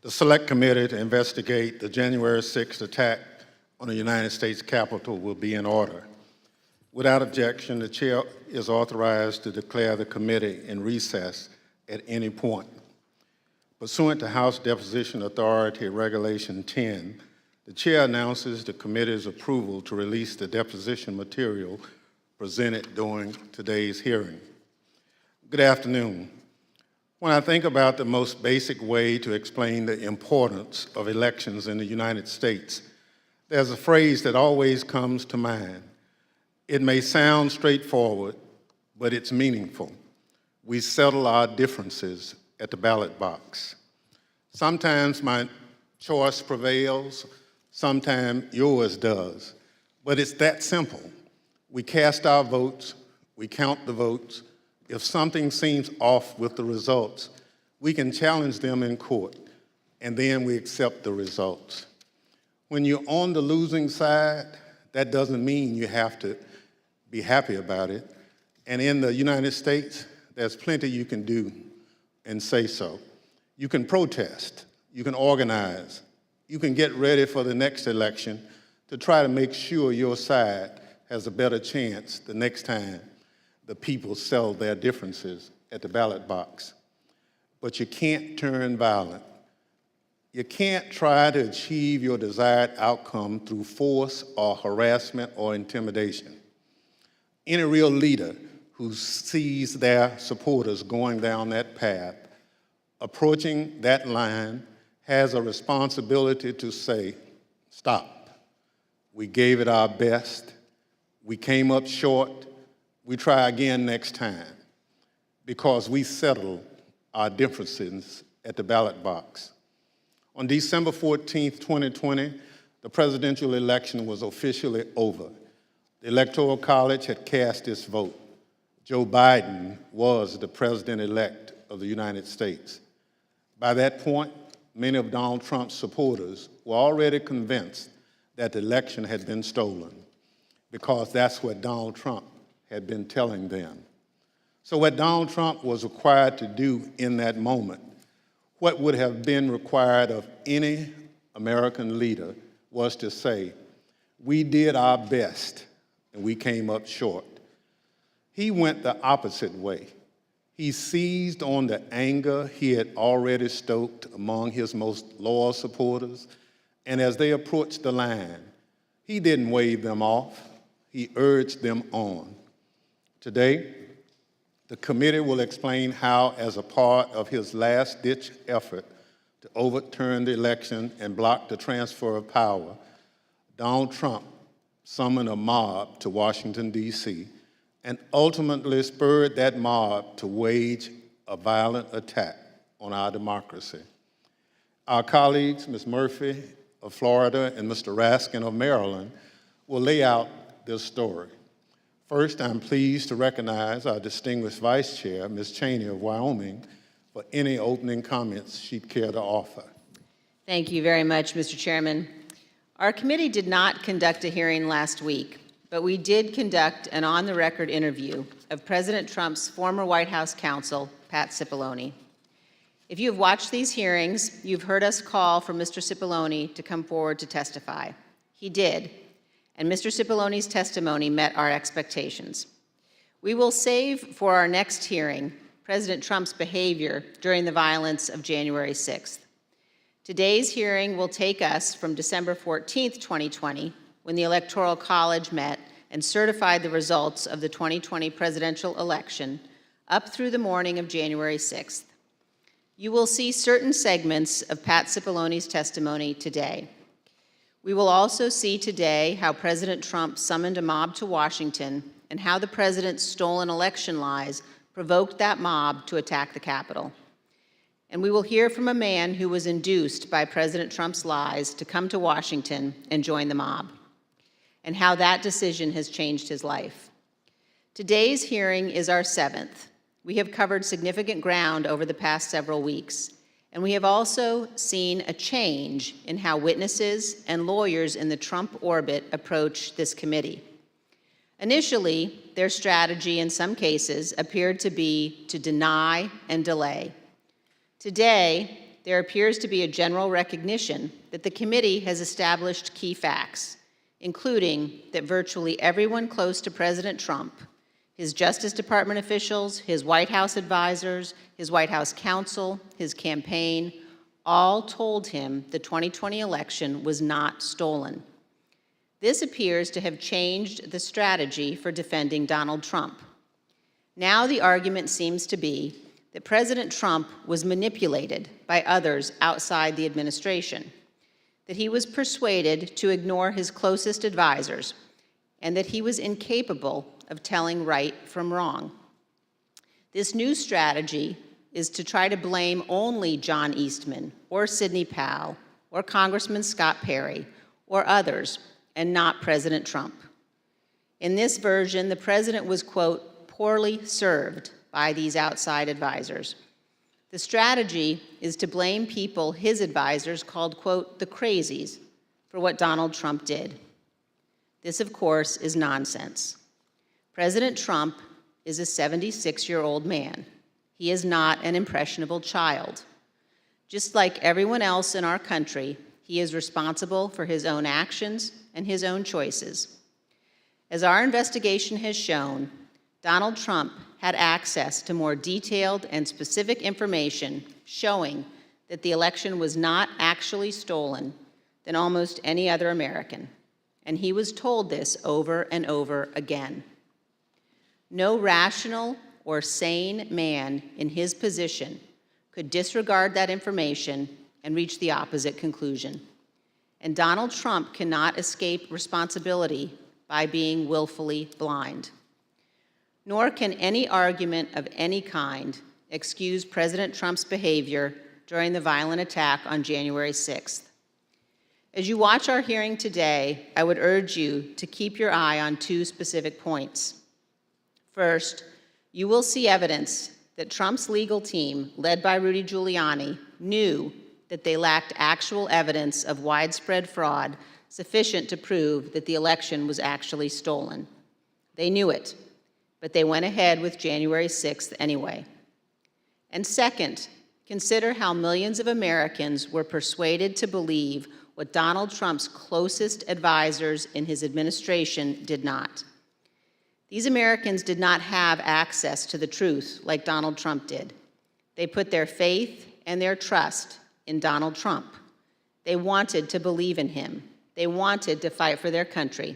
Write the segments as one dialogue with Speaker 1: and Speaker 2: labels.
Speaker 1: The Select Committee to investigate the January 6th attack on the United States Capitol will be in order. Without objection, the Chair is authorized to declare the committee in recess at any point. Pursuant to House Deposition Authority Regulation 10, the Chair announces the committee's approval to release the deposition material presented during today's hearing. Good afternoon. When I think about the most basic way to explain the importance of elections in the United States, there's a phrase that always comes to mind. It may sound straightforward, but it's meaningful. We settle our differences at the ballot box. Sometimes my choice prevails, sometimes yours does, but it's that simple. We cast our votes, we count the votes. If something seems off with the results, we can challenge them in court, and then we accept the results. When you're on the losing side, that doesn't mean you have to be happy about it. And in the United States, there's plenty you can do and say so. You can protest, you can organize, you can get ready for the next election to try to make sure your side has a better chance the next time the people settle their differences at the ballot box. But you can't turn violent. You can't try to achieve your desired outcome through force or harassment or intimidation. Any real leader who sees their supporters going down that path, approaching that line, has a responsibility to say, stop. We gave it our best. We came up short. We try again next time, because we settled our differences at the ballot box. On December 14, 2020, the presidential election was officially over. The Electoral College had cast its vote. Joe Biden was the president-elect of the United States. By that point, many of Donald Trump's supporters were already convinced that the election had been stolen, because that's what Donald Trump had been telling them. So what Donald Trump was required to do in that moment, what would have been required of any American leader, was to say, we did our best and we came up short. He went the opposite way. He seized on the anger he had already stoked among his most loyal supporters, and as they approached the line, he didn't wave them off, he urged them on. Today, the committee will explain how, as a part of his last-ditch effort to overturn the election and block the transfer of power, Donald Trump summoned a mob to Washington, D.C., and ultimately spurred that mob to wage a violent attack on our democracy. Our colleagues, Ms. Murphy of Florida and Mr. Raskin of Maryland, will lay out this story. First, I'm pleased to recognize our distinguished Vice Chair, Ms. Cheney of Wyoming, for any opening comments she'd care to offer.
Speaker 2: Thank you very much, Mr. Chairman. Our committee did not conduct a hearing last week, but we did conduct an on-the-record interview of President Trump's former White House counsel, Pat Cipolloni. If you have watched these hearings, you've heard us call for Mr. Cipolloni to come forward to testify. He did. And Mr. Cipolloni's testimony met our expectations. We will save for our next hearing President Trump's behavior during the violence of January 6th. Today's hearing will take us from December 14th, 2020, when the Electoral College met and certified the results of the 2020 presidential election, up through the morning of January 6th. You will see certain segments of Pat Cipolloni's testimony today. We will also see today how President Trump summoned a mob to Washington and how the president's stolen election lies provoked that mob to attack the Capitol. And we will hear from a man who was induced by President Trump's lies to come to Washington and join the mob, and how that decision has changed his life. Today's hearing is our 7th. We have covered significant ground over the past several weeks, and we have also seen a change in how witnesses and lawyers in the Trump orbit approach this committee. Initially, their strategy in some cases appeared to be to deny and delay. Today, there appears to be a general recognition that the committee has established key facts, including that virtually everyone close to President Trump, his Justice Department officials, his White House advisors, his White House counsel, his campaign, all told him the 2020 election was not stolen. This appears to have changed the strategy for defending Donald Trump. Now the argument seems to be that President Trump was manipulated by others outside the administration, that he was persuaded to ignore his closest advisors, and that he was incapable of telling right from wrong. This new strategy is to try to blame only John Eastman or Sidney Powell or Congressman Scott Perry or others, and not President Trump. In this version, the president was, quote, poorly served by these outside advisors. The strategy is to blame people his advisors called, quote, the crazies for what Donald Trump did. This, of course, is nonsense. President Trump is a 76-year-old man. He is not an impressionable child. Just like everyone else in our country, he is responsible for his own actions and his own choices. As our investigation has shown, Donald Trump had access to more detailed and specific information showing that the election was not actually stolen than almost any other American, and he was told this over and over again. No rational or sane man in his position could disregard that information and reach the opposite conclusion. And Donald Trump cannot escape responsibility by being willfully blind. Nor can any argument of any kind excuse President Trump's behavior during the violent attack on January 6th. As you watch our hearing today, I would urge you to keep your eye on two specific points. First, you will see evidence that Trump's legal team, led by Rudy Giuliani, knew that they lacked actual evidence of widespread fraud sufficient to prove that the election was actually stolen. They knew it, but they went ahead with January 6th anyway. And second, consider how millions of Americans were persuaded to believe what Donald Trump's closest advisors in his administration did not. These Americans did not have access to the truth like Donald Trump did. They put their faith and their trust in Donald Trump. They wanted to believe in him. They wanted to fight for their country,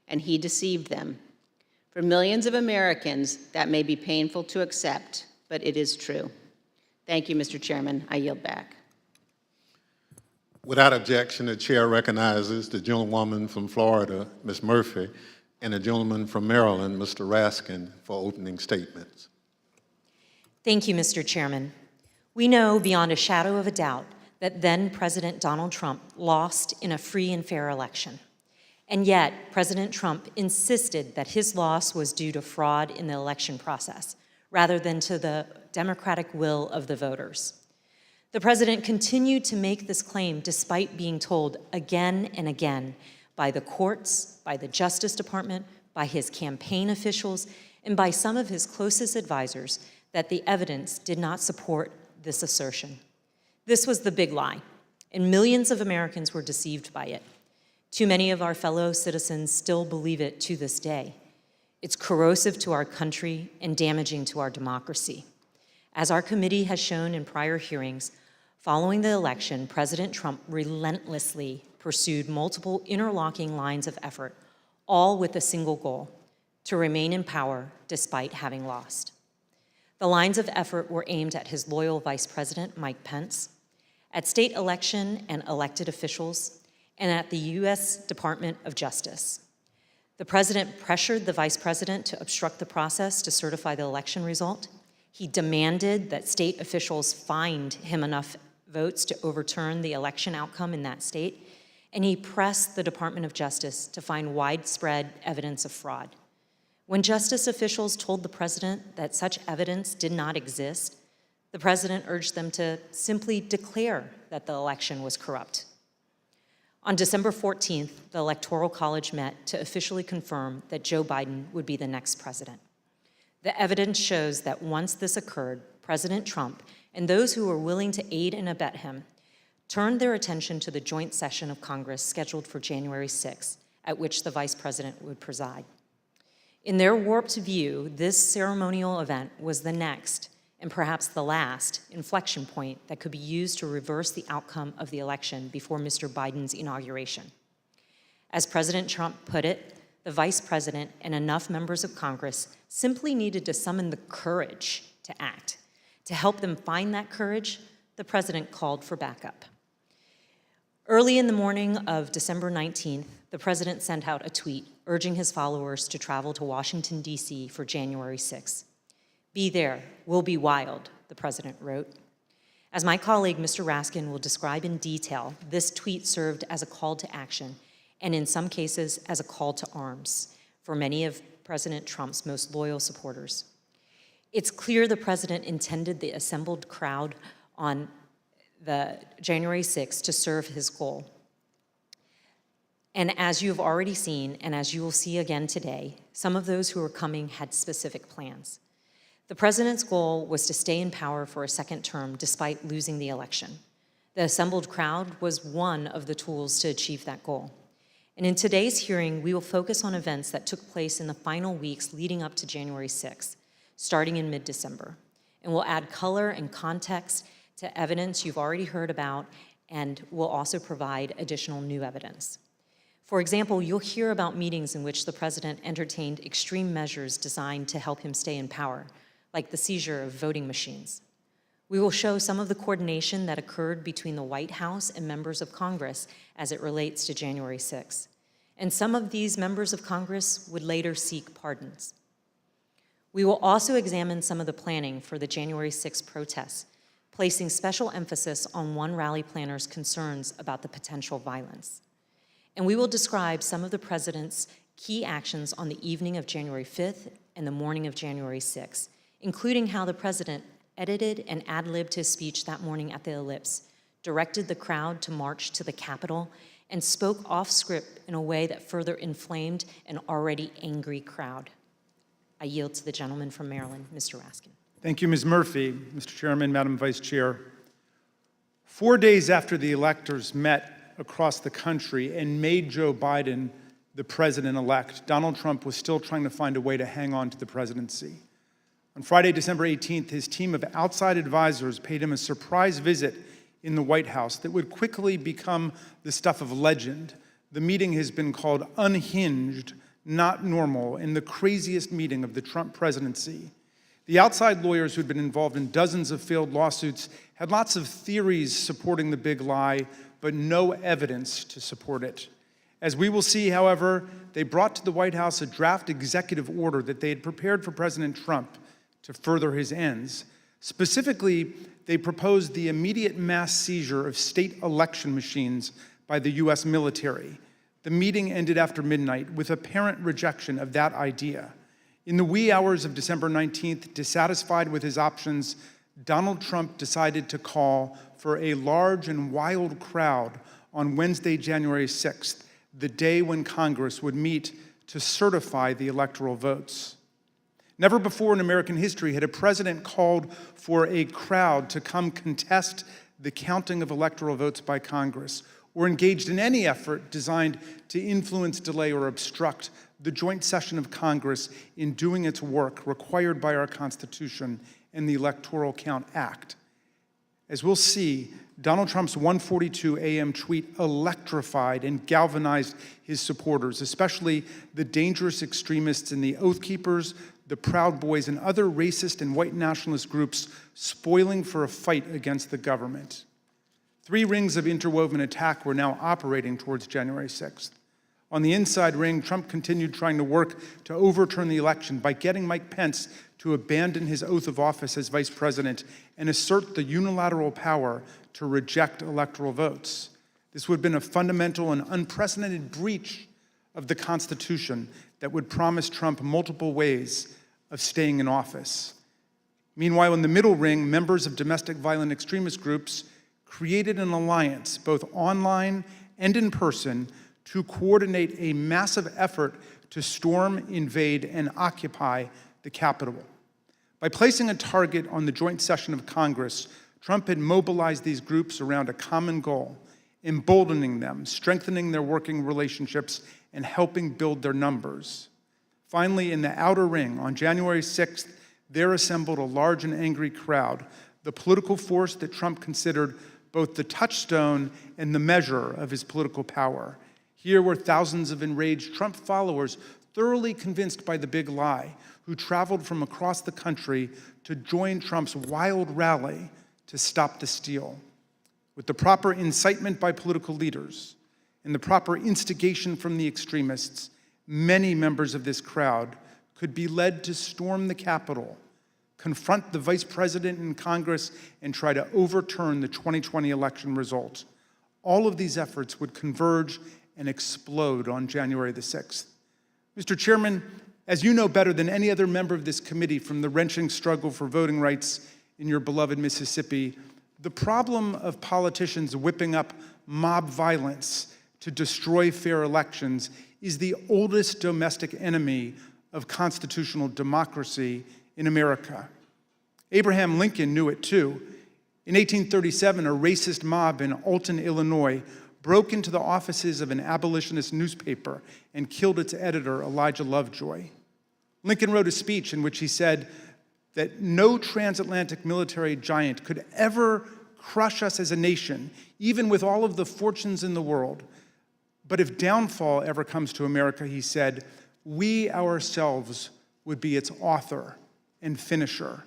Speaker 2: and he deceived them. For millions of Americans, that may be painful to accept, but it is true. Thank you, Mr. Chairman. I yield back.
Speaker 1: Without objection, the chair recognizes the gentlewoman from Florida, Ms. Murphy, and the gentleman from Maryland, Mr. Raskin, for opening statements.
Speaker 3: Thank you, Mr. Chairman. We know beyond a shadow of a doubt that then President Donald Trump lost in a free and fair election. And yet, President Trump insisted that his loss was due to fraud in the election process, rather than to the democratic will of the voters. The president continued to make this claim despite being told again and again by the courts, by the Justice Department, by his campaign officials, and by some of his closest advisors that the evidence did not support this assertion. This was the big lie, and millions of Americans were deceived by it. Too many of our fellow citizens still believe it to this day. It's corrosive to our country and damaging to our democracy. As our committee has shown in prior hearings, following the election, President Trump relentlessly pursued multiple interlocking lines of effort, all with a single goal: to remain in power despite having lost. The lines of effort were aimed at his loyal Vice President, Mike Pence, at state election and elected officials, and at the U.S. Department of Justice. The president pressured the vice president to obstruct the process to certify the election result. He demanded that state officials find him enough votes to overturn the election outcome in that state, and he pressed the Department of Justice to find widespread evidence of fraud. When justice officials told the president that such evidence did not exist, the president urged them to simply declare that the election was corrupt. On December 14th, the Electoral College met to officially confirm that Joe Biden would be the next president. The evidence shows that once this occurred, President Trump and those who were willing to aid and abet him turned their attention to the joint session of Congress scheduled for January 6th, at which the Vice President would preside. In their warped view, this ceremonial event was the next, and perhaps the last, inflection point that could be used to reverse the outcome of the election before Mr. Biden's inauguration. As President Trump put it, the Vice President and enough members of Congress simply needed to summon the courage to act. To help them find that courage, the President called for backup. Early in the morning of December 19th, the President sent out a tweet urging his followers to travel to Washington, D.C. for January 6th. "Be there, we'll be wild," the President wrote. As my colleague, Mr. Raskin, will describe in detail, this tweet served as a call to action, and in some cases as a call to arms for many of President Trump's most loyal supporters. It's clear the President intended the assembled crowd on the January 6th to serve his goal. And as you have already seen, and as you will see again today, some of those who were coming had specific plans. The President's goal was to stay in power for a second term despite losing the election. The assembled crowd was one of the tools to achieve that goal. And in today's hearing, we will focus on events that took place in the final weeks leading up to January 6th, starting in mid-December. And we'll add color and context to evidence you've already heard about, and we'll also provide additional new evidence. For example, you'll hear about meetings in which the President entertained extreme measures designed to help him stay in power, like the seizure of voting machines. We will show some of the coordination that occurred between the White House and members of Congress as it relates to January 6th. And some of these members of Congress would later seek pardons. We will also examine some of the planning for the January 6th protests, placing special emphasis on one rally planner's concerns about the potential violence. And we will describe some of the President's key actions on the evening of January 5th and the morning of January 6th, including how the President edited and ad-libbed his speech that morning at the Ellipse, directed the crowd to march to the Capitol, and spoke off script in a way that further inflamed an already angry crowd. I yield to the gentleman from Maryland, Mr. Raskin.
Speaker 4: Thank you, Ms. Murphy. Mr. Chairman, Madam Vice Chair. 4 days after the electors met across the country and made Joe Biden the president-elect, Donald Trump was still trying to find a way to hang on to the presidency. On Friday, December 18th, his team of outside advisors paid him a surprise visit in the White House that would quickly become the stuff of legend. The meeting has been called unhinged, not normal, and the craziest meeting of the Trump presidency. The outside lawyers who'd been involved in dozens of failed lawsuits had lots of theories supporting the big lie, but no evidence to support it. As we will see, however, they brought to the White House a draft executive order that they had prepared for President Trump to further his ends. Specifically, they proposed the immediate mass seizure of state election machines by the U.S. military. The meeting ended after midnight with apparent rejection of that idea. In the wee hours of December 19th, dissatisfied with his options, Donald Trump decided to call for a large and wild crowd on Wednesday, January 6th, the day when Congress would meet to certify the electoral votes. Never before in American history had a president called for a crowd to come contest the counting of electoral votes by Congress, or engaged in any effort designed to influence, delay, or obstruct the joint session of Congress in doing its work required by our Constitution and the Electoral Count Act. As we'll see, Donald Trump's 1:42 a.m. tweet electrified and galvanized his supporters, especially the dangerous extremists in the Oath Keepers, the Proud Boys, and other racist and white nationalist groups spoiling for a fight against the government. 3 rings of interwoven attack were now operating towards January 6th. On the inside ring, Trump continued trying to work to overturn the election by getting Mike Pence to abandon his oath of office as vice president and assert the unilateral power to reject electoral votes. This would have been a fundamental and unprecedented breach of the Constitution that would promise Trump multiple ways of staying in office. Meanwhile, in the middle ring, members of domestic violent extremist groups created an alliance, both online and in person, to coordinate a massive effort to storm, invade, and occupy the Capitol. By placing a target on the joint session of Congress, Trump had mobilized these groups around a common goal, emboldening them, strengthening their working relationships, and helping build their numbers. Finally, in the outer ring, on January 6th, there assembled a large and angry crowd, the political force that Trump considered both the touchstone and the measure of his political power. Here were thousands of enraged Trump followers, thoroughly convinced by the big lie, who traveled from across the country to join Trump's wild rally to stop the steal. With the proper incitement by political leaders and the proper instigation from the extremists, many members of this crowd could be led to storm the Capitol, confront the vice president in Congress, and try to overturn the 2020 election result. All of these efforts would converge and explode on January the 6th. Mr. Chairman, as you know better than any other member of this committee from the wrenching struggle for voting rights in your beloved Mississippi, the problem of politicians whipping up mob violence to destroy fair elections is the oldest domestic enemy of constitutional democracy in America. Abraham Lincoln knew it too. In 1837, a racist mob in Alton, Illinois, broke into the offices of an abolitionist newspaper and killed its editor, Elijah Lovejoy. Lincoln wrote a speech in which he said that no transatlantic military giant could ever crush us as a nation, even with all of the fortunes in the world. But if downfall ever comes to America, he said, we ourselves would be its author and finisher.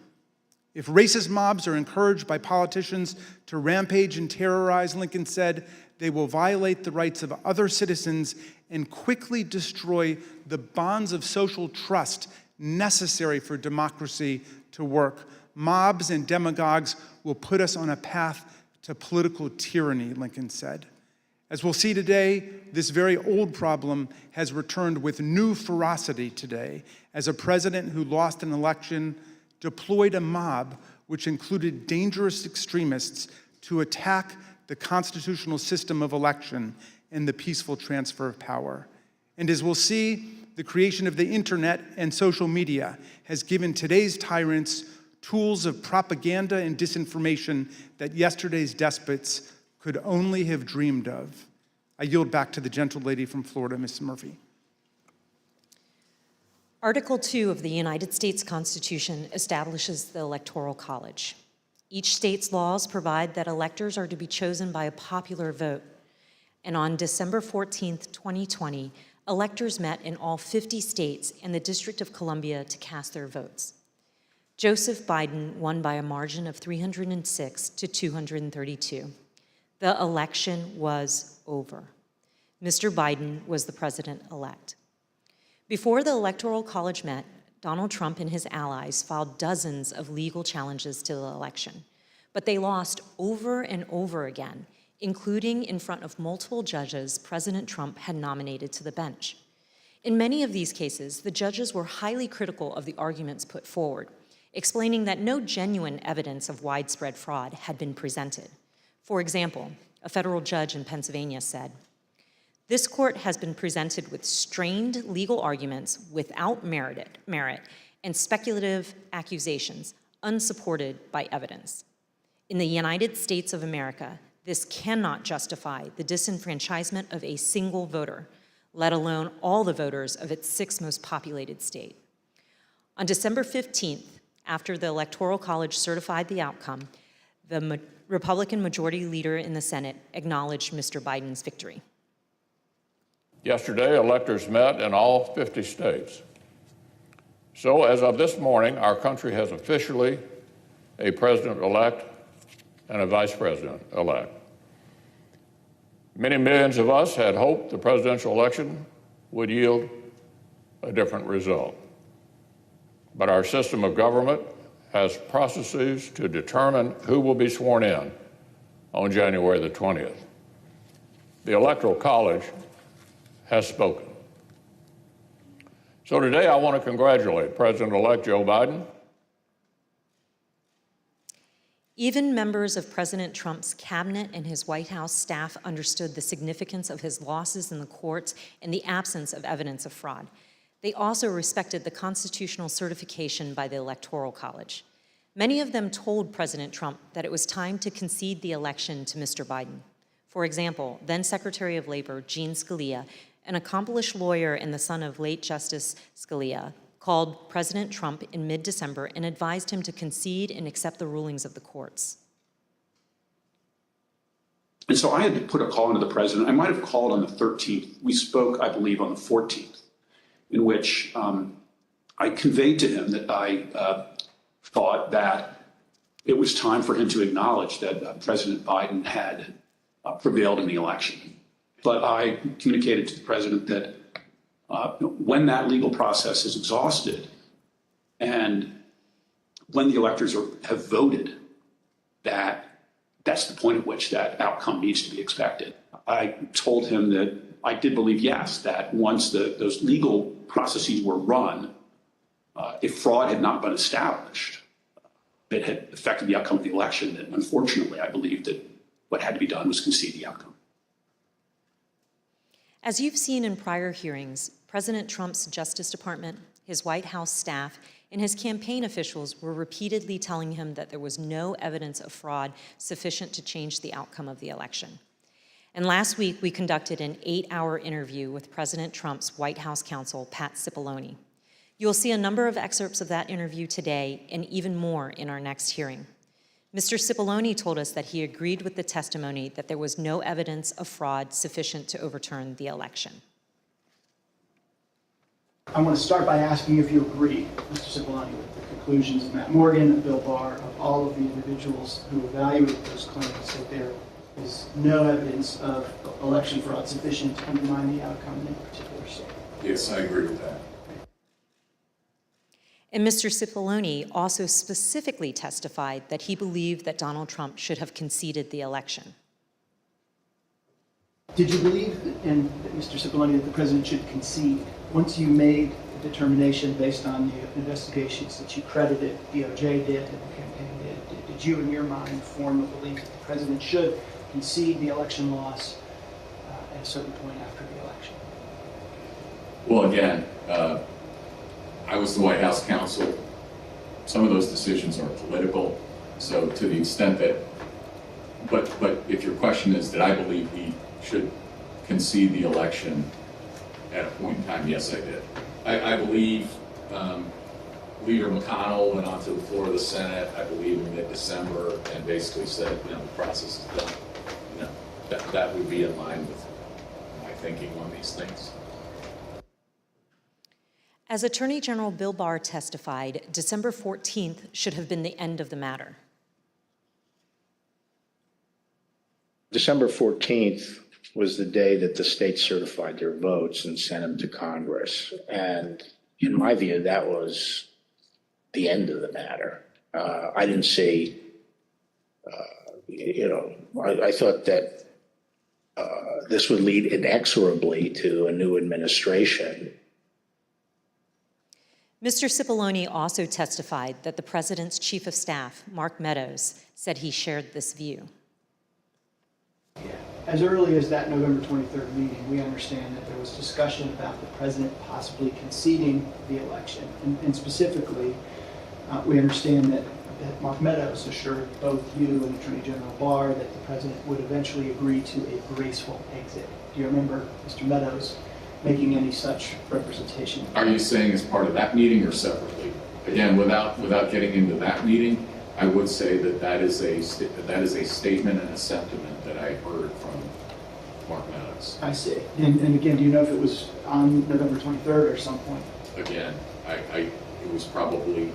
Speaker 4: If racist mobs are encouraged by politicians to rampage and terrorize, Lincoln said, they will violate the rights of other citizens and quickly destroy the bonds of social trust necessary for democracy to work. Mobs and demagogues will put us on a path to political tyranny, Lincoln said. As we'll see today, this very old problem has returned with new ferocity today as a president who lost an election deployed a mob which included dangerous extremists to attack the constitutional system of election and the peaceful transfer of power. And as we'll see, the creation of the internet and social media has given today's tyrants tools of propaganda and disinformation that yesterday's despots could only have dreamed of. I yield back to the gentle lady from Florida, Ms. Murphy.
Speaker 3: Article 2 of the United States Constitution establishes the Electoral College. Each state's laws provide that electors are to be chosen by a popular vote. And on December 14th, 2020, electors met in all 50 states and the District of Columbia to cast their votes. Joseph Biden won by a margin of 306 to 232. The election was over. Mr. Biden was the president-elect. Before the Electoral College met, Donald Trump and his allies filed dozens of legal challenges to the election, but they lost over and over again, including in front of multiple judges President Trump had nominated to the bench. In many of these cases, the judges were highly critical of the arguments put forward, explaining that no genuine evidence of widespread fraud had been presented. For example, a federal judge in Pennsylvania said, "This court has been presented with strained legal arguments without merit and speculative accusations unsupported by evidence. In the United States of America, this cannot justify the disenfranchisement of a single voter, let alone all the voters of its sixth most populated state." On December 15th, after the Electoral College certified the outcome, the Republican Majority Leader in the Senate acknowledged Mr. Biden's victory.
Speaker 5: Yesterday, electors met in all 50 states. So as of this morning, our country has officially a president-elect and a vice president-elect. Many millions of us had hoped the presidential election would yield a different result. But our system of government has processes to determine who will be sworn in on January the 20th. The Electoral College has spoken. So today I want to congratulate President-elect Joe Biden.
Speaker 3: Even members of President Trump's cabinet and his White House staff understood the significance of his losses in the courts and the absence of evidence of fraud. They also respected the constitutional certification by the Electoral College. Many of them told President Trump that it was time to concede the election to Mr. Biden. For example, then Secretary of Labor Gene Scalia, an accomplished lawyer and the son of late Justice Scalia, called President Trump in mid-December and advised him to concede and accept the rulings of the courts.
Speaker 6: And so I had to put a call into the president. I might have called on the 13th. We spoke, I believe, on the 14th, in which I conveyed to him that I thought that it was time for him to acknowledge that President Biden had prevailed in the election. But I communicated to the president that when that legal process is exhausted and when the electors have voted, that's the point at which that outcome needs to be expected. I told him that I did believe, yes, that once those legal processes were run, if fraud had not been established that had affected the outcome of the election, then unfortunately I believed that what had to be done was concede the outcome.
Speaker 3: As you've seen in prior hearings, President Trump's Justice Department, his White House staff, and his campaign officials were repeatedly telling him that there was no evidence of fraud sufficient to change the outcome of the election. And last week, we conducted an 8-hour interview with President Trump's White House counsel, Pat Cipolloni. You'll see a number of excerpts of that interview today and even more in our next hearing. Mr. Cipolloni told us that he agreed with the testimony that there was no evidence of fraud sufficient to overturn the election.
Speaker 7: I want to start by asking if you agree, Mr. Cipolloni, with the conclusions of Matt Morgan and Bill Barr, of all of the individuals who evaluated those claims, that there is no evidence of election fraud sufficient to undermine the outcome in a particular state.
Speaker 8: Yes, I agree with that.
Speaker 3: And Mr. Cipolloni also specifically testified that he believed that Donald Trump should have conceded the election.
Speaker 7: Did you believe, Mr. Cipolloni, that the president should concede once you made the determination based on the investigations that you credited DOJ did and the campaign did? Did you, in your mind, form a belief that the president should concede the election loss at a certain point after the election?
Speaker 8: Well, again, I was the White House counsel. Some of those decisions are political. So to the extent that, but if your question is, did I believe he should concede the election at a point in time? Yes, I did. I believe Leader McConnell went onto the floor of the Senate, I believe in mid-December, and basically said, the process is done. That would be in line with my thinking on these things.
Speaker 3: As Attorney General Bill Barr testified, December 14th should have been the end of the matter.
Speaker 9: December 14th was the day that the states certified their votes and sent them to Congress. And in my view, that was the end of the matter. I didn't see, I thought that this would lead inexorably to a new administration.
Speaker 3: Mr. Cipolloni also testified that the president's chief of staff, Mark Meadows, said he shared this view.
Speaker 7: As early as that November 23rd meeting, we understand that there was discussion about the president possibly conceding the election. And specifically, we understand that Mark Meadows assured both you and Attorney General Barr that the president would eventually agree to a graceful exit. Do you remember Mr. Meadows making any such representation?
Speaker 8: Are you saying as part of that meeting or separately? Again, without getting into that meeting, I would say that is a statement and a sentiment that I heard from Mark Meadows.
Speaker 7: I see. And again, do you know if it was on November 23rd or some point?
Speaker 8: Again, it was probably,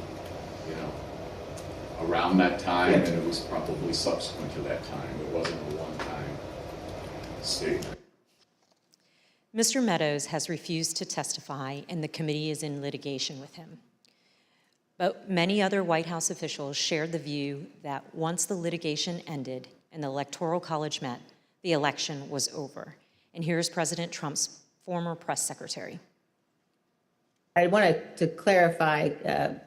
Speaker 8: around that time, and it was probably subsequent to that time. It wasn't a one-time statement.
Speaker 3: Mr. Meadows has refused to testify, and the committee is in litigation with him. But many other White House officials shared the view that once the litigation ended and the Electoral College met, the election was over. And here's President Trump's former press secretary.
Speaker 2: I wanted to clarify,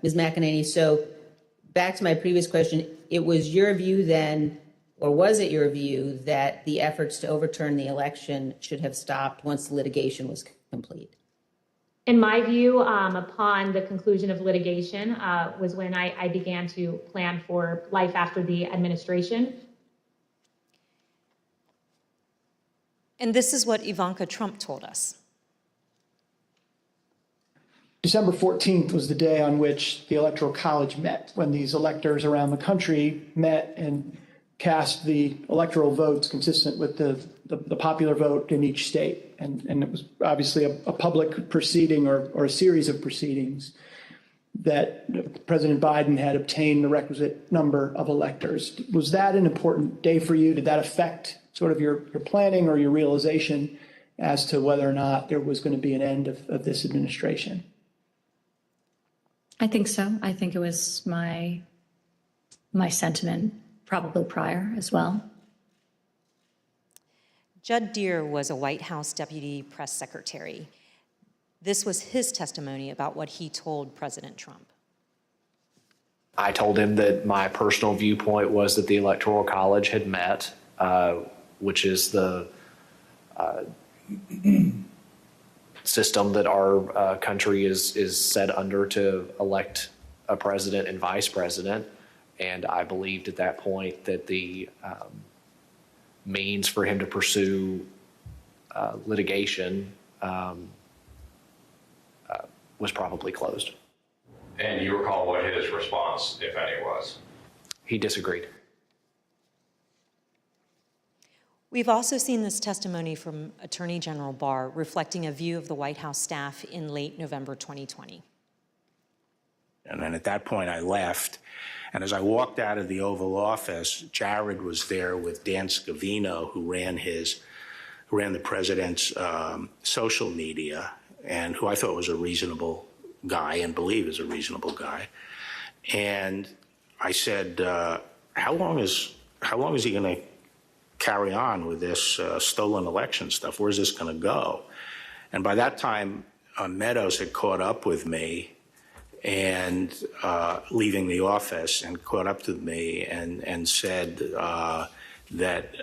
Speaker 2: Ms. McEnany, so back to my previous question, it was your view then, or was it your view that the efforts to overturn the election should have stopped once the litigation was complete?
Speaker 10: In my view, upon the conclusion of litigation was when I began to plan for life after the administration.
Speaker 3: And this is what Ivanka Trump told us.
Speaker 7: December 14th was the day on which the Electoral College met, when these electors around the country met and cast the electoral votes consistent with the popular vote in each state. And it was obviously a public proceeding or a series of proceedings that President Biden had obtained the requisite number of electors. Was that an important day for you? Did that affect sort of your planning or your realization as to whether or not there was going to be an end of this administration?
Speaker 11: I think so. I think it was my sentiment probably prior as well.
Speaker 3: Judd Deere was a White House deputy press secretary. This was his testimony about what he told President Trump.
Speaker 12: I told him that my personal viewpoint was that the Electoral College had met, which is the system that our country is set under to elect a president and vice president. And I believed at that point that the means for him to pursue litigation was probably closed.
Speaker 13: And you recall what his response, if any, was?
Speaker 12: He disagreed.
Speaker 3: We've also seen this testimony from Attorney General Barr reflecting a view of the White House staff in late November 2020.
Speaker 9: And then at that point I left. And as I walked out of the Oval Office, Jared was there with Dan Scavino, who ran the president's social media, and who I thought was a reasonable guy and believe is a reasonable guy. And I said, how long is he going to carry on with this stolen election stuff? Where's this going to go? And by that time, Meadows had caught up with me and leaving the office and caught up to me and said that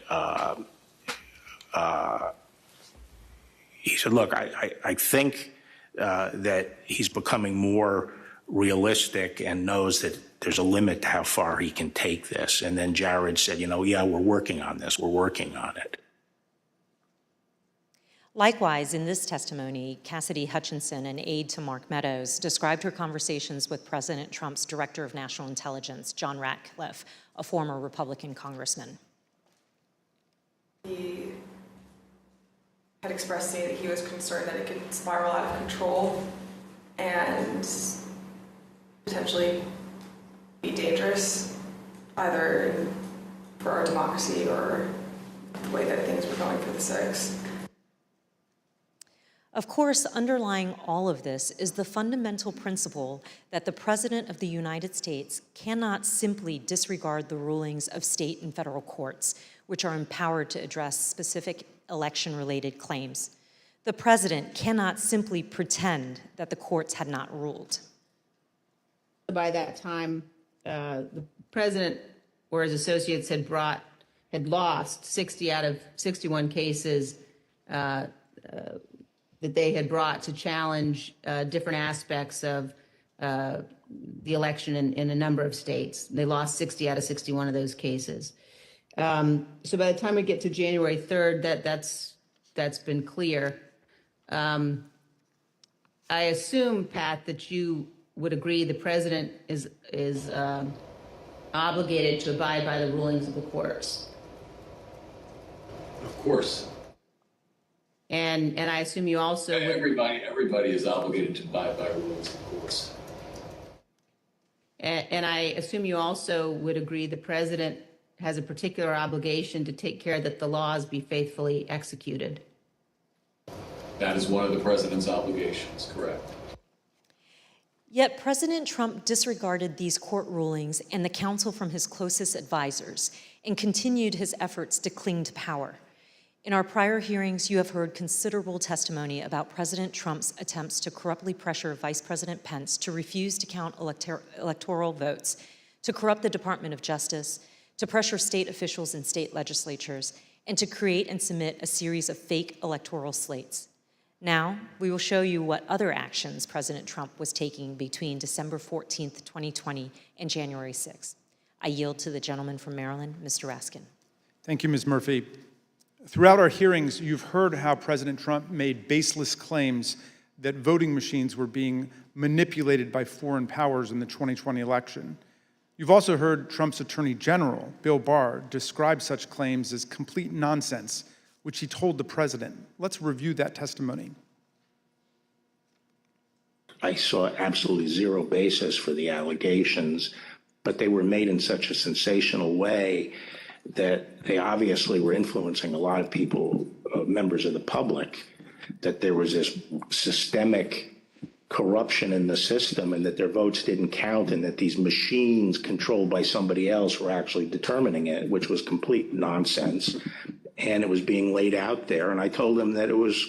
Speaker 9: he said, look, I think that he's becoming more realistic and knows that there's a limit to how far he can take this. And then Jared said, yeah, we're working on this. We're working on it.
Speaker 3: Likewise, in this testimony, Cassidy Hutchinson, an aide to Mark Meadows, described her conversations with President Trump's Director of National Intelligence, John Ratcliffe, a former Republican congressman.
Speaker 14: He had expressed to me that he was concerned that it could spiral out of control and potentially be dangerous, either for our democracy or the way that things were going for the civics.
Speaker 3: Of course, underlying all of this is the fundamental principle that the President of the United States cannot simply disregard the rulings of state and federal courts, which are empowered to address specific election-related claims. The President cannot simply pretend that the courts had not ruled.
Speaker 2: By that time, the President or his associates had lost 60 out of 61 cases that they had brought to challenge different aspects of the election in a number of states. They lost 60 out of 61 of those cases. So by the time we get to January 3rd, that's been clear. I assume, Pat, that you would agree the President is obligated to abide by the rulings of the courts.
Speaker 8: Of course.
Speaker 2: And I assume you also would...
Speaker 8: Everybody is obligated to abide by rules, of course.
Speaker 2: And I assume you also would agree the President has a particular obligation to take care that the laws be faithfully executed.
Speaker 8: That is one of the President's obligations, correct.
Speaker 3: Yet President Trump disregarded these court rulings and the counsel from his closest advisors and continued his efforts to cling to power. In our prior hearings, you have heard considerable testimony about President Trump's attempts to corruptly pressure Vice President Pence to refuse to count electoral votes, to corrupt the Department of Justice, to pressure state officials and state legislatures, and to create and submit a series of fake electoral slates. Now, we will show you what other actions President Trump was taking between December 14th, 2020 and January 6th. I yield to the gentleman from Maryland, Mr. Raskin.
Speaker 4: Thank you, Ms. Murphy. Throughout our hearings, you've heard how President Trump made baseless claims that voting machines were being manipulated by foreign powers in the 2020 election. You've also heard Trump's Attorney General, Bill Barr, describe such claims as complete nonsense, which he told the president. Let's review that testimony.
Speaker 9: I saw absolutely zero basis for the allegations, but they were made in such a sensational way that they obviously were influencing a lot of people, members of the public, that there was this systemic corruption in the system and that their votes didn't count and that these machines controlled by somebody else were actually determining it, which was complete nonsense. And it was being laid out there. And I told them that it was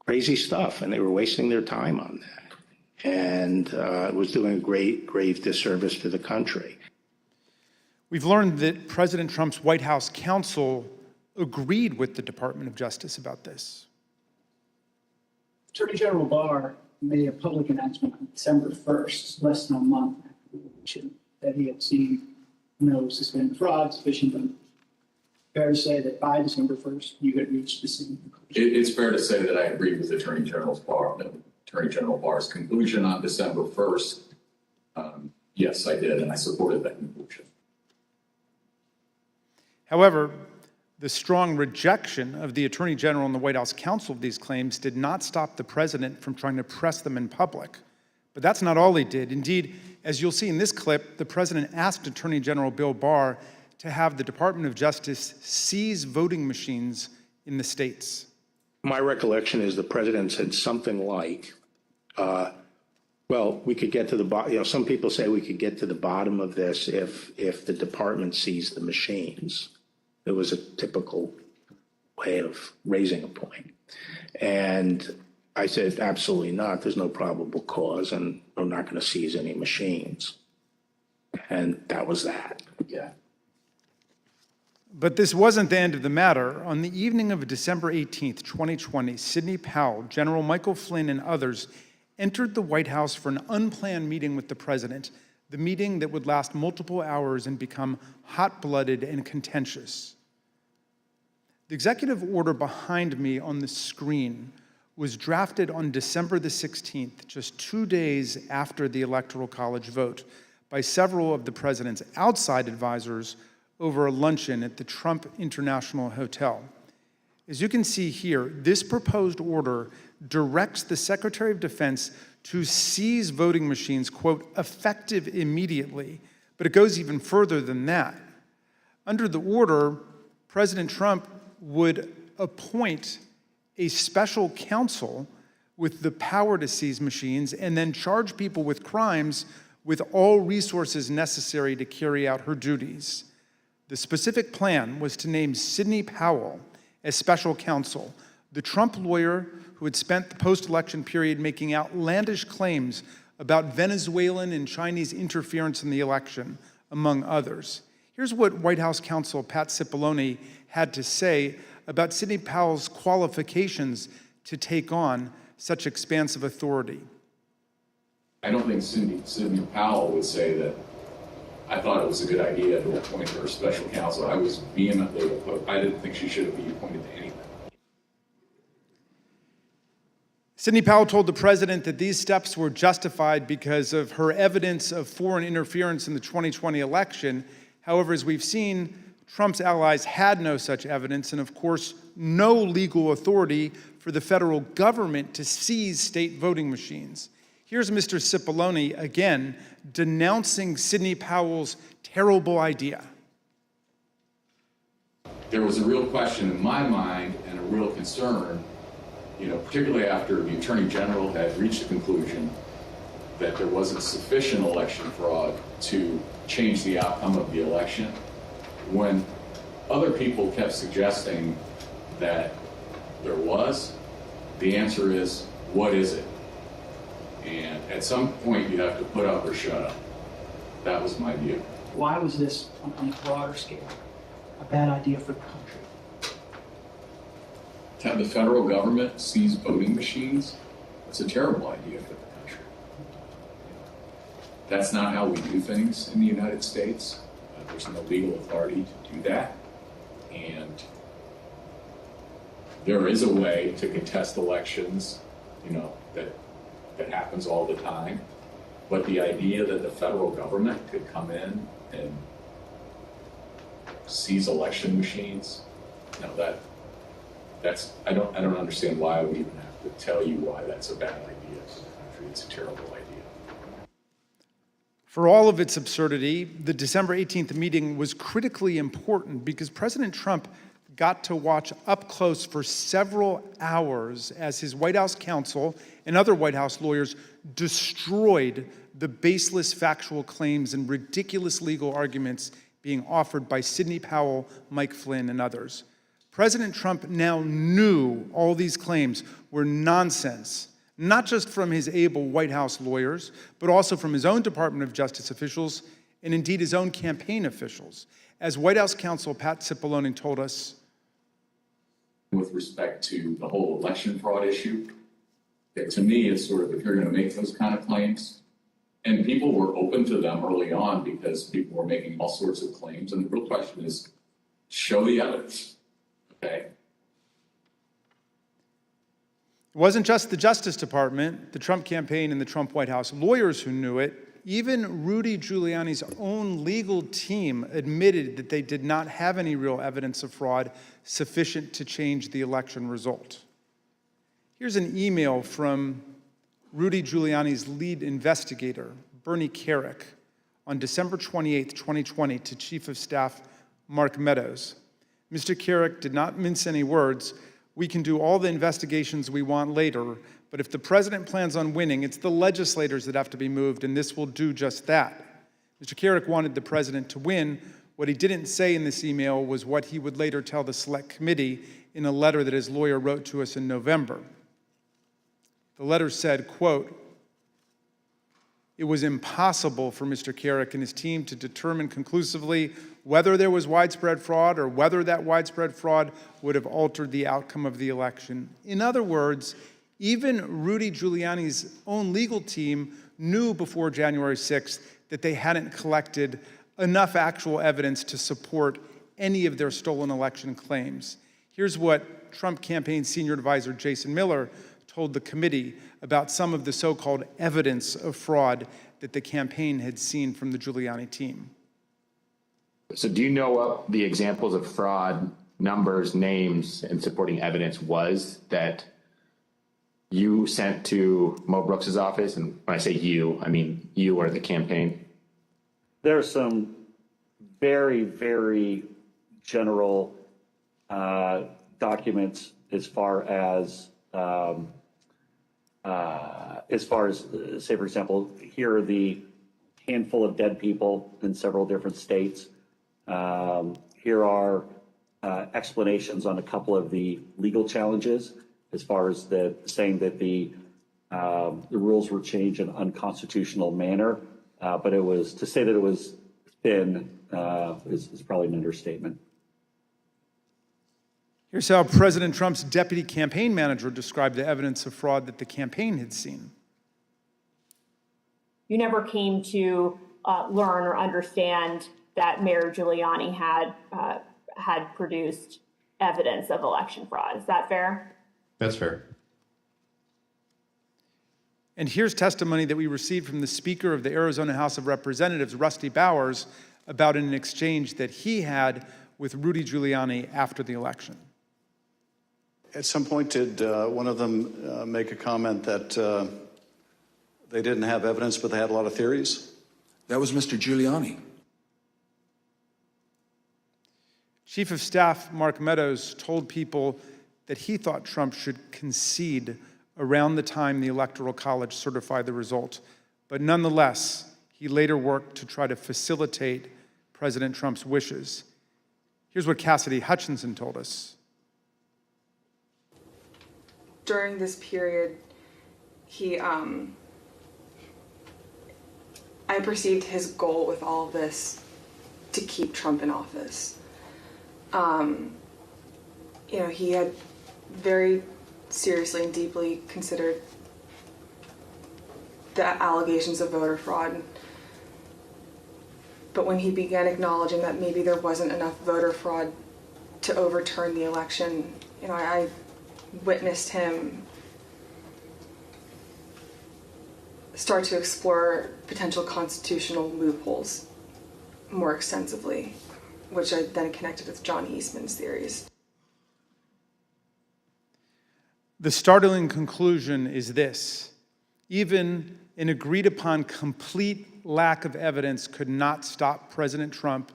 Speaker 9: crazy stuff and they were wasting their time on that. And it was doing a grave disservice to the country.
Speaker 4: We've learned that President Trump's White House counsel agreed with the Department of Justice about this.
Speaker 7: Attorney General Barr made a public announcement on December 1st, less than a month after the election, that he had seen no suspended fraud sufficient. But fair to say that by December 1st, you had reached the same conclusion?
Speaker 8: It's fair to say that I agree with Attorney General Barr's conclusion on December 1st. Yes, I did, and I supported that conclusion.
Speaker 4: However, the strong rejection of the Attorney General and the White House counsel of these claims did not stop the president from trying to press them in public. But that's not all he did. Indeed, as you'll see in this clip, the president asked Attorney General Bill Barr to have the Department of Justice seize voting machines in the states.
Speaker 9: My recollection is the president said something like, well, we could get to the bottom, some people say we could get to the bottom of this if the department seized the machines. It was a typical way of raising a point. And I said, absolutely not. There's no probable cause, and I'm not going to seize any machines. And that was that. Yeah.
Speaker 4: But this wasn't the end of the matter. On the evening of December 18th, 2020, Sidney Powell, General Michael Flynn, and others entered the White House for an unplanned meeting with the president, the meeting that would last multiple hours and become hot-blooded and contentious. The executive order behind me on the screen was drafted on December the 16th, just 2 days after the Electoral College vote, by several of the president's outside advisors over a luncheon at the Trump International Hotel. As you can see here, this proposed order directs the Secretary of Defense to seize voting machines, quote, effective immediately, but it goes even further than that. Under the order, President Trump would appoint a special counsel with the power to seize machines and then charge people with crimes with all resources necessary to carry out her duties. The specific plan was to name Sidney Powell as special counsel, the Trump lawyer who had spent the post-election period making outlandish claims about Venezuelan and Chinese interference in the election, among others. Here's what White House counsel Pat Cipolloni had to say about Sidney Powell's qualifications to take on such expansive authority.
Speaker 8: I don't think Sidney Powell would say that I thought it was a good idea to appoint her special counsel. I was vehemently opposed. I didn't think she should be appointed to anything.
Speaker 4: Sidney Powell told the president that these steps were justified because of her evidence of foreign interference in the 2020 election. However, as we've seen, Trump's allies had no such evidence and, of course, no legal authority for the federal government to seize state voting machines. Here's Mr. Cipolloni again denouncing Sidney Powell's terrible idea.
Speaker 8: There was a real question in my mind and a real concern, particularly after the Attorney General had reached the conclusion that there wasn't sufficient election fraud to change the outcome of the election. When other people kept suggesting that there was, the answer is, what is it? And at some point, you have to put up or shut up. That was my view.
Speaker 7: Why was this, on a broader scale, a bad idea for the country?
Speaker 8: To have the federal government seize voting machines, that's a terrible idea for the country. That's not how we do things in the United States. There's no legal authority to do that. And there is a way to contest elections, that happens all the time. But the idea that the federal government could come in and seize election machines, I don't understand why I would even have to tell you why that's a bad idea for the country. It's a terrible idea.
Speaker 4: For all of its absurdity, the December 18th meeting was critically important because President Trump got to watch up close for several hours as his White House counsel and other White House lawyers destroyed the baseless factual claims and ridiculous legal arguments being offered by Sidney Powell, Mike Flynn, and others. President Trump now knew all these claims were nonsense, not just from his able White House lawyers, but also from his own Department of Justice officials and indeed his own campaign officials. As White House counsel Pat Cipolloni told us,
Speaker 8: with respect to the whole election fraud issue, that to me it's sort of, if you're going to make those kind of claims, and people were open to them early on because people were making all sorts of claims, and the real question is, show the evidence, okay?
Speaker 4: It wasn't just the Justice Department, the Trump campaign, and the Trump White House lawyers who knew it. Even Rudy Giuliani's own legal team admitted that they did not have any real evidence of fraud sufficient to change the election result. Here's an email from Rudy Giuliani's lead investigator, Bernie Kerik, on December 28, 2020, to Chief of Staff Mark Meadows. Mr. Kerik did not mince any words. We can do all the investigations we want later, but if the president plans on winning, it's the legislators that have to be moved, and this will do just that. Mr. Kerik wanted the president to win. What he didn't say in this email was what he would later tell the Select Committee in a letter that his lawyer wrote to us in November. The letter said, quote, "It was impossible for Mr. Kerik and his team to determine conclusively whether there was widespread fraud or whether that widespread fraud would have altered the outcome of the election." In other words, even Rudy Giuliani's own legal team knew before January 6th that they hadn't collected enough actual evidence to support any of their stolen election claims. Here's what Trump campaign senior advisor Jason Miller told the committee about some of the so-called evidence of fraud that the campaign had seen from the Giuliani team.
Speaker 15: So do you know what the examples of fraud, numbers, names, and supporting evidence was that you sent to Mo Brooks's office? And when I say you, I mean you or the campaign.
Speaker 16: There are some very, very general documents as far as say, for example, here are the handful of dead people in several different states. Here are explanations on a couple of the legal challenges, as far as saying that the rules were changed in an unconstitutional manner, but it was to say that it was thin is probably an understatement.
Speaker 4: Here's how President Trump's deputy campaign manager described the evidence of fraud that the campaign had seen.
Speaker 17: You never came to learn or understand that Mayor Giuliani had produced evidence of election fraud. Is that fair?
Speaker 13: That's fair.
Speaker 4: And here's testimony that we received from the Speaker of the Arizona House of Representatives, Rusty Bowers, about an exchange that he had with Rudy Giuliani after the election.
Speaker 18: At some point, did one of them make a comment that they didn't have evidence, but they had a lot of theories?
Speaker 19: That was Mr. Giuliani.
Speaker 4: Chief of Staff Mark Meadows told people that he thought Trump should concede around the time the Electoral College certified the result. But nonetheless, he later worked to try to facilitate President Trump's wishes. Here's what Cassidy Hutchinson told us.
Speaker 14: During this period, I perceived his goal with all of this to keep Trump in office. He had very seriously and deeply considered the allegations of voter fraud. But when he began acknowledging that maybe there wasn't enough voter fraud to overturn the election, I witnessed him start to explore potential constitutional loopholes more extensively, which I then connected with John Eastman's theories.
Speaker 4: The startling conclusion is this: even an agreed upon complete lack of evidence could not stop President Trump,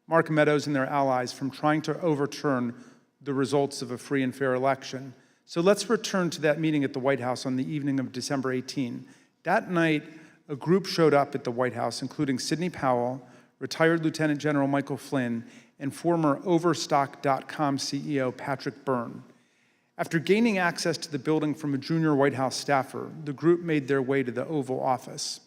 Speaker 4: Mark Meadows, and their allies from trying to overturn the results of a free and fair election. So let's return to that meeting at the White House on the evening of December 18. That night, a group showed up at the White House, including Sidney Powell, retired Lieutenant General Michael Flynn, and former Overstock.com CEO Patrick Byrne. After gaining access to the building from a junior White House staffer, the group made their way to the Oval Office.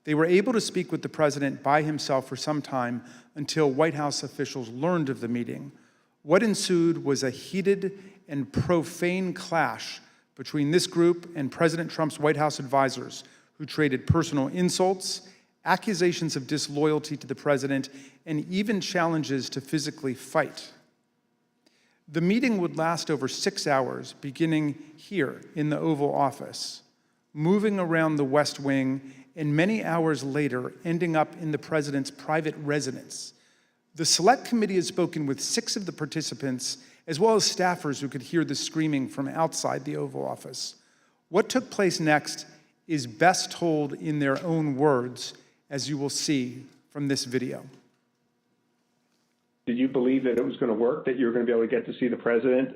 Speaker 4: They were able to speak with the president by himself for some time until White House officials learned of the meeting. What ensued was a heated and profane clash between this group and President Trump's White House advisors, who traded personal insults, accusations of disloyalty to the president, and even challenges to physically fight. The meeting would last over 6 hours, beginning here in the Oval Office, moving around the West Wing, and many hours later, ending up in the president's private residence. The Select Committee has spoken with 6 of the participants, as well as staffers who could hear the screaming from outside the Oval Office. What took place next is best told in their own words, as you will see from this video.
Speaker 20: Did you believe that it was going to work, that you were going to be able to get to see the president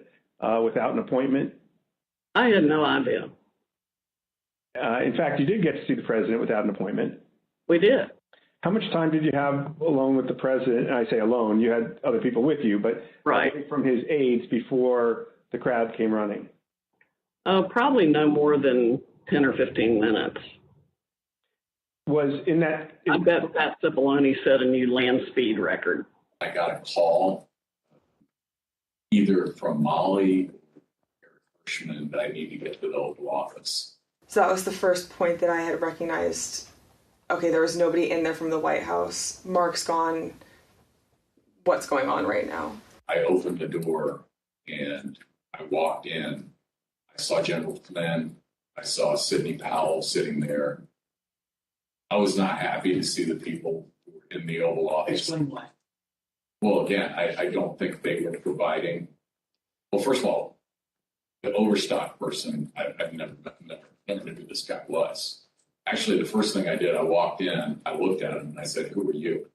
Speaker 20: without an appointment?
Speaker 21: I had no idea.
Speaker 20: In fact, you did get to see the president without an appointment.
Speaker 21: We did.
Speaker 20: How much time did you have alone with the president? And I say alone, you had other people with you, but
Speaker 21: right
Speaker 20: from his aides before the crowd came running?
Speaker 21: Probably no more than 10 or 15 minutes.
Speaker 20: Was in that...
Speaker 21: I bet Pat Cipolloni set a new land speed record.
Speaker 8: I got a call either from Molly or Hirschman that I need to get to the Oval Office.
Speaker 14: So that was the first point that I had recognized, okay, there was nobody in there from the White House. Mark's gone. What's going on right now?
Speaker 8: I opened the door and I walked in. I saw General Flynn. I saw Sidney Powell sitting there. I was not happy to see the people in the Oval Office.
Speaker 21: Explain why.
Speaker 8: Well, again, I don't think they were providing. Well, first of all, the Overstock person, I've never knew who this guy was. Actually, the first thing I did, I walked in, I looked at him, and I said, "Who are you?"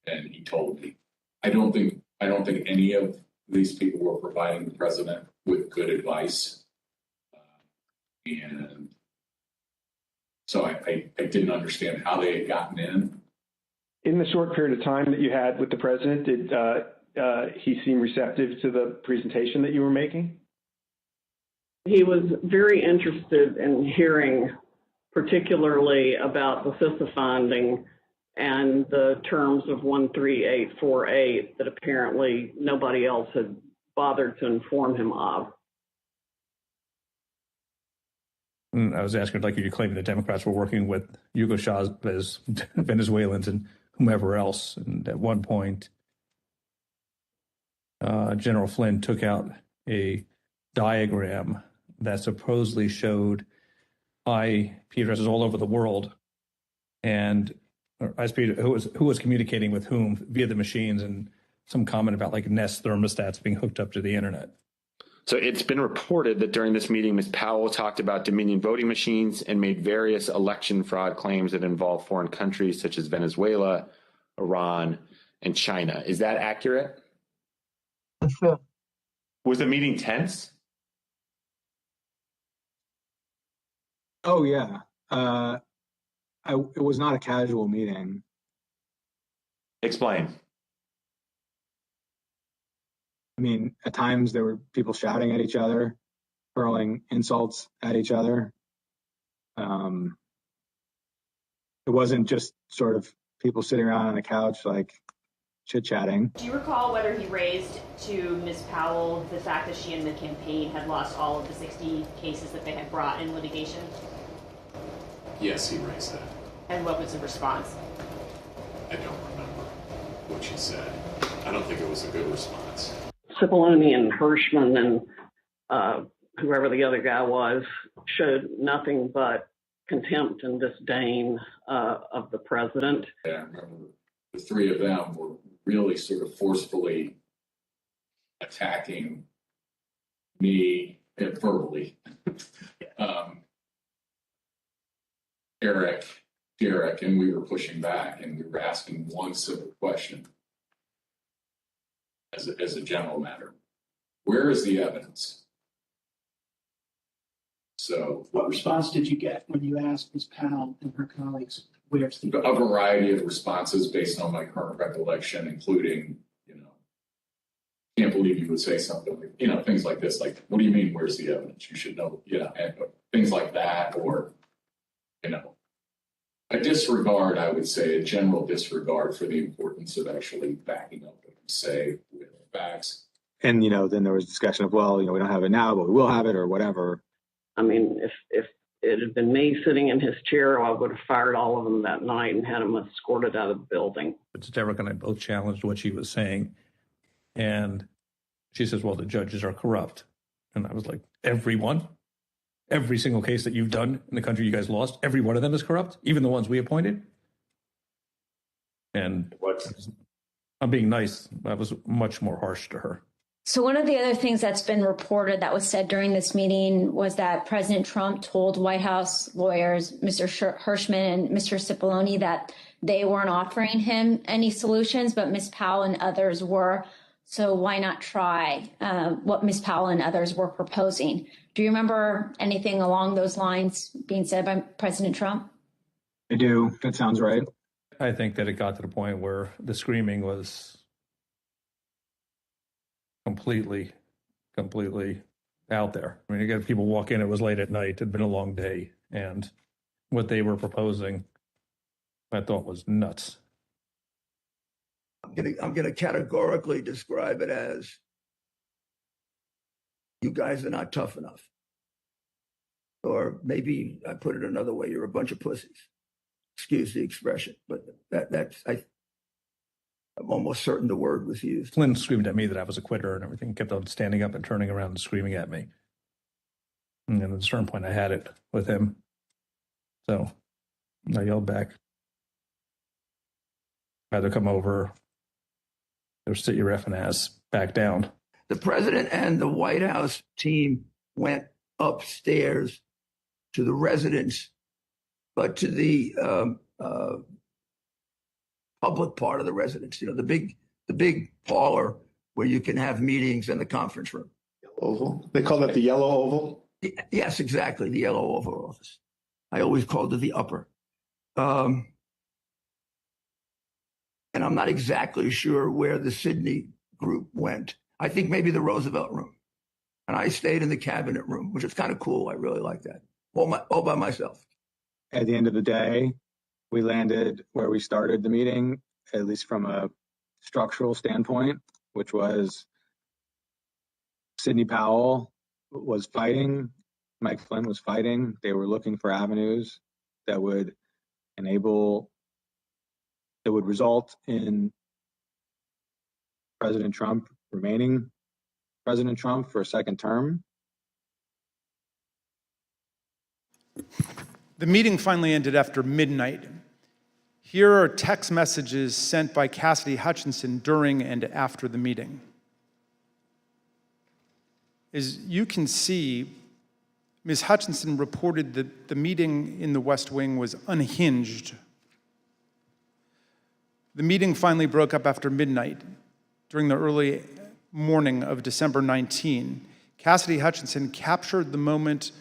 Speaker 8: And he told me. I don't think any of these people were providing the president with good advice, and so I didn't understand how they had gotten in.
Speaker 20: In the short period of time that you had with the president, did he seem receptive to the presentation that you were making?
Speaker 21: He was very interested in hearing particularly about the CISA finding and the terms of 13848 that apparently nobody else had bothered to inform him of.
Speaker 22: I was asking, like, you claiming the Democrats were working with Hugo Chavez, Venezuelans, and whomever else. And at one point, General Flynn took out a diagram that supposedly showed IP addresses all over the world, and who was communicating with whom via the machines, and some comment about like Nest thermostats being hooked up to the internet.
Speaker 15: So it's been reported that during this meeting, Ms. Powell talked about Dominion voting machines and made various election fraud claims that involve foreign countries such as Venezuela, Iran, and China. Is that accurate?
Speaker 21: Sure.
Speaker 15: Was the meeting tense?
Speaker 23: Oh, yeah. It was not a casual meeting.
Speaker 15: Explain.
Speaker 23: I mean, at times there were people shouting at each other, hurling insults at each other. It wasn't just sort of people sitting around on a couch, like chit-chatting.
Speaker 17: Do you recall whether he raised to Ms. Powell the fact that she and the campaign had lost all of the 60 cases that they had brought in litigation?
Speaker 8: Yes, he raised that.
Speaker 17: And what was the response?
Speaker 8: I don't remember what she said. I don't think it was a good response.
Speaker 21: Cipolloni and Hirschman and whoever the other guy was showed nothing but contempt and disdain of the president.
Speaker 8: Yeah, I remember the three of them were really sort of forcefully attacking me verbally. Derek, and we were pushing back, and we were asking one simple question as a general matter. Where is the evidence? So,
Speaker 7: what response did you get when you asked Ms. Powell and her colleagues, where's the
Speaker 8: a variety of responses based on my current recollection, including, can't believe you would say something like, things like this, like, what do you mean, where's the evidence? You should know, and things like that, or, a disregard, I would say, a general disregard for the importance of actually backing up what you say with facts.
Speaker 23: And, then there was discussion of, well, we don't have it now, but we will have it or whatever.
Speaker 21: I mean, if it had been me sitting in his chair, I would have fired all of them that night and had them escorted out of the building.
Speaker 22: But Derek and I both challenged what she was saying. And she says, well, the judges are corrupt. And I was like, everyone? Every single case that you've done in the country you guys lost, every one of them is corrupt, even the ones we appointed? And I'm being nice. I was much more harsh to her.
Speaker 1: So one of the other things that's been reported that was said during this meeting was that President Trump told White House lawyers, Mr. Hirschman and Mr. Cipolloni, that they weren't offering him any solutions, but Ms. Powell and others were. So why not try what Ms. Powell and others were proposing? Do you remember anything along those lines being said by President Trump?
Speaker 23: I do. That sounds right.
Speaker 22: I think that it got to the point where the screaming was completely out there. I mean, you got people walk in, it was late at night, it had been a long day, and what they were proposing, I thought was nuts.
Speaker 5: I'm gonna categorically describe it as, you guys are not tough enough. Or maybe I put it another way, you're a bunch of pussies. Excuse the expression, but I'm almost certain the word was used.
Speaker 22: Flynn screamed at me that I was a quitter and everything, kept on standing up and turning around and screaming at me. And at a certain point, I had it with him. So I yelled back. Either come over or sit your effing ass back down.
Speaker 5: The president and the White House team went upstairs to the residence, but to the public part of the residence, the big parlor where you can have meetings in the conference room.
Speaker 18: Oval. They call that the yellow oval?
Speaker 5: Yes, exactly, the yellow Oval Office. I always called it the upper. And I'm not exactly sure where the Sydney group went. I think maybe the Roosevelt room. And I stayed in the cabinet room, which is kind of cool. I really like that. All by myself.
Speaker 23: At the end of the day, we landed where we started the meeting, at least from a structural standpoint, which was Sidney Powell was fighting, Mike Flynn was fighting. They were looking for avenues that would result in President Trump remaining President Trump for a second term.
Speaker 4: The meeting finally ended after midnight. Here are text messages sent by Cassidy Hutchinson during and after the meeting. As you can see, Ms. Hutchinson reported that the meeting in the West Wing was unhinged. The meeting finally broke up after midnight during the early morning of December 19. Cassidy Hutchinson captured the moment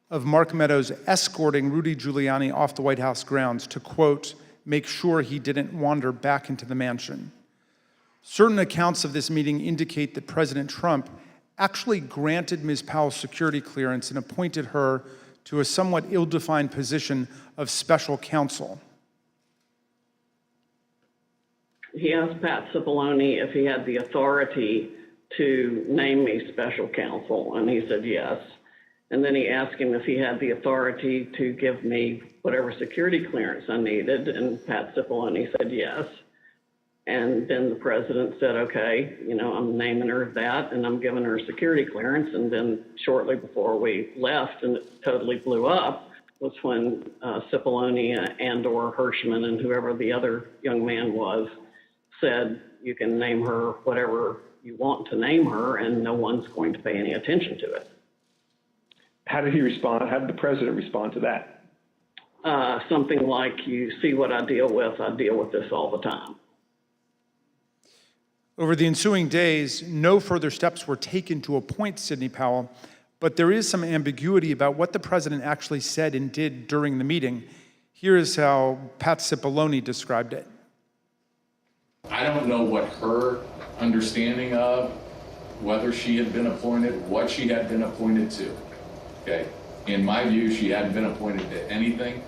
Speaker 4: of Mark Meadows escorting Rudy Giuliani off the White House grounds to, quote, make sure he didn't wander back into the mansion. Certain accounts of this meeting indicate that President Trump actually granted Ms. Powell's security clearance and appointed her to a somewhat ill-defined position of special counsel.
Speaker 21: He asked Pat Cipolloni if he had the authority to name me special counsel, and he said yes. And then he asked him if he had the authority to give me whatever security clearance I needed, and Pat Cipolloni said yes. And then the president said, okay, I'm naming her that, and I'm giving her security clearance. And then shortly before we left, and it totally blew up, was when Cipolloni and/or Hirschman and whoever the other young man was said, you can name her whatever you want to name her, and no one's going to pay any attention to it.
Speaker 20: How did he respond? How did the president respond to that?
Speaker 21: Something like, you see what I deal with this all the time.
Speaker 4: Over the ensuing days, no further steps were taken to appoint Sidney Powell, but there is some ambiguity about what the president actually said and did during the meeting. Here is how Pat Cipolloni described it.
Speaker 8: I don't know what her understanding of whether she had been appointed, what she had been appointed to. Okay. In my view, she hadn't been appointed to anything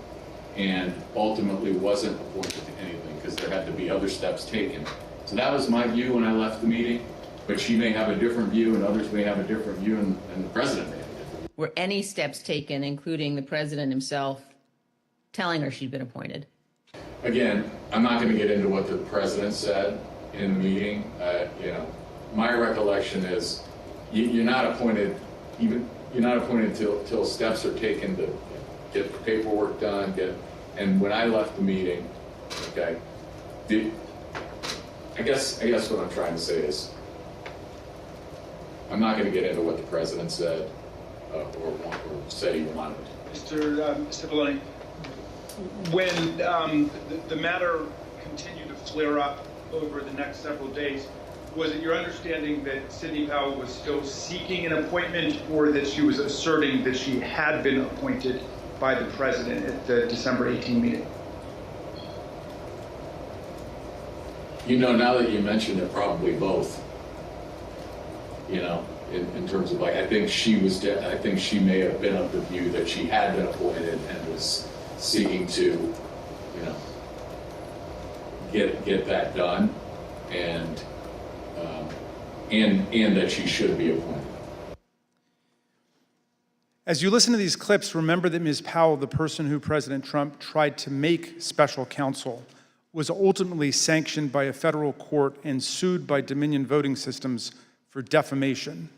Speaker 8: and ultimately wasn't appointed to anything because there had to be other steps taken. So that was my view when I left the meeting, but she may have a different view and others may have a different view, and the president may have a different view.
Speaker 2: Were any steps taken, including the president himself telling her she'd been appointed?
Speaker 8: Again, I'm not going to get into what the president said in the meeting. My recollection is you're not appointed till steps are taken to get the paperwork done. And when I left the meeting, okay, I guess what I'm trying to say is I'm not going to get into what the president said or said he wanted.
Speaker 4: Mr. Cipolloni, when the matter continued to flare up over the next several days, was it your understanding that Sidney Powell was still seeking an appointment, or that she was asserting that she had been appointed by the president at the December 18 meeting?
Speaker 8: Now that you mentioned it, probably both. In terms of I think she may have been of the view that she had been appointed and was seeking to, get that done, and that she should be appointed.
Speaker 4: As you listen to these clips, remember that Ms. Powell, the person who President Trump tried to make special counsel, was ultimately sanctioned by a federal court and sued by Dominion Voting Systems for defamation.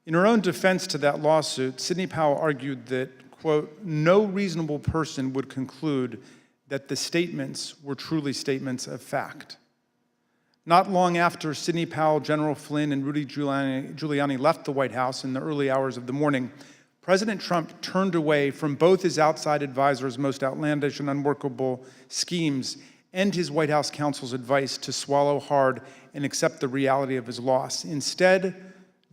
Speaker 4: In her own defense to that lawsuit, Sidney Powell argued that, quote, no reasonable person would conclude that the statements were truly statements of fact. Not long after Sidney Powell, General Flynn, and Rudy Giuliani left the White House in the early hours of the morning, President Trump turned away from both his outside advisors' most outlandish and unworkable schemes and his White House counsel's advice to swallow hard and accept the reality of his loss. Instead,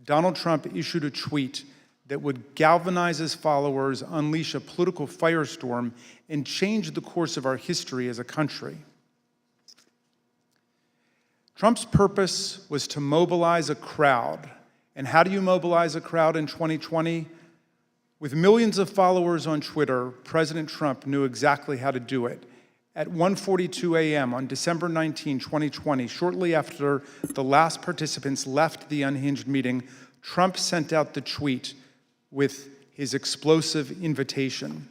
Speaker 4: Donald Trump issued a tweet that would galvanize his followers, unleash a political firestorm, and change the course of our history as a country. Trump's purpose was to mobilize a crowd. And how do you mobilize a crowd in 2020? With millions of followers on Twitter, President Trump knew exactly how to do it. At 1:42 a.m. on December 19, 2020, shortly after the last participants left the unhinged meeting, Trump sent out the tweet with his explosive invitation.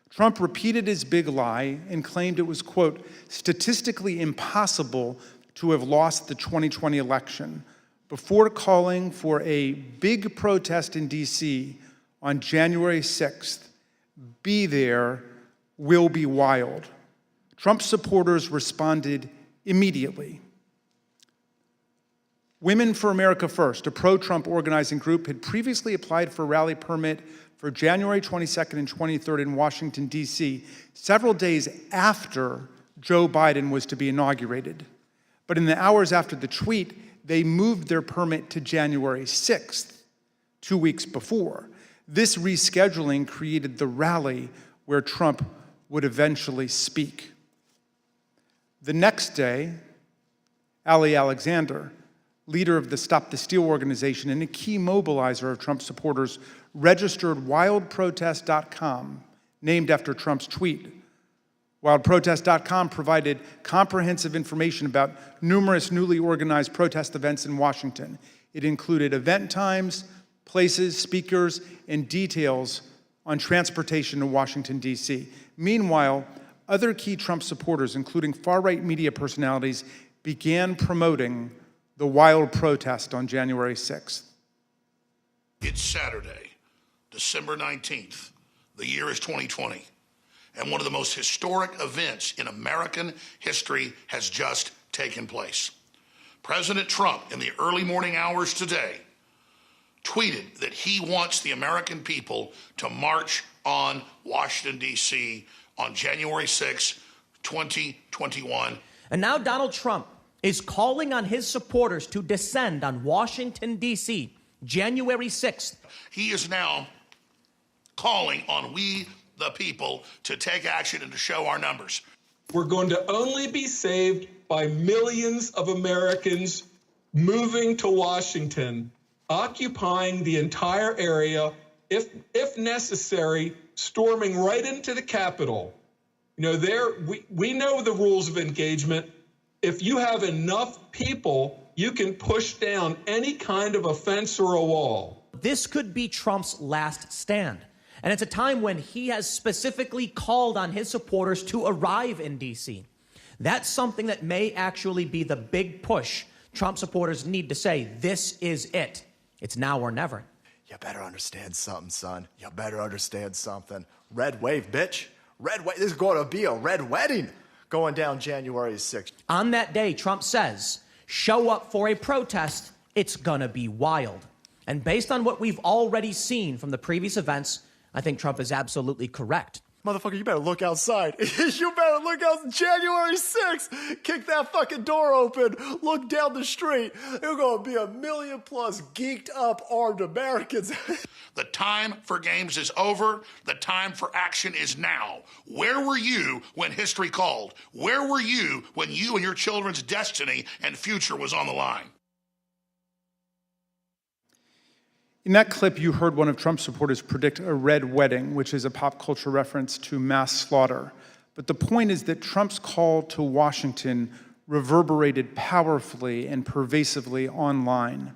Speaker 4: Trump repeated his big lie and claimed it was, quote, statistically impossible to have lost the 2020 election, before calling for a big protest in D.C. on January 6th. Be there, will be wild. Trump supporters responded immediately. Women for America First, a pro-Trump organizing group, had previously applied for a rally permit for January 22nd and 23rd in Washington, D.C., several days after Joe Biden was to be inaugurated. But in the hours after the tweet, they moved their permit to January 6th, 2 weeks before. This rescheduling created the rally where Trump would eventually speak. The next day, Ali Alexander, leader of the Stop the Steal organization and a key mobilizer of Trump supporters, registered wildprotest.com, named after Trump's tweet, WildProtest.com provided comprehensive information about numerous newly organized protest events in Washington. It included event times, places, speakers, and details on transportation to Washington, D.C. Meanwhile, other key Trump supporters, including far-right media personalities, began promoting the wild protest on January 6th.
Speaker 6: It's Saturday, December 19th. The year is 2020. And one of the most historic events in American history has just taken place. President Trump, in the early morning hours today, tweeted that he wants the American people to march on Washington, D.C. on January 6, 2021.
Speaker 10: And now Donald Trump is calling on his supporters to descend on Washington, D.C., January 6th.
Speaker 6: He is now calling on we, the people, to take action and to show our numbers.
Speaker 11: We're going to only be saved by millions of Americans moving to Washington, occupying the entire area, if necessary, storming right into the Capitol. You know, we know the rules of engagement. If you have enough people, you can push down any kind of a fence or a wall.
Speaker 10: This could be Trump's last stand. And it's a time when he has specifically called on his supporters to arrive in D.C. That's something that may actually be the big push Trump supporters need to say, this is it. It's now or never.
Speaker 24: You better understand something, son. You better understand something. Red wave, bitch. Red wave. This is going to be a red wedding going down January 6th.
Speaker 10: On that day, Trump says, show up for a protest. It's going to be wild. And based on what we've already seen from the previous events, I think Trump is absolutely correct.
Speaker 24: Motherfucker, you better look outside. You better look out January 6th. Kick that fucking door open. Look down the street. There's going to be 1 million plus geeked up armed Americans.
Speaker 6: The time for games is over. The time for action is now. Where were you when history called? Where were you when you and your children's destiny and future was on the line?
Speaker 4: In that clip, you heard one of Trump's supporters predict a red wedding, which is a pop culture reference to mass slaughter. But the point is that Trump's call to Washington reverberated powerfully and pervasively online.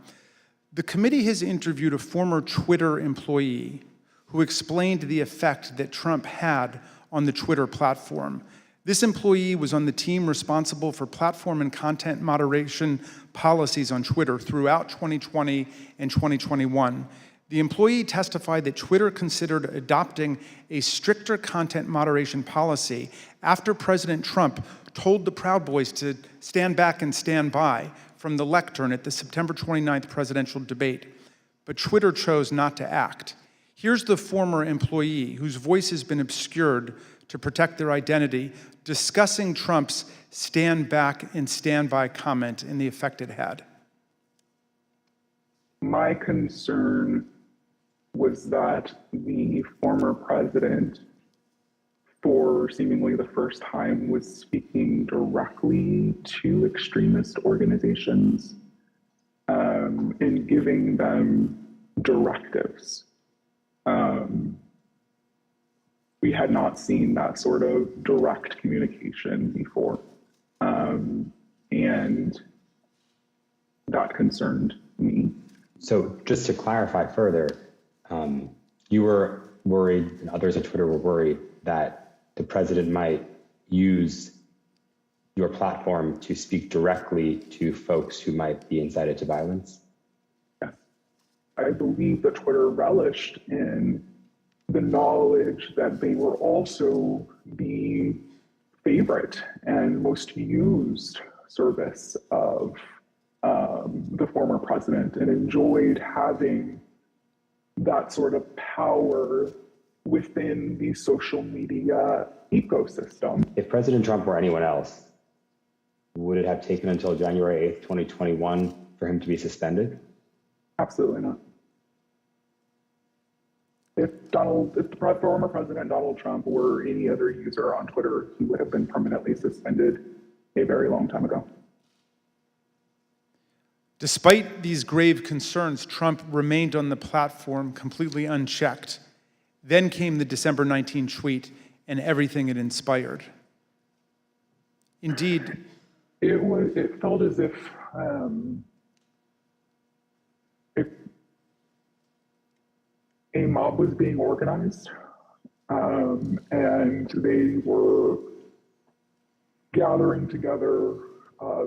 Speaker 4: The committee has interviewed a former Twitter employee who explained the effect that Trump had on the Twitter platform. This employee was on the team responsible for platform and content moderation policies on Twitter throughout 2020 and 2021. The employee testified that Twitter considered adopting a stricter content moderation policy after President Trump told the Proud Boys to stand back and stand by from the lectern at the September 29th presidential debate. But Twitter chose not to act. Here's the former employee, whose voice has been obscured to protect their identity, discussing Trump's stand back and stand by comment and the effect it had.
Speaker 25: My concern was that the former president, for seemingly the first time, was speaking directly to extremist organizations and giving them directives. We had not seen that sort of direct communication before. And that concerned me.
Speaker 26: So just to clarify further, you were worried, and others at Twitter were worried, that the president might use your platform to speak directly to folks who might be incited to violence?
Speaker 25: Yes. I believe that Twitter relished in the knowledge that they were also the favorite and most used service of the former president, and enjoyed having that sort of power within the social media ecosystem.
Speaker 26: If President Trump were anyone else, would it have taken until January 8th, 2021 for him to be suspended?
Speaker 25: Absolutely not. If the former President Donald Trump were any other user on Twitter, he would have been permanently suspended a very long time ago.
Speaker 4: Despite these grave concerns, Trump remained on the platform completely unchecked. Then came the December 19 tweet and everything it inspired. Indeed.
Speaker 25: It felt as if a mob was being organized, and they were gathering together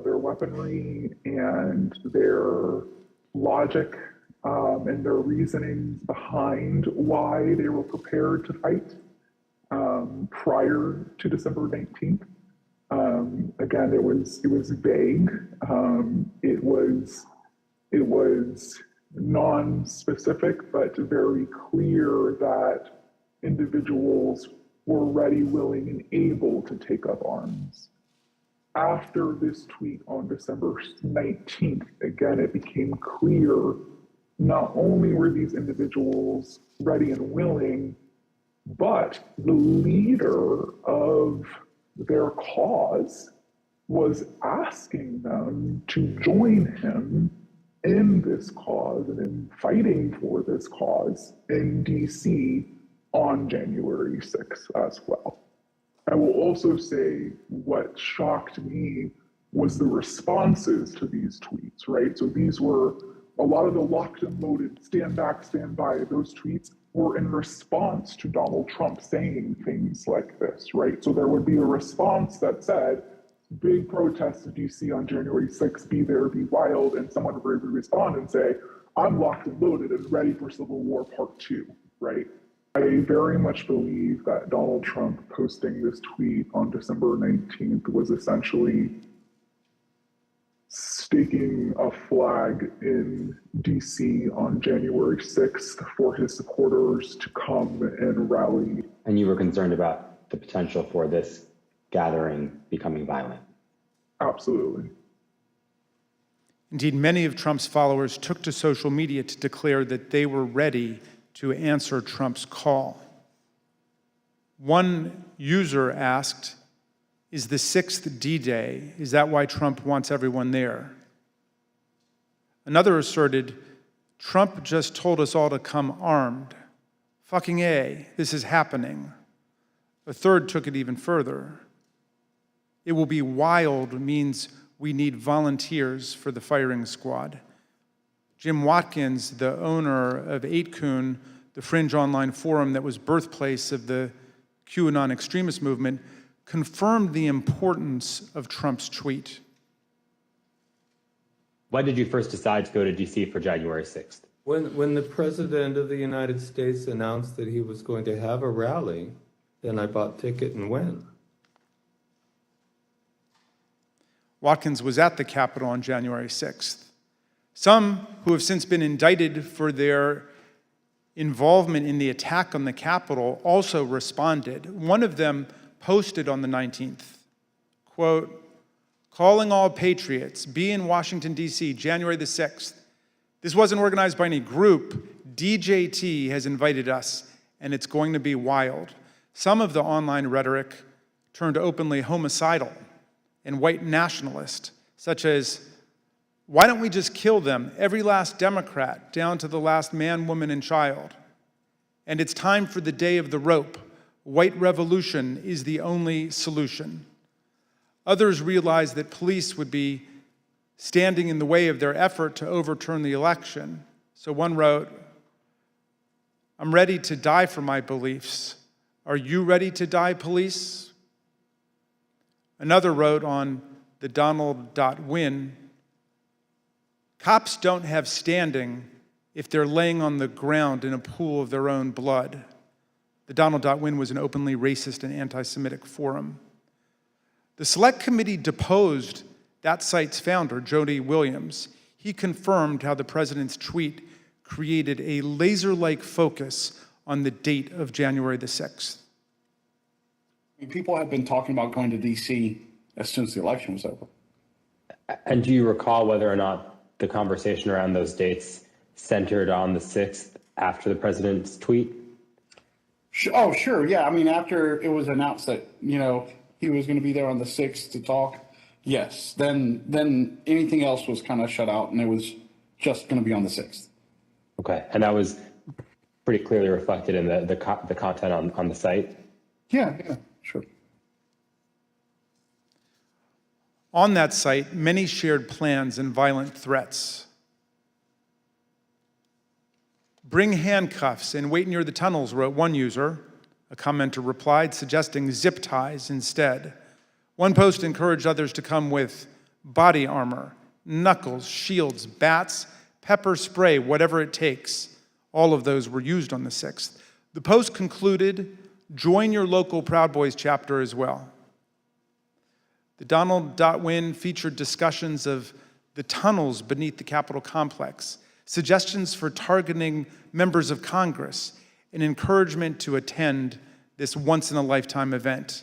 Speaker 25: their weaponry and their logic and their reasonings behind why they were prepared to fight prior to December 19th. Again, it was vague. It was non-specific, but very clear that individuals were ready, willing, and able to take up arms. After this tweet on December 19th, again, it became clear not only were these individuals ready and willing, but the leader of their cause was asking them to join him in this cause and in fighting for this cause in DC on January 6th as well. I will also say what shocked me was the responses to these tweets, right? So these were a lot of the locked and loaded, stand back, stand by, those tweets were in response to Donald Trump saying things like this, right? So there would be a response that said, big protests in DC on January 6th, be there, be wild, and someone would respond and say, I'm locked and loaded and ready for Civil War Part 2, right? I very much believe that Donald Trump posting this tweet on December 19th was essentially staking a flag in DC on January 6th for his supporters to come and rally.
Speaker 26: And you were concerned about the potential for this gathering becoming violent?
Speaker 25: Absolutely.
Speaker 4: Indeed, many of Trump's followers took to social media to declare that they were ready to answer Trump's call. One user asked, is the 6th D-Day? Is that why Trump wants everyone there? Another asserted, Trump just told us all to come armed. Fucking A, this is happening. A third took it even further. It will be wild means we need volunteers for the firing squad. Jim Watkins, the owner of 8kun, the fringe online forum that was birthplace of the QAnon extremist movement, confirmed the importance of Trump's tweet.
Speaker 26: Why did you first decide to go to DC for January 6th?
Speaker 3: When the President of the United States announced that he was going to have a rally, then I bought a ticket and went.
Speaker 4: Watkins was at the Capitol on January 6th. Some who have since been indicted for their involvement in the attack on the Capitol also responded. One of them posted on the 19th, quote, calling all patriots, be in Washington, D.C., January the 6th. This wasn't organized by any group. DJT has invited us, and it's going to be wild. Some of the online rhetoric turned openly homicidal and white nationalist, such as, why don't we just kill them, every last Democrat, down to the last man, woman, and child? And it's time for the day of the rope. White revolution is the only solution. Others realized that police would be standing in the way of their effort to overturn the election. So one wrote, I'm ready to die for my beliefs. Are you ready to die, police? Another wrote on the Donald.win, cops don't have standing if they're laying on the ground in a pool of their own blood. The Donald.win was an openly racist and anti-Semitic forum. The Select Committee deposed that site's founder, Jody Williams. He confirmed how the president's tweet created a laser-like focus on the date of January the 6th.
Speaker 9: People have been talking about going to D.C. as soon as the election was over.
Speaker 26: And do you recall whether or not the conversation around those dates centered on the 6th after the president's tweet?
Speaker 9: Oh, sure. Yeah. I mean, after it was announced that, he was going to be there on the 6th to talk, yes. Then anything else was kind of shut out, and it was just going to be on the 6th.
Speaker 26: Okay. And that was pretty clearly reflected in the content on the site?
Speaker 9: Yeah, sure.
Speaker 4: On that site, many shared plans and violent threats. Bring handcuffs and wait near the tunnels, wrote one user. A commenter replied, suggesting zip ties instead. One post encouraged others to come with body armor, knuckles, shields, bats, pepper spray, whatever it takes. All of those were used on the 6th. The post concluded, join your local Proud Boys chapter as well. The Donald.win featured discussions of the tunnels beneath the Capitol complex, suggestions for targeting members of Congress, and encouragement to attend this once-in-a-lifetime event.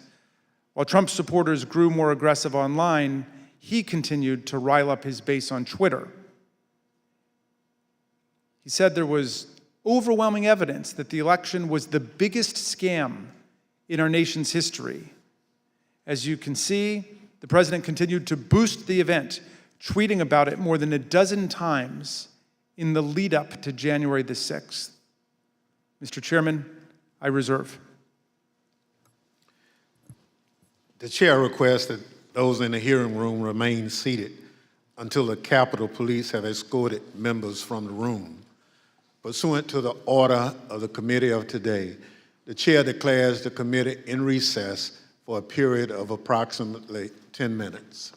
Speaker 4: While Trump supporters grew more aggressive online, he continued to rile up his base on Twitter. He said there was overwhelming evidence that the election was the biggest scam in our nation's history. As you can see, the president continued to boost the event, tweeting about it more than a dozen times in the lead up to January the 6th. Mr. Chairman, I reserve.
Speaker 12: The chair requests that those in the hearing room remain seated until the Capitol Police have escorted members from the room. Pursuant to the order of the committee of today, the chair declares the committee in recess for a period of approximately 10 minutes.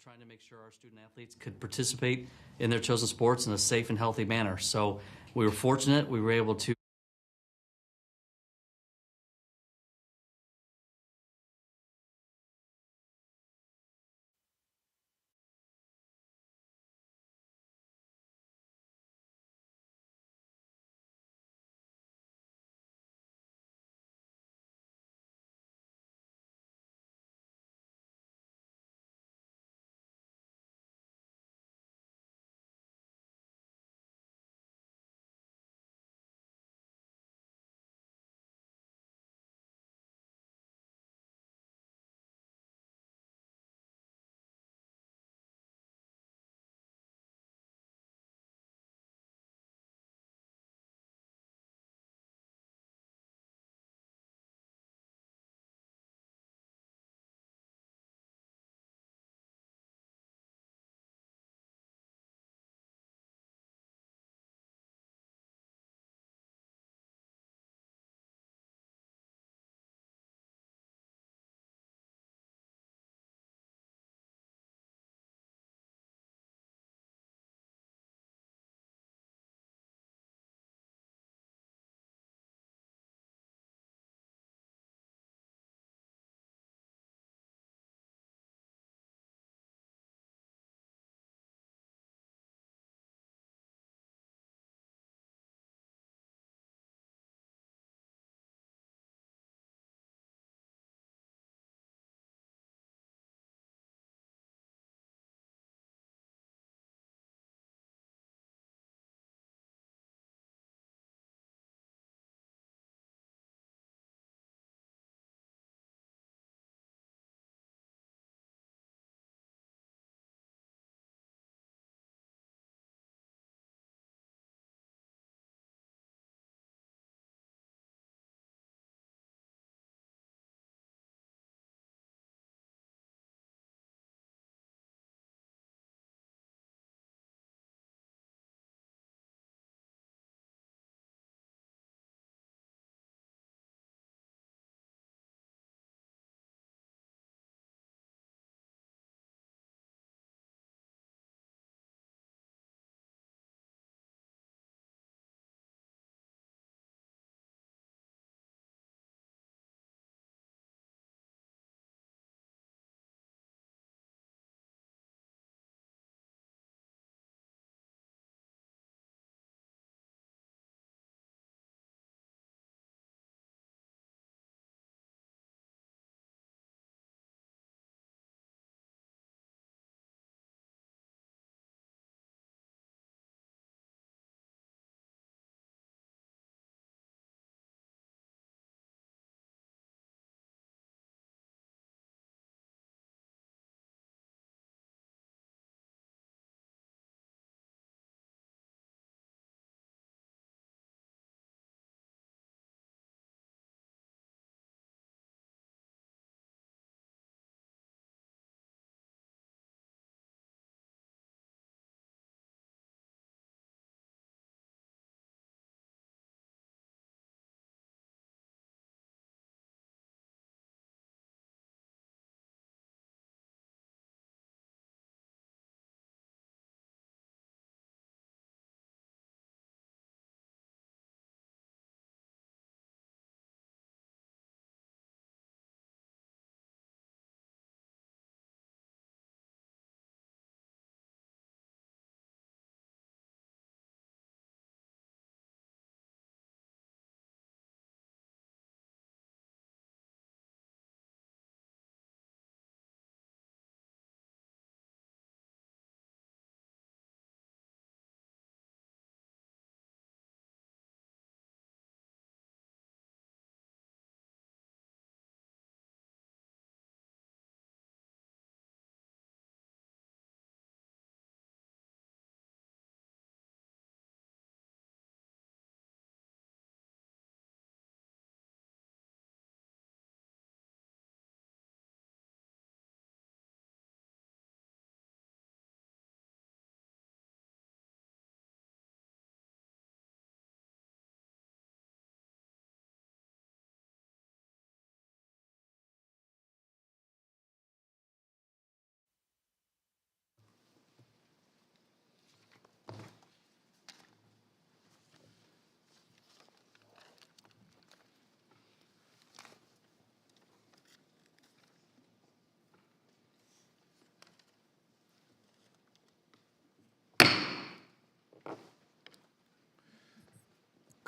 Speaker 13: trying to make sure our student athletes could participate in their chosen sports in a safe and healthy manner. So we were fortunate. We were able to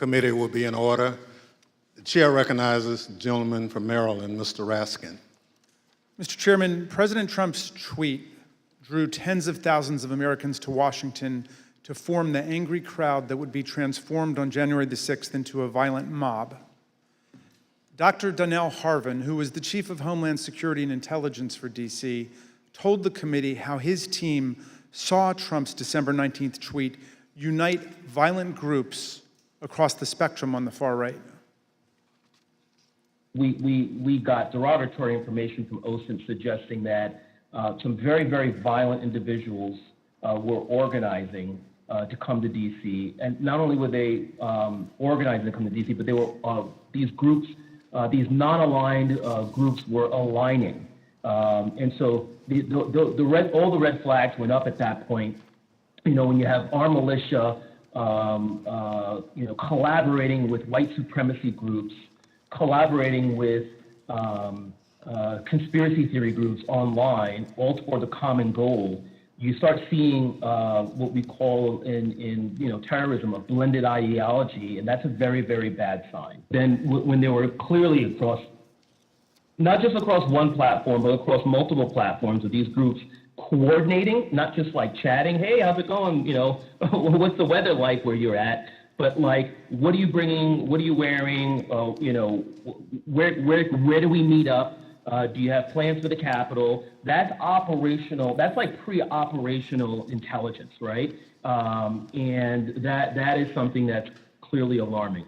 Speaker 12: committee will be in order. The chair recognizes the gentleman from Maryland, Mr. Raskin.
Speaker 4: Mr. Chairman, President Trump's tweet drew tens of thousands of Americans to Washington to form the angry crowd that would be transformed on January the 6th into a violent mob. Dr. Donnell Harvin, who was the Chief of Homeland Security and Intelligence for D.C., told the committee how his team saw Trump's December 19th tweet unite violent groups across the spectrum on the far right.
Speaker 7: We got derogatory information from OSINT suggesting that some very, very violent individuals were organizing to come to D.C. And not only were they organizing to come to D.C., but they were these groups, these non-aligned groups were aligning. And so all the red flags went up at that point. You know, when you have armed militia, collaborating with white supremacy groups, collaborating with conspiracy theory groups online, all toward the common goal, you start seeing what we call in terrorism a blended ideology, and that's a very, very bad sign. Then when they were clearly across, not just across one platform, but across multiple platforms of these groups coordinating, not just like chatting, hey, how's it going? You know, what's the weather like where you're at? But like, what are you bringing? What are you wearing? Where do we meet up? Do you have plans for the Capitol? That's operational. That's like pre-operational intelligence, right? And that is something that's clearly alarming.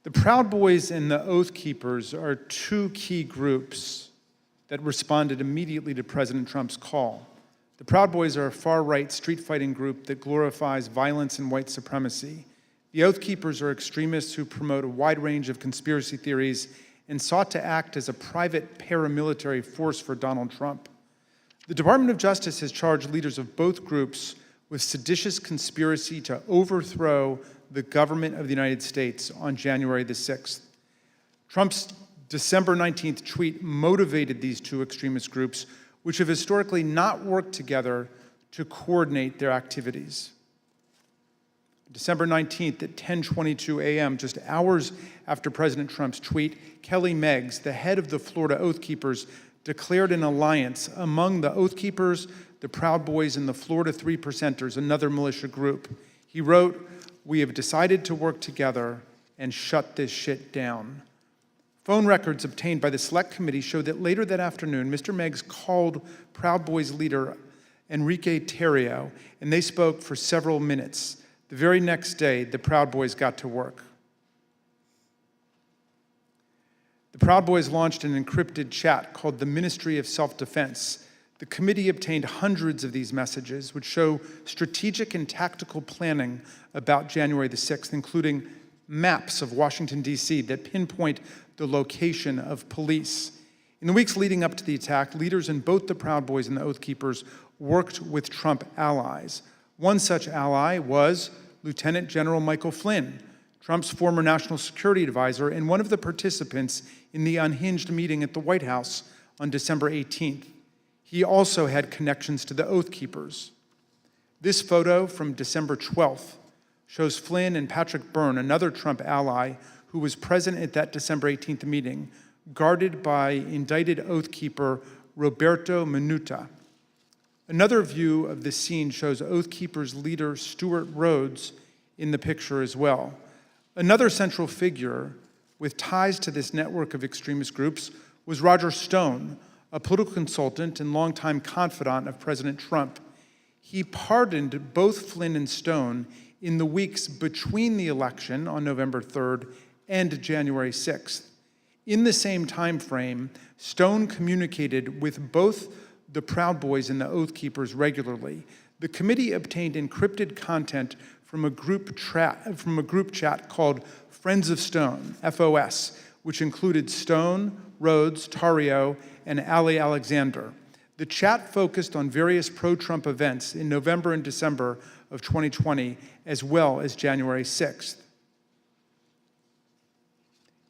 Speaker 4: The Proud Boys and the Oath Keepers are two key groups that responded immediately to President Trump's call. The Proud Boys are a far-right street-fighting group that glorifies violence and white supremacy. The Oath Keepers are extremists who promote a wide range of conspiracy theories and sought to act as a private paramilitary force for Donald Trump. The Department of Justice has charged leaders of both groups with seditious conspiracy to overthrow the government of the United States on January the 6th. Trump's December 19th tweet motivated these two extremist groups, which have historically not worked together to coordinate their activities. December 19th at 10:22 a.m., just hours after President Trump's tweet, Kelly Meggs, the head of the Florida Oath Keepers, declared an alliance among the Oath Keepers, the Proud Boys, and the Florida Three Percenters, another militia group. He wrote, "We have decided to work together and shut this shit down." Phone records obtained by the Select Committee show that later that afternoon, Mr. Meggs called Proud Boys leader Enrique Tarrio, and they spoke for several minutes. The very next day, the Proud Boys got to work. The Proud Boys launched an encrypted chat called the Ministry of Self-Defense. The committee obtained hundreds of these messages, which show strategic and tactical planning about January the 6th, including maps of Washington, D.C. that pinpoint the location of police. In the weeks leading up to the attack, leaders in both the Proud Boys and the Oath Keepers worked with Trump allies. One such ally was Lieutenant General Michael Flynn, Trump's former national security advisor and one of the participants in the unhinged meeting at the White House on December 18th. He also had connections to the Oath Keepers. This photo from December 12th shows Flynn and Patrick Byrne, another Trump ally who was present at that December 18th meeting, guarded by indicted Oath Keeper Roberto Minuta. Another view of the scene shows Oath Keepers leader Stuart Rhodes in the picture as well. Another central figure with ties to this network of extremist groups was Roger Stone, a political consultant and longtime confidant of President Trump. He pardoned both Flynn and Stone in the weeks between the election on November 3rd and January 6th. In the same time frame, Stone communicated with both the Proud Boys and the Oath Keepers regularly. The committee obtained encrypted content from a group chat called Friends of Stone, FOS, which included Stone, Rhodes, Tarrio, and Ali Alexander. The chat focused on various pro-Trump events in November and December of 2020, as well as January 6th.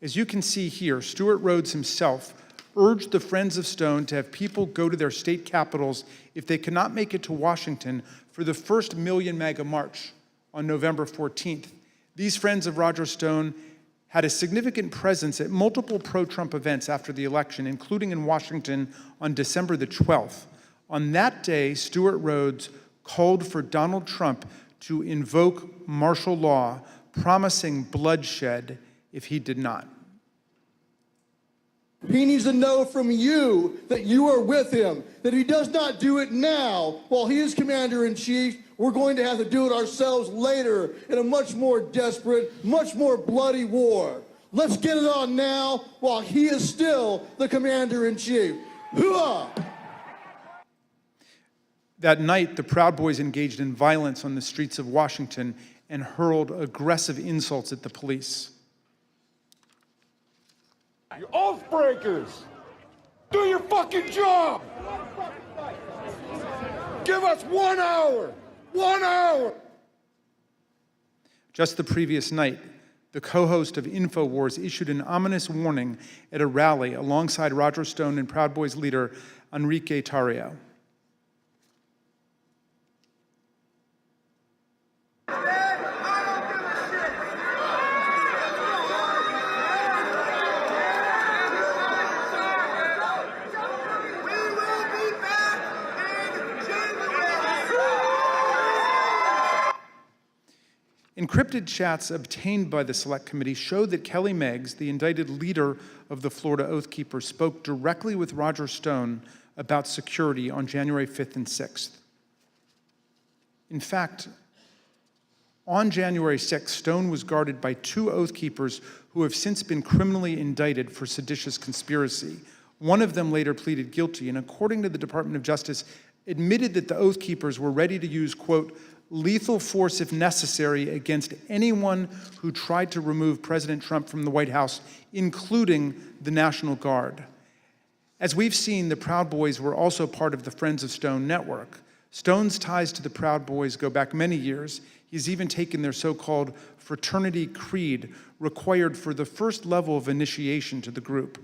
Speaker 4: As you can see here, Stuart Rhodes himself urged the Friends of Stone to have people go to their state capitals if they cannot make it to Washington for the first Million MAGA March on November 14th. These friends of Roger Stone had a significant presence at multiple pro-Trump events after the election, including in Washington on December the 12th. On that day, Stewart Rhodes called for Donald Trump to invoke martial law, promising bloodshed if he did not.
Speaker 1: He needs to know from you that you are with him, that he does not do it now while he is commander-in-chief. We're going to have to do it ourselves later in a much more desperate, much more bloody war. Let's get it on now while he is still the commander-in-chief. Hooah!
Speaker 4: That night, the Proud Boys engaged in violence on the streets of Washington and hurled aggressive insults at the police.
Speaker 14: You oath breakers! Do your fucking job! Give us 1 hour! 1 hour!
Speaker 4: Just the previous night, the co-host of InfoWars issued an ominous warning at a rally alongside Roger Stone and Proud Boys leader Enrique Tarrio. Encrypted chats obtained by the Select Committee showed that Kelly Meggs, the indicted leader of the Florida Oath Keepers, spoke directly with Roger Stone about security on January 5th and 6th. In fact, on January 6th, Stone was guarded by 2 Oath Keepers who have since been criminally indicted for seditious conspiracy. One of them later pleaded guilty, and according to the Department of Justice, admitted that the Oath Keepers were ready to use, quote, lethal force if necessary against anyone who tried to remove President Trump from the White House, including the National Guard. As we've seen, the Proud Boys were also part of the Friends of Stone network. Stone's ties to the Proud Boys go back many years. He's even taken their so-called fraternity creed, required for the first level of initiation to the group.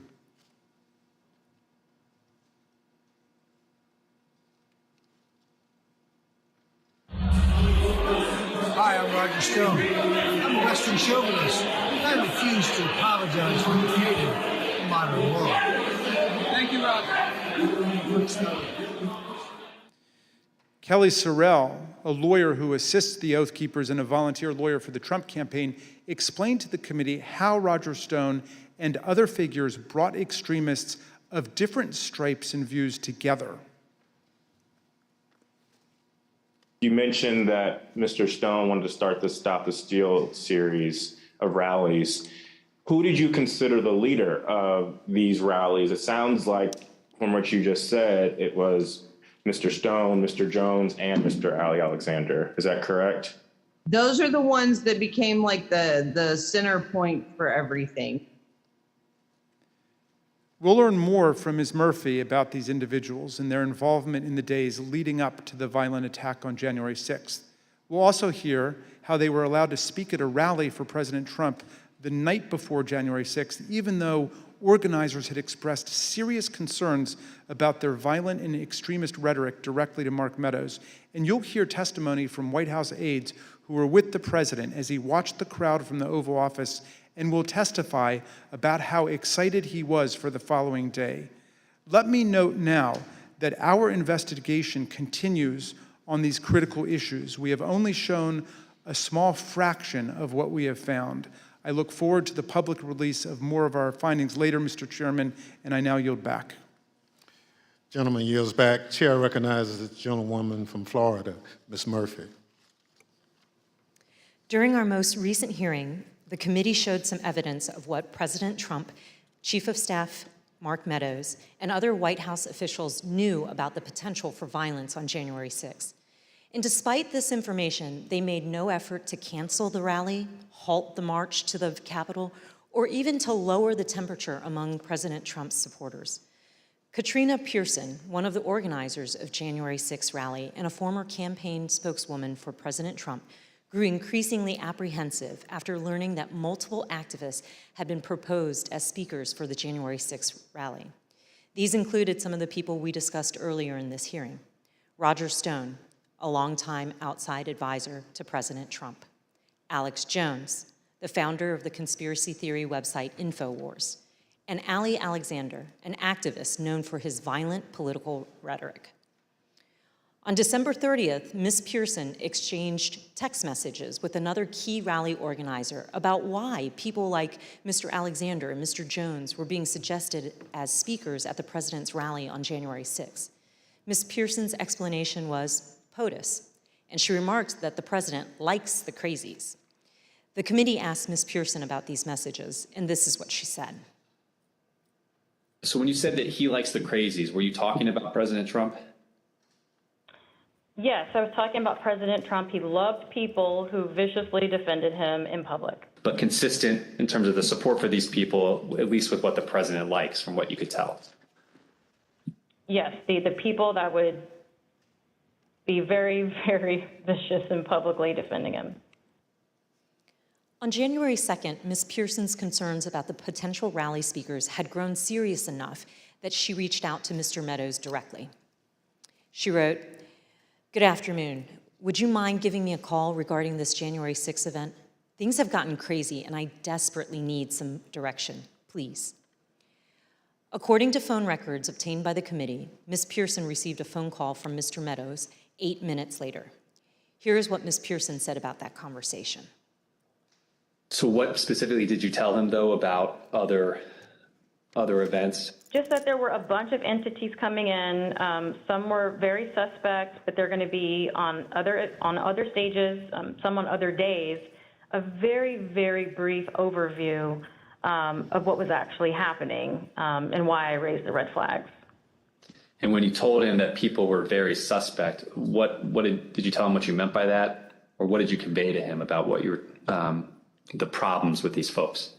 Speaker 15: Hi, I'm Roger Stone. I'm a Western chauvinist. I refuse to apologize for creating modern law. Thank you, Roger.
Speaker 4: Kelly Sorrell, a lawyer who assists the Oath Keepers and a volunteer lawyer for the Trump campaign, explained to the committee how Roger Stone and other figures brought extremists of different stripes and views together.
Speaker 16: You mentioned that Mr. Stone wanted to start the Stop the Steal series of rallies. Who did you consider the leader of these rallies? It sounds like, from what you just said, it was Mr. Stone, Mr. Jones, and Mr. Ali Alexander. Is that correct?
Speaker 17: Those are the ones that became like the center point for everything.
Speaker 4: We'll learn more from Ms. Murphy about these individuals and their involvement in the days leading up to the violent attack on January 6th. We'll also hear how they were allowed to speak at a rally for President Trump the night before January 6th, even though organizers had expressed serious concerns about their violent and extremist rhetoric directly to Mark Meadows. And you'll hear testimony from White House aides who were with the president as he watched the crowd from the Oval Office and will testify about how excited he was for the following day. Let me note now that our investigation continues on these critical issues. We have only shown a small fraction of what we have found. I look forward to the public release of more of our findings later, Mr. Chairman, and I now yield back.
Speaker 12: Gentleman yields back. Chair recognizes the gentlewoman from Florida, Ms. Murphy.
Speaker 19: During our most recent hearing, the committee showed some evidence of what President Trump, Chief of Staff Mark Meadows, and other White House officials knew about the potential for violence on January 6th. And despite this information, they made no effort to cancel the rally, halt the march to the Capitol, or even to lower the temperature among President Trump's supporters. Katrina Pearson, one of the organizers of January 6th rally and a former campaign spokeswoman for President Trump, grew increasingly apprehensive after learning that multiple activists had been proposed as speakers for the January 6th rally. These included some of the people we discussed earlier in this hearing: Roger Stone, a longtime outside advisor to President Trump. Alex Jones, the founder of the conspiracy theory website InfoWars, and Ali Alexander, an activist known for his violent political rhetoric. On December 30th, Ms. Pearson exchanged text messages with another key rally organizer about why people like Mr. Alexander and Mr. Jones were being suggested as speakers at the president's rally on January 6th. Ms. Pearson's explanation was POTUS, and she remarked that the president likes the crazies. The committee asked Ms. Pearson about these messages, and this is what she said.
Speaker 5: So when you said that he likes the crazies, were you talking about President Trump?
Speaker 18: Yes, I was talking about President Trump. He loved people who viciously defended him in public.
Speaker 5: But consistent in terms of the support for these people, at least with what the president likes, from what you could tell.
Speaker 18: Yes, the people that would be very, very vicious and publicly defending him.
Speaker 19: On January 2nd, Ms. Pearson's concerns about the potential rally speakers had grown serious enough that she reached out to Mr. Meadows directly. She wrote, "Good afternoon. Would you mind giving me a call regarding this January 6th event? Things have gotten crazy and I desperately need some direction, please." According to phone records obtained by the committee, Ms. Pearson received a phone call from Mr. Meadows 8 minutes later. Here is what Ms. Pearson said about that conversation.
Speaker 5: So what specifically did you tell him, though, about other events?
Speaker 18: Just that there were a bunch of entities coming in. Some were very suspect, but they're going to be on other stages, some on other days. A very, very brief overview of what was actually happening and why I raised the red flags.
Speaker 5: And when you told him that people were very suspect, did you tell him what you meant by that, or what did you convey to him about what your the problems with these folks?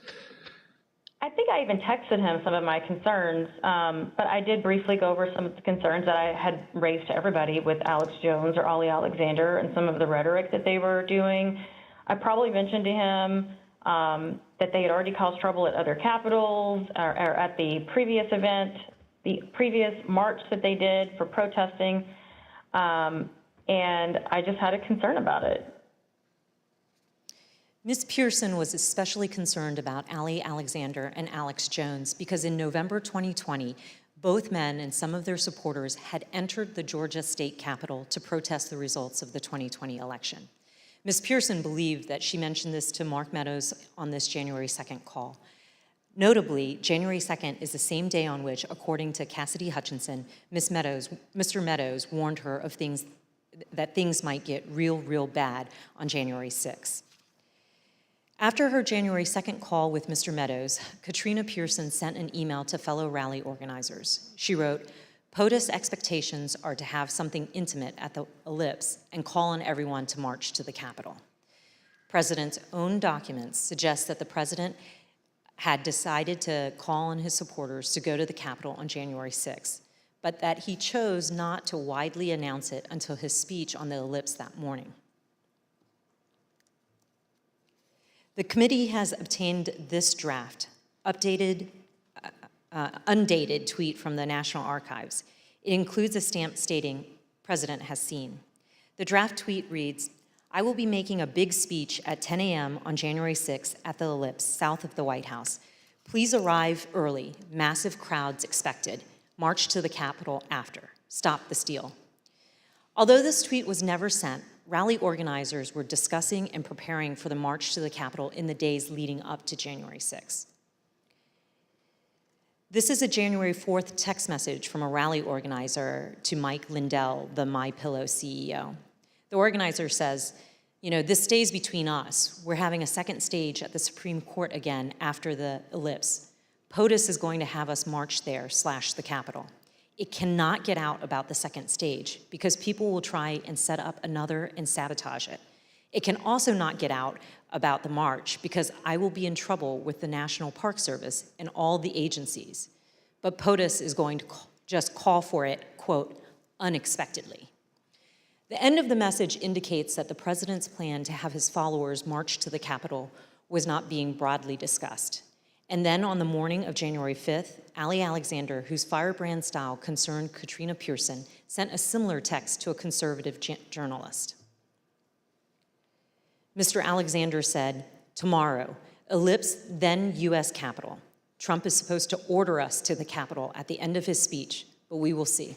Speaker 18: I think I even texted him some of my concerns, but I did briefly go over some of the concerns that I had raised to everybody with Alex Jones or Ali Alexander and some of the rhetoric that they were doing. I probably mentioned to him that they had already caused trouble at other capitals or at the previous event, the previous march that they did for protesting, and I just had a concern about it.
Speaker 19: Ms. Pearson was especially concerned about Ali Alexander and Alex Jones because in November 2020, both men and some of their supporters had entered the Georgia state capitol to protest the results of the 2020 election. Ms. Pearson believed that she mentioned this to Mark Meadows on this January 2nd call. Notably, January 2nd is the same day on which, according to Cassidy Hutchinson, Mr. Meadows warned her of that things might get real bad on January 6th. After her January 2nd call with Mr. Meadows, Katrina Pearson sent an email to fellow rally organizers. She wrote, "POTUS expectations are to have something intimate at the Ellipse and call on everyone to march to the Capitol." President's own documents suggest that the president had decided to call on his supporters to go to the Capitol on January 6th, but that he chose not to widely announce it until his speech on the Ellipse that morning. The committee has obtained this draft, undated tweet from the National Archives. It includes a stamp stating, "President has seen." The draft tweet reads, "I will be making a big speech at 10 a.m. on January 6th at the Ellipse, south of the White House. Please arrive early. Massive crowds expected. March to the Capitol after. Stop the steal." Although this tweet was never sent, rally organizers were discussing and preparing for the march to the Capitol in the days leading up to January 6th. This is a January 4th text message from a rally organizer to Mike Lindell, the MyPillow CEO. The organizer says, "This stays between us. We're having a second stage at the Supreme Court again after the Ellipse. POTUS is going to have us march there / the Capitol. It cannot get out about the second stage because people will try and set up another and sabotage it. It can also not get out about the march because I will be in trouble with the National Park Service and all the agencies. But POTUS is going to just call for it, quote, unexpectedly." The end of the message indicates that the president's plan to have his followers march to the Capitol was not being broadly discussed. And then on the morning of January 5th, Ali Alexander, whose firebrand style concerned Katrina Pearson, sent a similar text to a conservative journalist. Mr. Alexander said, "Tomorrow, ellipse then U.S. Capitol. Trump is supposed to order us to the Capitol at the end of his speech, but we will see."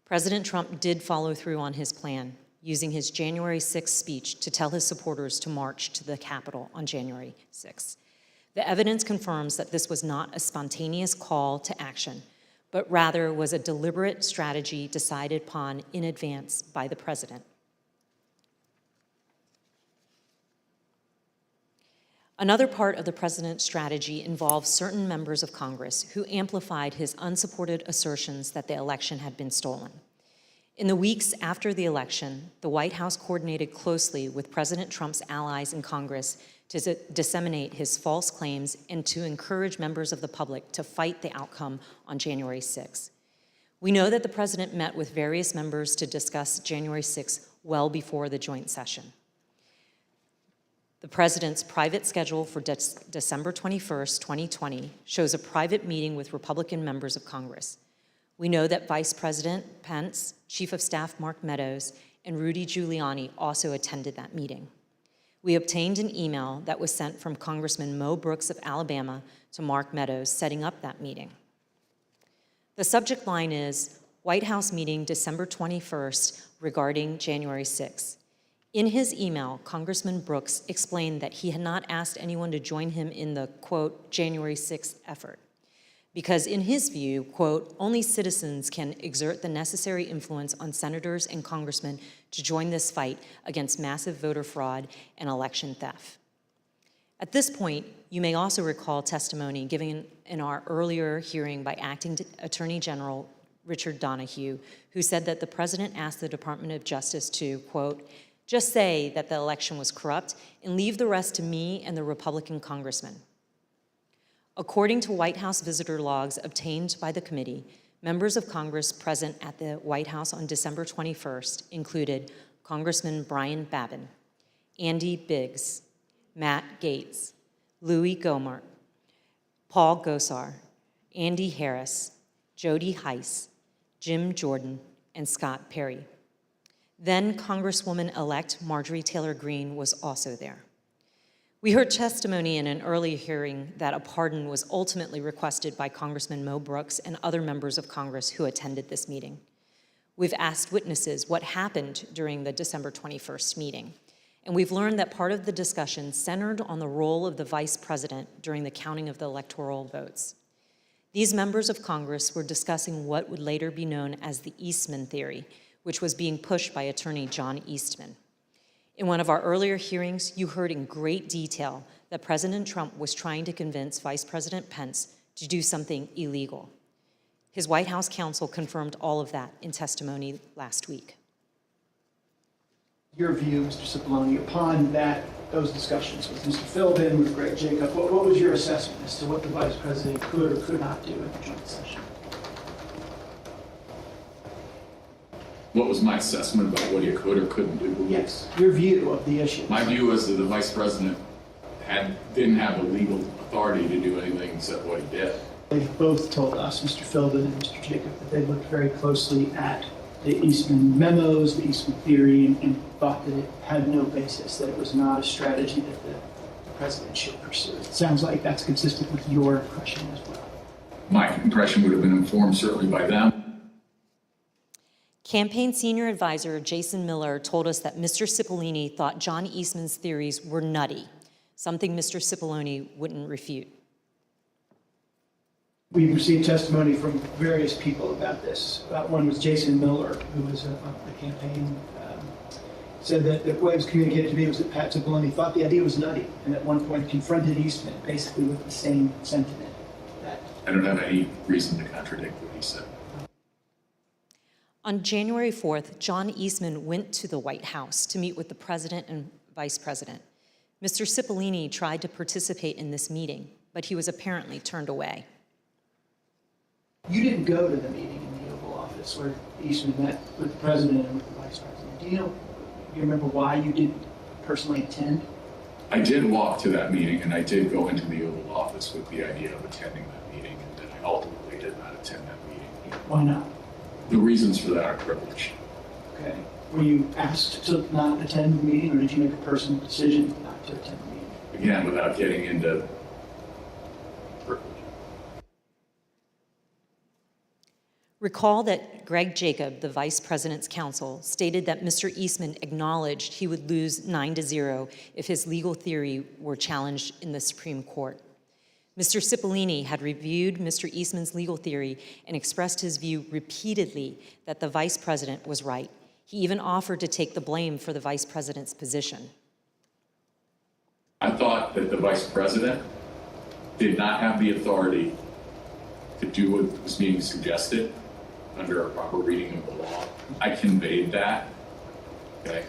Speaker 19: President Trump did follow through on his plan, using his January 6th speech to tell his supporters to march to the Capitol on January 6th. The evidence confirms that this was not a spontaneous call to action, but rather was a deliberate strategy decided upon in advance by the president. Another part of the president's strategy involved certain members of Congress who amplified his unsupported assertions that the election had been stolen. In the weeks after the election, the White House coordinated closely with President Trump's allies in Congress to disseminate his false claims and to encourage members of the public to fight the outcome on January 6th. We know that the president met with various members to discuss January 6th well before the joint session. The president's private schedule for December 21st, 2020 shows a private meeting with Republican members of Congress. We know that Vice President Pence, Chief of Staff Mark Meadows, and Rudy Giuliani also attended that meeting. We obtained an email that was sent from Congressman Mo Brooks of Alabama to Mark Meadows setting up that meeting. The subject line is White House meeting December 21st regarding January 6th. In his email, Congressman Brooks explained that he had not asked anyone to join him in the, quote, January 6th effort, because in his view, quote, only citizens can exert the necessary influence on senators and congressmen to join this fight against massive voter fraud and election theft. At this point, you may also recall testimony given in our earlier hearing by Acting Attorney General Richard Donahue, who said that the president asked the Department of Justice to, quote, just say that the election was corrupt and leave the rest to me and the Republican congressman. According to White House visitor logs obtained by the committee, members of Congress present at the White House on December 21st included Congressman Brian Babin, Andy Biggs, Matt Gaetz, Louis Gohmert, Paul Gosar, Andy Harris, Jody Heiss, Jim Jordan, and Scott Perry. Then Congresswoman-elect Marjorie Taylor Greene was also there. We heard testimony in an early hearing that a pardon was ultimately requested by Congressman Mo Brooks and other members of Congress who attended this meeting. We've asked witnesses what happened during the December 21st meeting, and we've learned that part of the discussion centered on the role of the vice president during the counting of the electoral votes. These members of Congress were discussing what would later be known as the Eastman theory, which was being pushed by attorney John Eastman. In one of our earlier hearings, you heard in great detail that President Trump was trying to convince Vice President Pence to do something illegal. His White House counsel confirmed all of that in testimony last week.
Speaker 2: Your view, Mr. Cipolloni, upon those discussions with Mr. Philbin, with Greg Jacob, what was your assessment as to what the Vice President could or could not do at the joint session?
Speaker 8: What was my assessment about what he could or couldn't do?
Speaker 2: Yes, your view of the issue.
Speaker 8: My view was that the vice president didn't have the legal authority to do anything except what he did.
Speaker 2: They've both told us, Mr. Philbin and Mr. Jacob, that they looked very closely at the Eastman memos, the Eastman theory, and thought that it had no basis, that it was not a strategy that the president should pursue. It sounds like that's consistent with your impression as well.
Speaker 8: My impression would have been informed certainly by them.
Speaker 19: Campaign senior advisor Jason Miller told us that Mr. Cipolloni thought John Eastman's theories were nutty, something Mr. Cipolloni wouldn't refute.
Speaker 2: We've received testimony from various people about this. One was Jason Miller, who was a campaign, said that what was communicated to me was that Pat Cipolloni thought the idea was nutty, and at one point confronted Eastman basically with the same sentiment.
Speaker 8: I don't have any reason to contradict what he said.
Speaker 19: On January 4th, John Eastman went to the White House to meet with the president and vice president. Mr. Cipolloni tried to participate in this meeting, but he was apparently turned away.
Speaker 2: You didn't go to the meeting in the Oval Office where Eastman met with the president and with the vice president. Do you remember why you didn't personally attend?
Speaker 8: I did walk to that meeting, and I did go into the Oval Office with the idea of attending that meeting, and then I ultimately did not attend that meeting.
Speaker 2: Why not?
Speaker 8: The reasons for that are privilege.
Speaker 2: Okay. Were you asked to not attend the meeting, or did you make a personal decision not to attend the meeting?
Speaker 8: Again, without getting into privilege.
Speaker 19: Recall that Greg Jacob, the vice president's counsel, stated that Mr. Eastman acknowledged he would lose 9-0 if his legal theory were challenged in the Supreme Court. Mr. Cipolloni had reviewed Mr. Eastman's legal theory and expressed his view repeatedly that the vice president was right. He even offered to take the blame for the vice president's position.
Speaker 8: I thought that the vice president did not have the authority to do what was being suggested under a proper reading of the law. I conveyed that. Okay.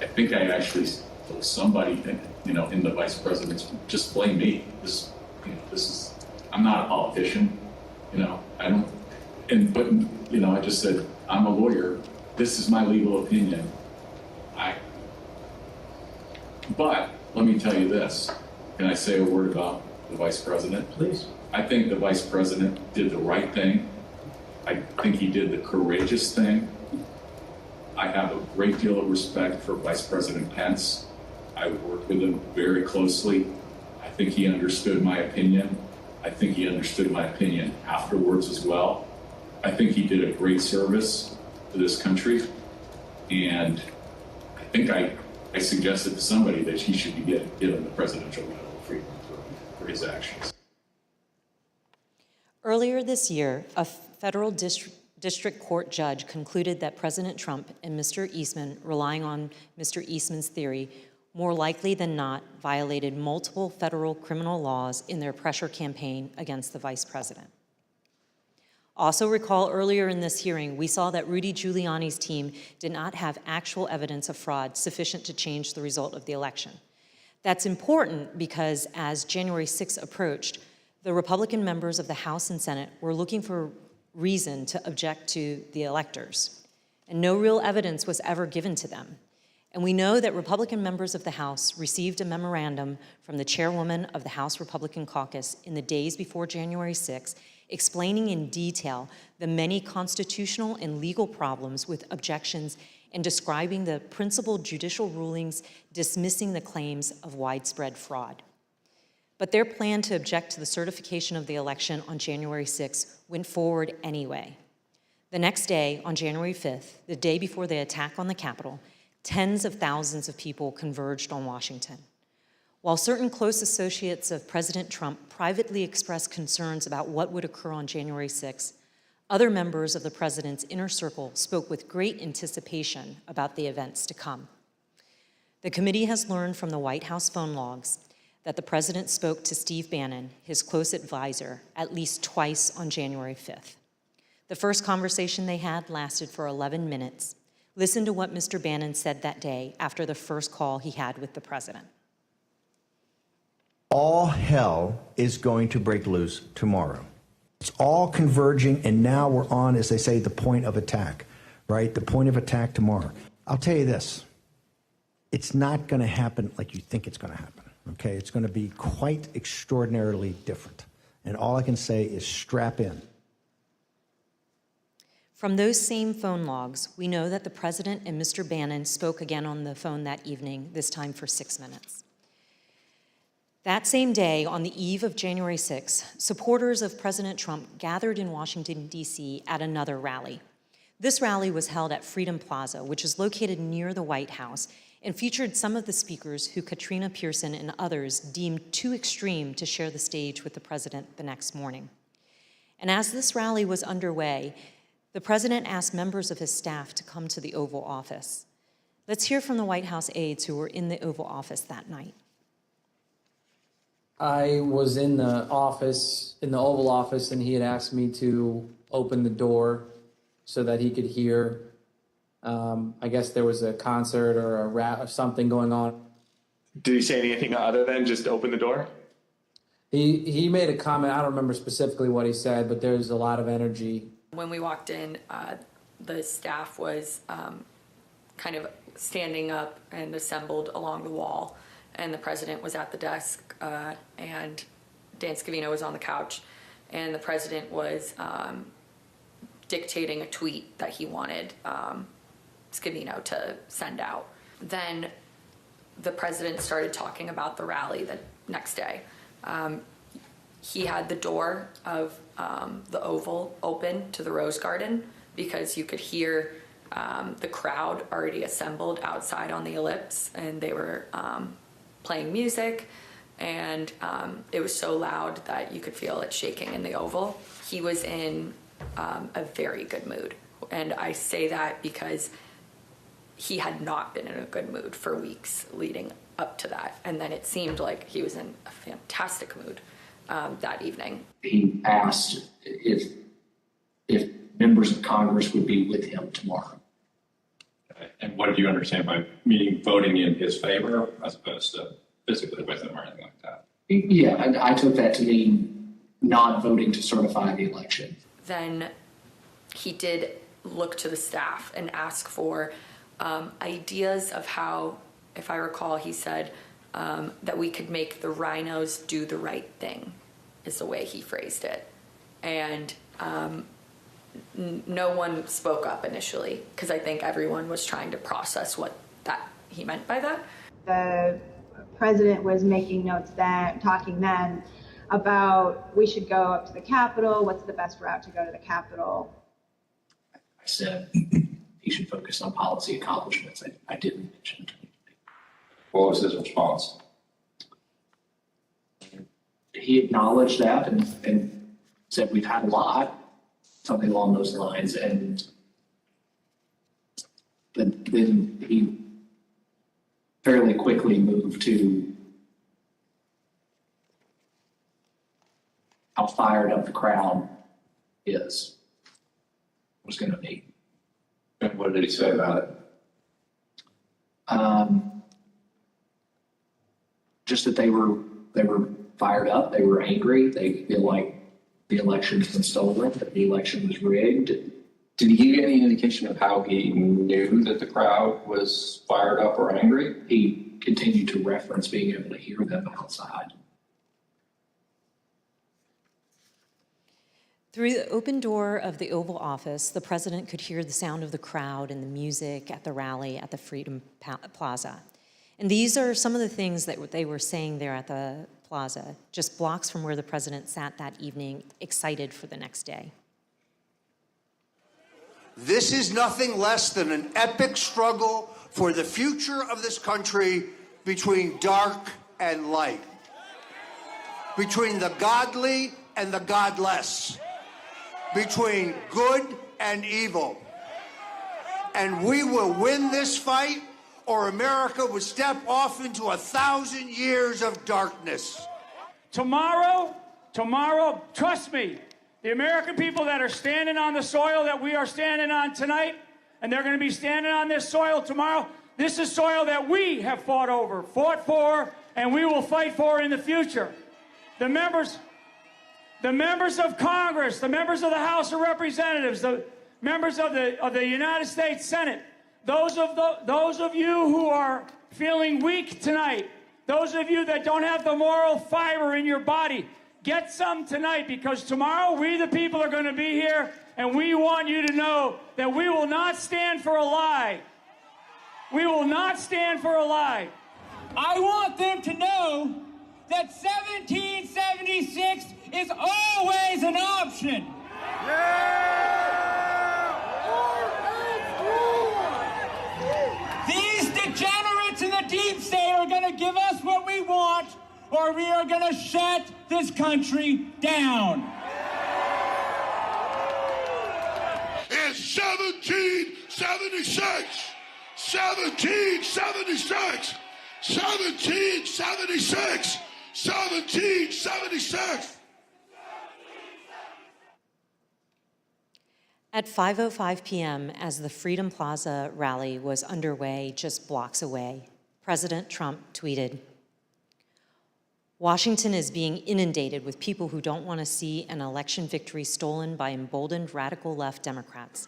Speaker 8: I think I actually told somebody, in the vice president's, just blame me. This is, I'm not a politician, I don't, I just said, I'm a lawyer. This is my legal opinion. But let me tell you this. Can I say a word about the vice president?
Speaker 2: Please.
Speaker 8: I think the vice president did the right thing. I think he did the courageous thing. I have a great deal of respect for Vice President Pence. I worked with him very closely. I think he understood my opinion. I think he understood my opinion afterwards as well. I think he did a great service to this country. And I think I suggested to somebody that he should be given the Presidential Medal of Freedom for his actions.
Speaker 19: Earlier this year, a federal district court judge concluded that President Trump and Mr. Eastman, relying on Mr. Eastman's theory, more likely than not violated multiple federal criminal laws in their pressure campaign against the vice president. Also recall earlier in this hearing, we saw that Rudy Giuliani's team did not have actual evidence of fraud sufficient to change the result of the election. That's important because as January 6th approached, the Republican members of the House and Senate were looking for reason to object to the electors, and no real evidence was ever given to them. And we know that Republican members of the House received a memorandum from the chairwoman of the House Republican Caucus in the days before January 6, explaining in detail the many constitutional and legal problems with objections and describing the principal judicial rulings dismissing the claims of widespread fraud. But their plan to object to the certification of the election on January 6 went forward anyway. The next day, on January 5th, the day before the attack on the Capitol, tens of thousands of people converged on Washington. While certain close associates of President Trump privately expressed concerns about what would occur on January 6, other members of the president's inner circle spoke with great anticipation about the events to come. The committee has learned from the White House phone logs that the president spoke to Steve Bannon, his close advisor, at least twice on January 5th. The first conversation they had lasted for 11 minutes. Listen to what Mr. Bannon said that day after the first call he had with the president.
Speaker 10: All hell is going to break loose tomorrow. It's all converging, and now we're on, as they say, the point of attack, right? The point of attack tomorrow. I'll tell you this. It's not going to happen like you think it's going to happen, okay? It's going to be quite extraordinarily different. And all I can say is strap in.
Speaker 19: From those same phone logs, we know that the president and Mr. Bannon spoke again on the phone that evening, this time for 6 minutes. That same day, on the eve of January 6, supporters of President Trump gathered in Washington, D.C. at another rally. This rally was held at Freedom Plaza, which is located near the White House, and featured some of the speakers who Katrina Pearson and others deemed too extreme to share the stage with the president the next morning. And as this rally was underway, the president asked members of his staff to come to the Oval Office. Let's hear from the White House aides who were in the Oval Office that night.
Speaker 11: I was in the office, in the Oval Office, and he had asked me to open the door so that he could hear. I guess there was a concert or or something going on.
Speaker 16: Did he say anything other than just open the door?
Speaker 11: He made a comment. I don't remember specifically what he said, but there's a lot of energy.
Speaker 20: When we walked in, the staff was kind of standing up and assembled along the wall. and the president was at the desk, and Dan Scavino was on the couch, and the president was dictating a tweet that he wanted Scavino to send out. Then the president started talking about the rally the next day. He had the door of the Oval open to the Rose Garden because you could hear the crowd already assembled outside on the ellipse, and they were playing music, and it was so loud that you could feel it shaking in the Oval. He was in a very good mood, and I say that because he had not been in a good mood for weeks leading up to that, and then it seemed like he was in a fantastic mood that evening.
Speaker 6: He asked if members of Congress would be with him tomorrow.
Speaker 21: And what did you understand by meaning voting in his favor as opposed to physically with him or anything like that?
Speaker 6: Yeah, and I took that to mean not voting to certify the election.
Speaker 20: Then he did look to the staff and ask for ideas of how, if I recall, he said that we could make the rhinos do the right thing, is the way he phrased it. And no one spoke up initially because I think everyone was trying to process what that he meant by that.
Speaker 22: The president was making notes then, talking then about we should go up to the Capitol. What's the best route to go to the Capitol?
Speaker 6: I said he should focus on policy accomplishments. I didn't mention.
Speaker 21: What was his response?
Speaker 6: He acknowledged that and said we've had a lot, something along those lines, and then he fairly quickly moved to how fired up the crowd was going to be.
Speaker 21: And what did he say about it?
Speaker 6: Just that they were fired up, they were angry, they feel like the election has been stolen, that the election was rigged.
Speaker 21: Did he give you any indication of how he knew that the crowd was fired up or angry?
Speaker 6: He continued to reference being able to hear them outside.
Speaker 19: Through the open door of the Oval Office, the president could hear the sound of the crowd and the music at the rally at the Freedom Plaza. And these are some of the things that they were saying there at the plaza, just blocks from where the president sat that evening, excited for the next day.
Speaker 23: This is nothing less than an epic struggle for the future of this country between dark and light, between the godly and the godless, between good and evil. And we will win this fight, or America would step off into 1,000 years of darkness.
Speaker 24: Tomorrow, trust me, the American people that are standing on the soil that we are standing on tonight, and they're going to be standing on this soil tomorrow, this is soil that we have fought for, and we will fight for in the future. The members of Congress, the members of the House of Representatives, the members of the United States Senate, those of you who are feeling weak tonight, those of you that don't have the moral fiber in your body, get some tonight, because tomorrow we the people are going to be here, and we want you to know that we will not stand for a lie. We will not stand for a lie.
Speaker 25: I want them to know that 1776 is always an option. These degenerates in the deep state are going to give us what we want, or we are going to shut this country down.
Speaker 14: It's 1776! 1776! 1776! 1776!
Speaker 19: At 5:05 p.m., as the Freedom Plaza rally was underway just blocks away, President Trump tweeted, "Washington is being inundated with people who don't want to see an election victory stolen by emboldened radical left Democrats.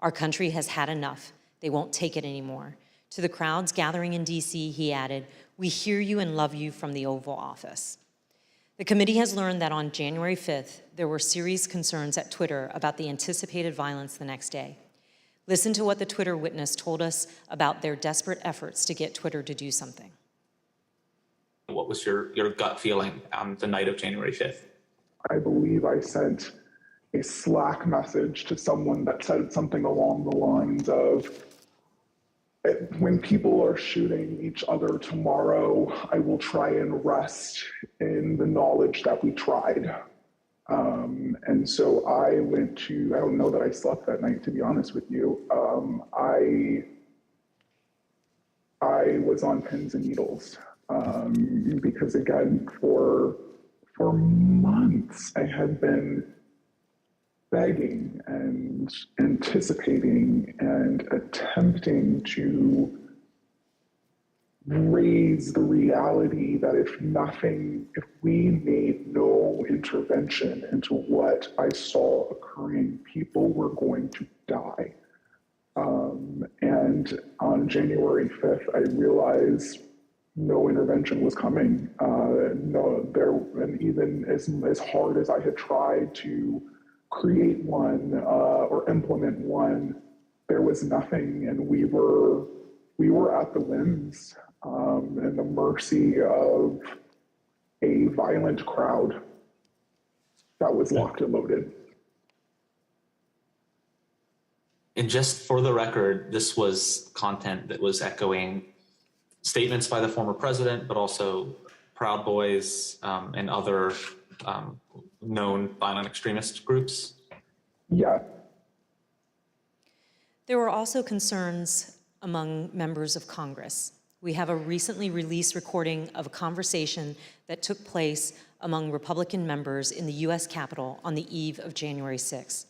Speaker 19: Our country has had enough. They won't take it anymore." To the crowds gathering in D.C., he added, We hear you and love you from the Oval Office. The committee has learned that on January 5th, there were serious concerns at Twitter about the anticipated violence the next day. Listen to what the Twitter witness told us about their desperate efforts to get Twitter to do something.
Speaker 1: What was your gut feeling on the night of January 5th?
Speaker 3: I believe I sent a Slack message to someone that said something along the lines of, when people are shooting each other tomorrow, I will try and rest in the knowledge that we tried. And so I went to, I don't know that I slept that night, to be honest with you. I was on pins and needles because, again, for months, I had been begging and anticipating and attempting to raise the reality that if we made no intervention into what I saw occurring, people were going to die. And on January 5th, I realized no intervention was coming. And even as hard as I had tried to create one or implement one, there was nothing, and we were at the whims and the mercy of a violent crowd that was locked and loaded.
Speaker 1: And just for the record, this was content that was echoing statements by the former president, but also Proud Boys and other known violent extremist groups?
Speaker 3: Yeah.
Speaker 19: There were also concerns among members of Congress. We have a recently released recording of a conversation that took place among Republican members in the U.S. Capitol on the eve of January 6th.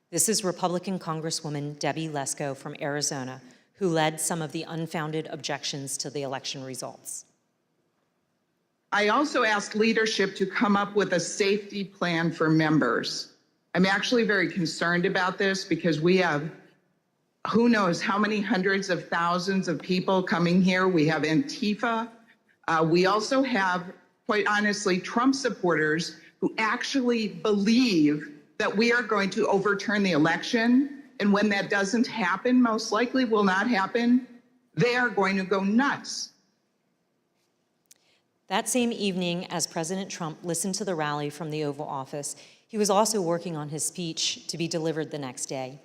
Speaker 19: This is Republican Congresswoman Debbie Lesko from Arizona, who led some of the unfounded objections to the election results.
Speaker 7: I also asked leadership to come up with a safety plan for members. I'm actually very concerned about this because we have who knows how many hundreds of thousands of people coming here. We have Antifa. We also have, quite honestly, Trump supporters who actually believe that we are going to overturn the election. And when that doesn't happen, most likely will not happen, they are going to go nuts.
Speaker 19: That same evening, as President Trump listened to the rally from the Oval Office, he was also working on his speech to be delivered the next day.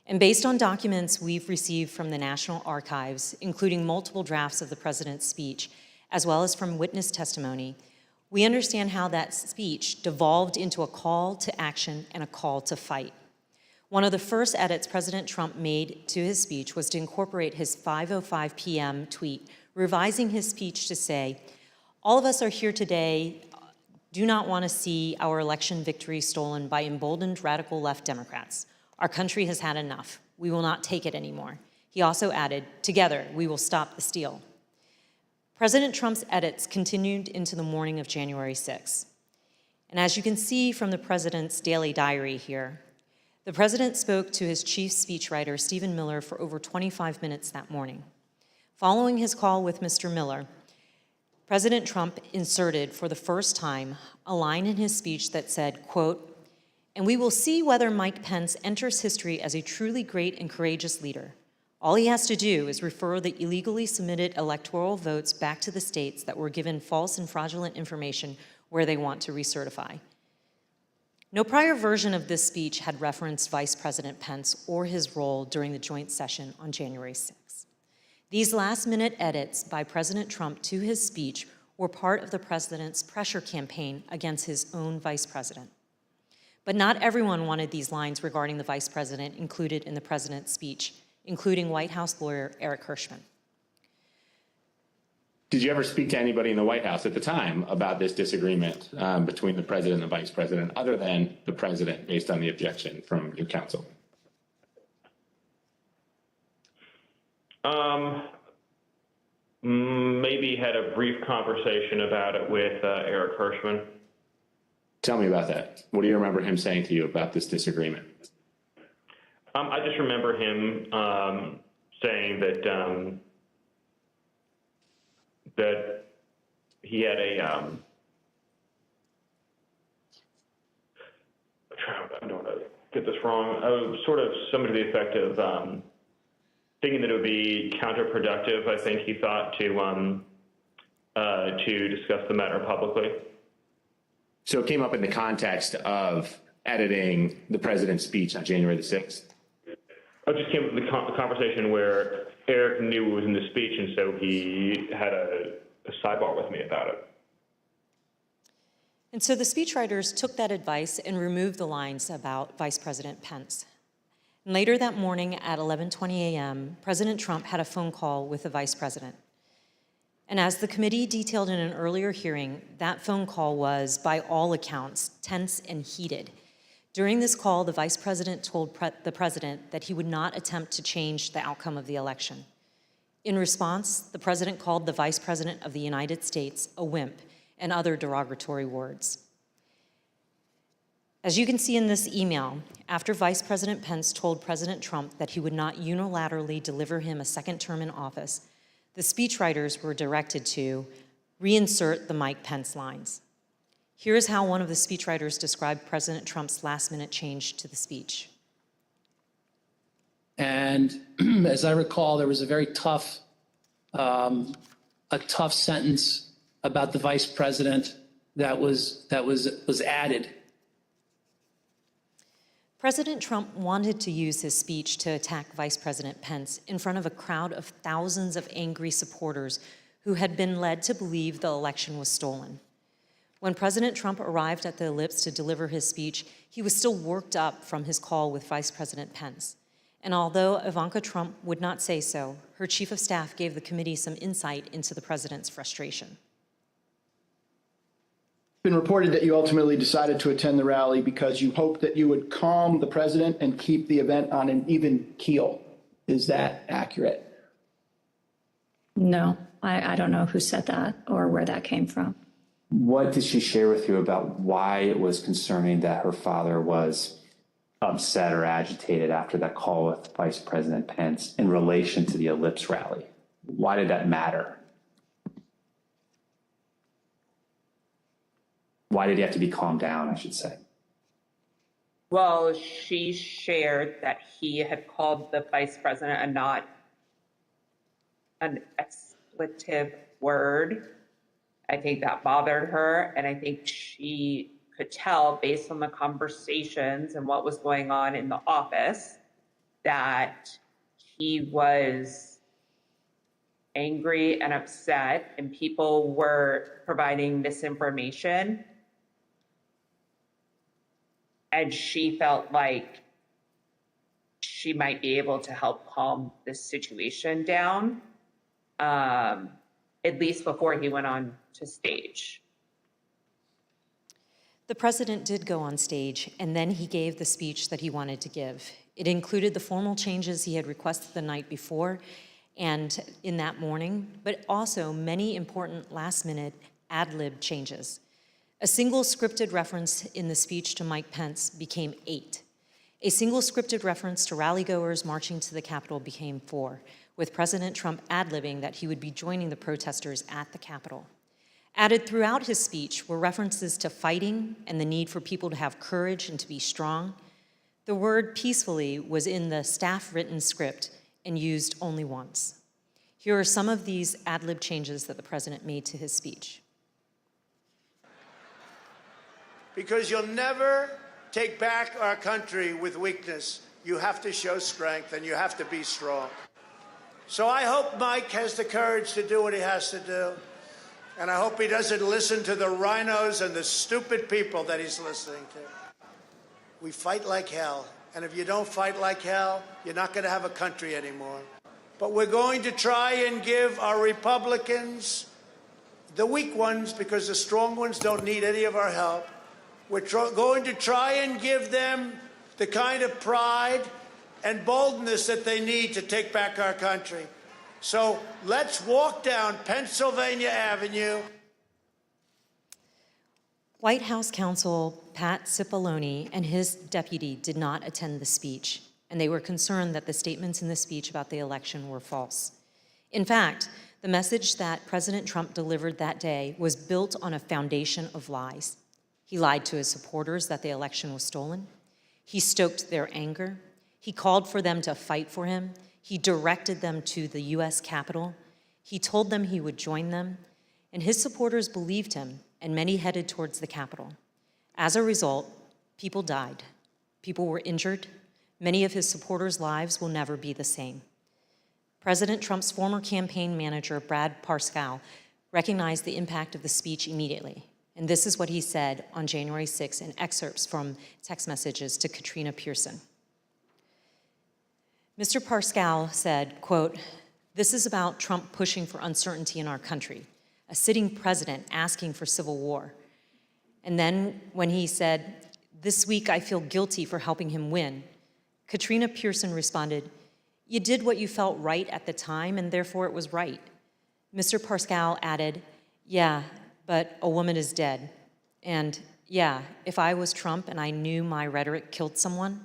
Speaker 19: And based on documents we've received from the National Archives, including multiple drafts of the president's speech, as well as from witness testimony, we understand how that speech devolved into a call to action and a call to fight. One of the first edits President Trump made to his speech was to incorporate his 5:05 p.m. tweet, revising his speech to say, "All of us are here today, do not want to see our election victory stolen by emboldened radical left Democrats. Our country has had enough. We will not take it anymore." He also added, "Together, we will stop the steal." President Trump's edits continued into the morning of January 6th. And as you can see from the president's daily diary here, the president spoke to his chief speechwriter, Stephen Miller, for over 25 minutes that morning. Following his call with Mr. Miller, President Trump inserted for the first time a line in his speech that said, quote, "And we will see whether Mike Pence enters history as a truly great and courageous leader. All he has to do is refer the illegally submitted electoral votes back to the states that were given false and fraudulent information where they want to recertify." No prior version of this speech had referenced Vice President Pence or his role during the joint session on January 6th. These last-minute edits by President Trump to his speech were part of the president's pressure campaign against his own vice president. But not everyone wanted these lines regarding the vice president included in the president's speech, including White House lawyer Eric Hirschman.
Speaker 16: Did you ever speak to anybody in the White House at the time about this disagreement between the president and the vice president, other than the president, based on the objection from your counsel?
Speaker 9: Maybe had a brief conversation about it with Eric Hirschman.
Speaker 16: Tell me about that. What do you remember him saying to you about this disagreement?
Speaker 9: I just remember him saying that he had a, I don't want to get this wrong, sort of something to the effect of thinking that it would be counterproductive, I think he thought, to discuss the matter publicly.
Speaker 5: So it came up in the context of editing the president's speech on January the 6th?
Speaker 9: It just came up with the conversation where Eric knew it was in the speech, and so he had a sidebar with me about it.
Speaker 19: And so the speechwriters took that advice and removed the lines about Vice President Pence. And later that morning at 11:20 a.m., President Trump had a phone call with the vice president. And as the committee detailed in an earlier hearing, that phone call was, by all accounts, tense and heated. During this call, the vice president told the president that he would not attempt to change the outcome of the election. In response, the president called the vice president of the United States a wimp and other derogatory words. As you can see in this email, after Vice President Pence told President Trump that he would not unilaterally deliver him a second term in office, the speechwriters were directed to reinsert the Mike Pence lines. Here is how one of the speechwriters described President Trump's last-minute change to the speech.
Speaker 2: And as I recall, there was a very tough sentence about the vice president that was added.
Speaker 19: President Trump wanted to use his speech to attack Vice President Pence in front of a crowd of thousands of angry supporters who had been led to believe the election was stolen. When President Trump arrived at the Ellipse to deliver his speech, he was still worked up from his call with Vice President Pence. And although Ivanka Trump would not say so, her chief of staff gave the committee some insight into the president's frustration.
Speaker 2: It's been reported that you ultimately decided to attend the rally because you hoped that you would calm the president and keep the event on an even keel. Is that accurate?
Speaker 4: No, I don't know who said that or where that came from.
Speaker 5: What did she share with you about why it was concerning that her father was upset or agitated after that call with Vice President Pence in relation to the Ellipse rally? Why did that matter? Why did he have to be calmed down, I should say?
Speaker 12: Well, she shared that he had called the vice president a not an expletive word. I think that bothered her, and I think she could tell based on the conversations and what was going on in the office that he was angry and upset, and people were providing misinformation. And she felt like she might be able to help calm this situation down, at least before he went on to stage.
Speaker 19: The president did go on stage, and then he gave the speech that he wanted to give. It included the formal changes he had requested the night before and in that morning, but also many important last-minute ad-lib changes. A single scripted reference in the speech to Mike Pence became 8. A single scripted reference to rallygoers marching to the Capitol became 4, with President Trump ad-libbing that he would be joining the protesters at the Capitol. Added throughout his speech were references to fighting and the need for people to have courage and to be strong. The word peacefully was in the staff-written script and used only once. Here are some of these ad-lib changes that the president made to his speech.
Speaker 23: Because you'll never take back our country with weakness. You have to show strength and you have to be strong. So I hope Mike has the courage to do what he has to do. And I hope he doesn't listen to the rhinos and the stupid people that he's listening to. We fight like hell. And if you don't fight like hell, you're not going to have a country anymore. But we're going to try and give our Republicans, the weak ones, because the strong ones don't need any of our help, we're going to try and give them the kind of pride and boldness that they need to take back our country. So let's walk down Pennsylvania Avenue.
Speaker 19: White House counsel Pat Cipolloni and his deputy did not attend the speech, and they were concerned that the statements in the speech about the election were false. In fact, The message that President Trump delivered that day was built on a foundation of lies. He lied to his supporters that the election was stolen. He stoked their anger. He called for them to fight for him. He directed them to the U.S. Capitol. He told them he would join them, and his supporters believed him, and many headed towards the Capitol. As a result, people died. People were injured. Many of his supporters' lives will never be the same. President Trump's former campaign manager, Brad Parscale, recognized the impact of the speech immediately. And this is what he said on January 6 in excerpts from text messages to Katrina Pearson. Mr. Parscale said, quote, "This is about Trump pushing for uncertainty in our country, a sitting president asking for civil war." And then when he said, "This week I feel guilty for helping him win," Katrina Pearson responded, "You did what you felt right at the time, and therefore it was right." Mr. Parscale added, "Yeah, but a woman is dead. And yeah, if I was Trump and I knew my rhetoric killed someone."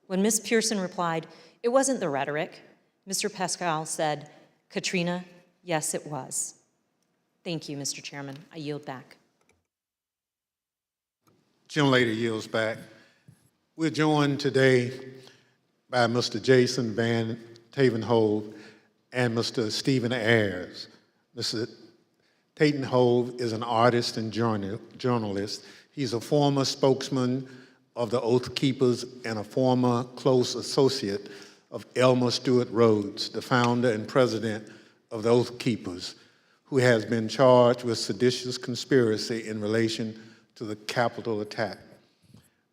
Speaker 19: When Ms. Pearson replied, "It wasn't the rhetoric," Mr. Parscale said, "Katrina, yes, it was." Thank you, Mr. Chairman. I yield back.
Speaker 8: Gentlelady yields back. We're joined today by Mr. Jason Van Tavenhove and Mr. Stephen Ayers. Mr. Tatenhove is an artist and journalist. He's a former spokesman of the Oath Keepers and a former close associate of Elmer Stewart Rhodes, the founder and president of the Oath Keepers, who has been charged with seditious conspiracy in relation to the Capitol attack.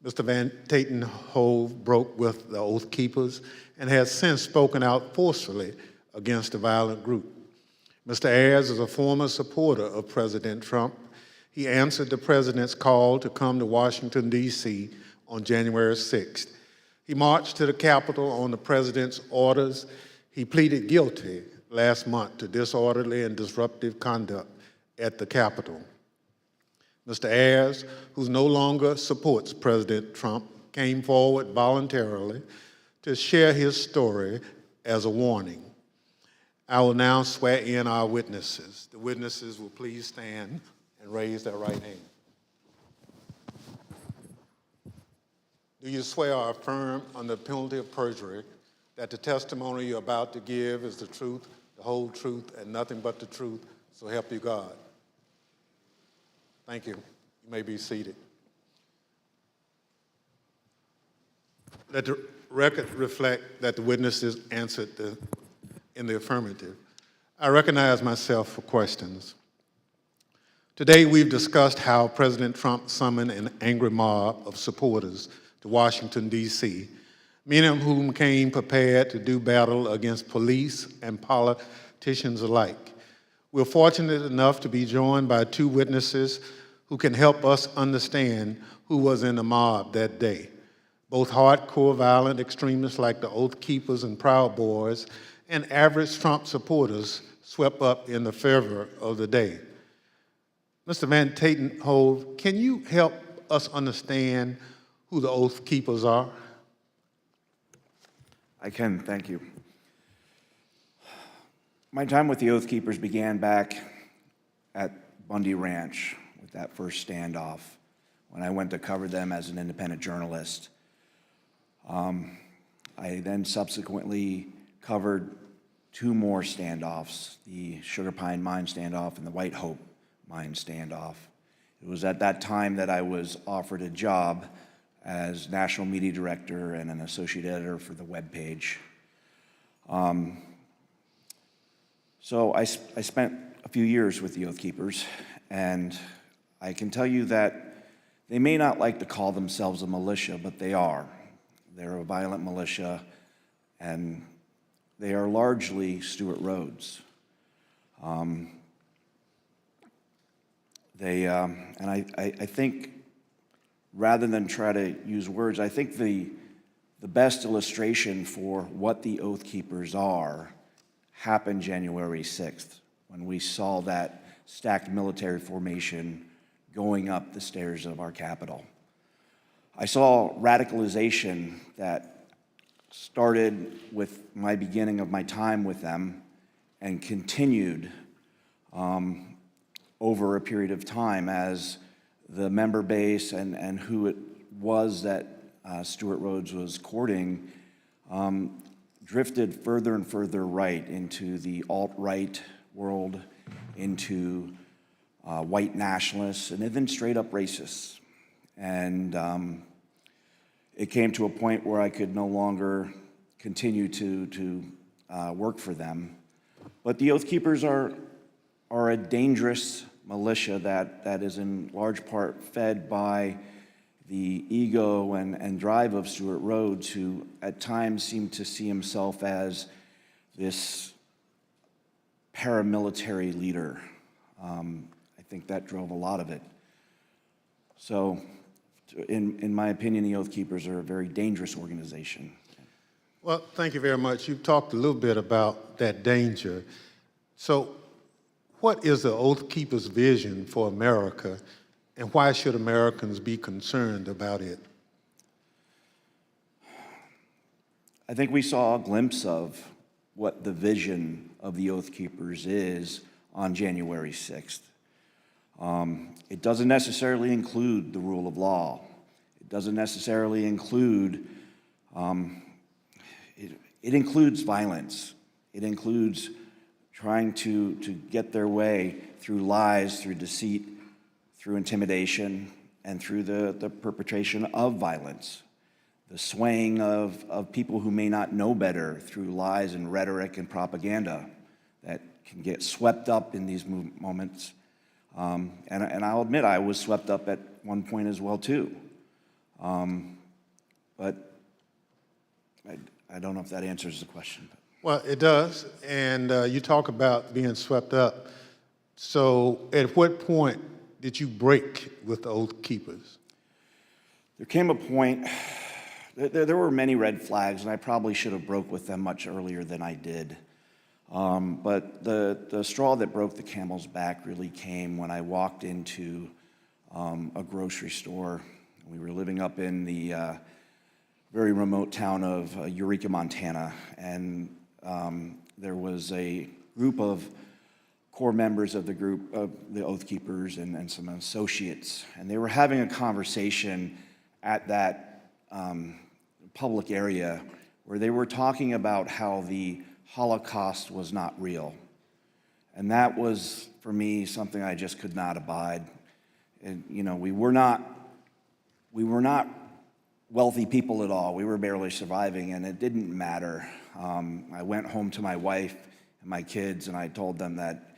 Speaker 8: Mr. Van Tatenhove broke with the Oath Keepers and has since spoken out forcefully against the violent group. Mr. Ayers is a former supporter of President Trump. He answered the president's call to come to Washington, D.C. on January 6th. He marched to the Capitol on the president's orders. He pleaded guilty last month to disorderly and disruptive conduct at the Capitol. Mr. Ayers, who no longer supports President Trump, came forward voluntarily to share his story as a warning. I will now swear in our witnesses. The witnesses will please stand and raise their right hand. Do you swear or affirm under penalty of perjury that the testimony you're about to give is the truth, the whole truth, and nothing but the truth, so help you God? Thank you. You may be seated. Let the record reflect that the witnesses answered in the affirmative. I recognize myself for questions. Today, we've discussed how President Trump summoned an angry mob of supporters to Washington, D.C., many of whom came prepared to do battle against police and politicians alike. We're fortunate enough to be joined by two witnesses who can help us understand who was in the mob that day. Both hardcore violent extremists like the Oath Keepers and Proud Boys and average Trump supporters swept up in the fervor of the day. Mr. Van Tatenhove, can you help us understand who the Oath Keepers are?
Speaker 13: I can, thank you. My time with the Oath Keepers began back at Bundy Ranch with that first standoff when I went to cover them as an independent journalist. I then subsequently covered two more standoffs, the Sugar Pine Mine standoff and the White Hope Mine standoff. It was at that time that I was offered a job as national media director and an associate editor for the webpage. So I spent a few years with the Oath Keepers, and I can tell you that they may not like to call themselves a militia, but they are. They're a violent militia, and they are largely Stewart Rhodes. And I think, rather than try to use words, I think the best illustration for what the Oath Keepers are happened January 6th, when we saw that stacked military formation going up the stairs of our Capitol. I saw radicalization that started with my beginning of my time with them and continued over a period of time as the member base and who it was that Stewart Rhodes was courting drifted further and further right into the alt-right world, into white nationalists, and even straight up racists. And it came to a point where I could no longer continue to work for them. But the Oath Keepers are a dangerous militia that is in large part fed by the ego and drive of Stewart Rhodes, who at times seemed to see himself as this paramilitary leader. I think that drove a lot of it. So, in my opinion, the Oath Keepers are a very dangerous organization.
Speaker 8: Well, thank you very much. You've talked a little bit about that danger. So, what is the Oath Keepers' vision for America, and why should Americans be concerned about it?
Speaker 13: I think we saw a glimpse of what the vision of the Oath Keepers is on January 6th. It doesn't necessarily include the rule of law. It doesn't necessarily include, it includes violence. It includes trying to get their way through lies, through deceit, through intimidation, and through the perpetration of violence. The swaying of people who may not know better through lies and rhetoric and propaganda that can get swept up in these moments. And I'll admit I was swept up at one point as well too. But I don't know if that answers the question.
Speaker 8: Well, it does, and you talk about being swept up. So at what point did you break with the Oath Keepers?
Speaker 13: There came a point, there were many red flags, and I probably should have broke with them much earlier than I did. But the straw that broke the camel's back really came when I walked into a grocery store. We were living up in the very remote town of Eureka, Montana, and there was a group of core members of the group of the Oath Keepers and some associates, and they were having a conversation at that public area where they were talking about how the Holocaust was not real. And that was, for me, something I just could not abide. And, you know, we were not wealthy people at all. We were barely surviving, and it didn't matter. I went home to my wife and my kids, and I told them that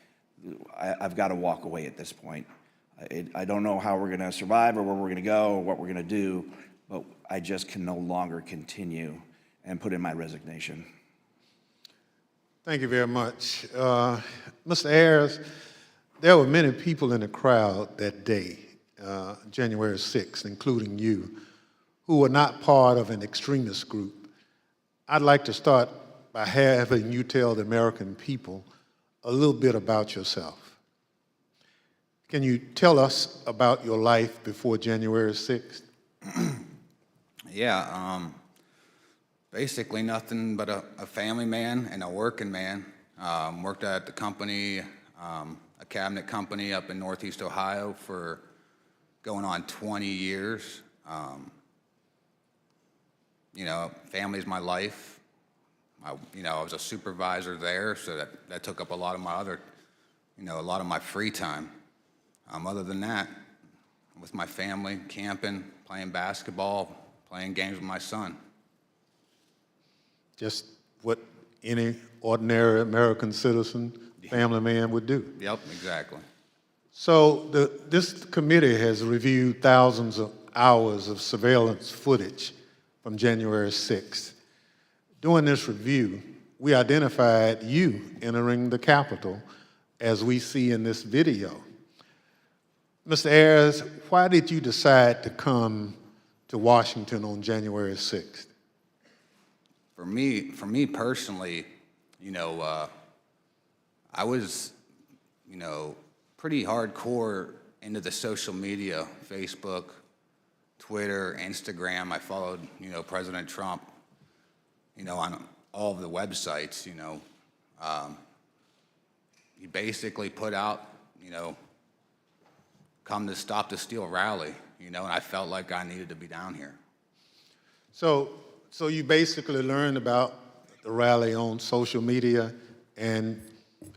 Speaker 13: I've got to walk away at this point. I don't know how we're going to survive or where we're going to go or what we're going to do, but I just can no longer continue, and put in my resignation.
Speaker 8: Thank you very much. Mr. Ayers, there were many people in the crowd that day, January 6th, including you, who were not part of an extremist group. I'd like to start by having you tell the American people a little bit about yourself. Can you tell us about your life before January 6th?
Speaker 10: Yeah, basically nothing but a family man and a working man. Worked at the company, a cabinet company up in Northeast Ohio for going on 20 years. You know, family's my life. I was a supervisor there, so that took up a lot of my other, a lot of my free time. Other than that, with my family, camping, playing basketball, playing games with my son.
Speaker 8: Just what any ordinary American citizen, family man would do.
Speaker 10: Yep, exactly.
Speaker 8: So this committee has reviewed thousands of hours of surveillance footage from January 6th. During this review, we identified you entering the Capitol as we see in this video. Mr. Ayers, why did you decide to come to Washington on January 6th?
Speaker 10: For me personally, I was, pretty hardcore into the social media, Facebook, Twitter, Instagram. I followed, President Trump, on all of the websites, he basically put out, come to Stop the Steal rally, and I felt like I needed to be down here.
Speaker 8: So you basically learned about the rally on social media and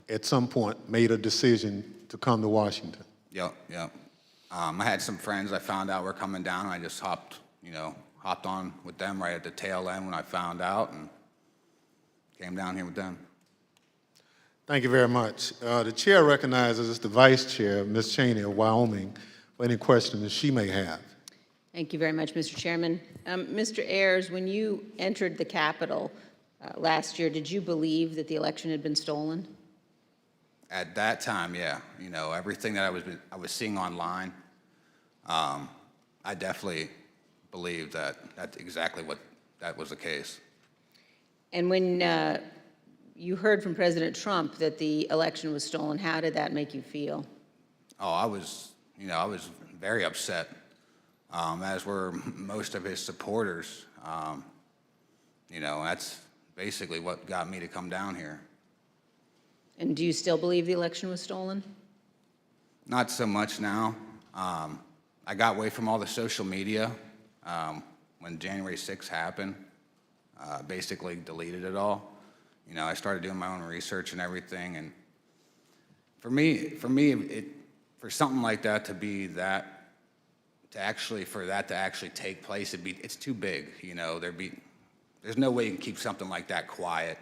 Speaker 8: at some point made a decision to come to Washington.
Speaker 10: Yep. I had some friends I found out were coming down, and I just hopped on with them right at the tail end when I found out and came down here with them.
Speaker 8: Thank you very much. The chair recognizes the vice chair, Ms. Cheney of Wyoming, for any questions she may have.
Speaker 11: Thank you very much, Mr. Chairman. Mr. Ayers, when you entered the Capitol last year, did you believe that the election had been stolen?
Speaker 10: At that time, yeah. Everything that I was seeing online, I definitely believed that that's exactly what that was the case.
Speaker 11: And when you heard from President Trump that the election was stolen, how did that make you feel?
Speaker 10: Oh, I was very upset, as were most of his supporters. That's basically what got me to come down here.
Speaker 11: And do you still believe the election was stolen?
Speaker 10: Not so much now. I got away from all the social media when January 6th happened. Basically deleted it all. I started doing my own research and everything. And for me, for something like that to be that, for that to actually take place, it's too big. There's no way you can keep something like that quiet,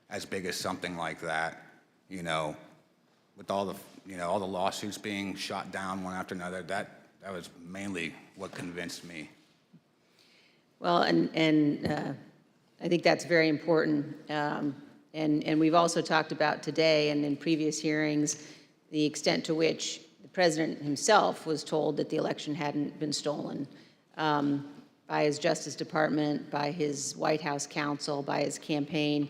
Speaker 10: as big as something like that. With all the lawsuits being shot down one after another, that was mainly what convinced me.
Speaker 11: Well, and I think that's very important. And we've also talked about today and in previous hearings the extent to which the president himself was told that the election hadn't been stolen by his Justice Department, by his White House counsel, by his campaign.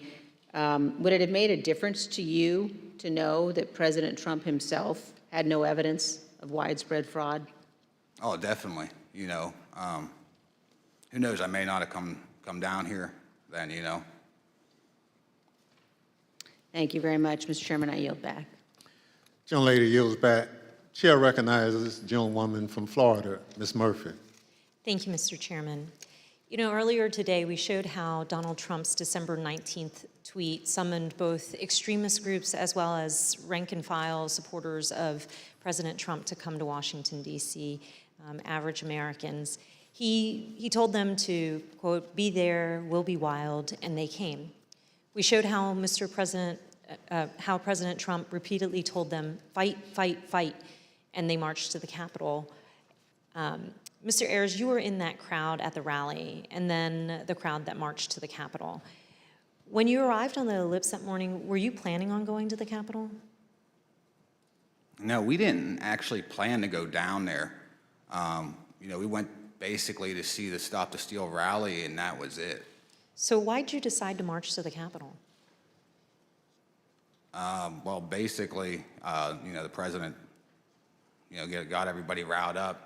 Speaker 11: Would it have made a difference to you to know that President Trump himself had no evidence of widespread fraud?
Speaker 10: Oh, definitely. Who knows? I may not have come down here then.
Speaker 11: Thank you very much, Mr. Chairman. I yield back.
Speaker 8: Gentlelady yields back. Chair recognizes the gentlewoman from Florida, Ms. Murphy.
Speaker 19: Thank you, Mr. Chairman. Earlier today, we showed how Donald Trump's December 19th tweet summoned both extremist groups as well as rank-and-file supporters of President Trump to come to Washington, D.C., average Americans. He told them to, quote, "Be there, we'll be wild," and they came. We showed how how President Trump repeatedly told them, "Fight, fight, fight," and they marched to the Capitol. Mr. Ayers, you were in that crowd at the rally, and then the crowd that marched to the Capitol. When you arrived on the ellipse that morning, were you planning on going to the Capitol?
Speaker 10: No, we didn't actually plan to go down there. We went basically to see the Stop the Steal rally, and that was it.
Speaker 19: So why did you decide to march to the Capitol?
Speaker 10: Well, basically, the president, got everybody riled up,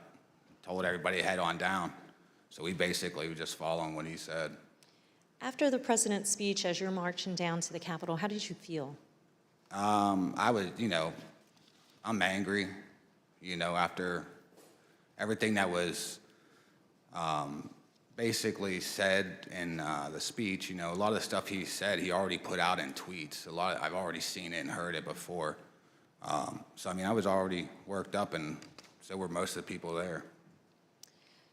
Speaker 10: told everybody to head on down. So we basically were just following what he said.
Speaker 19: After the president's speech, as you're marching down to the Capitol, how did you feel?
Speaker 10: I was, I'm angry, after everything that was basically said in the speech. A lot of the stuff he said, he already put out in tweets. I've already seen it and heard it before. So, I was already worked up, and so were most of the people there.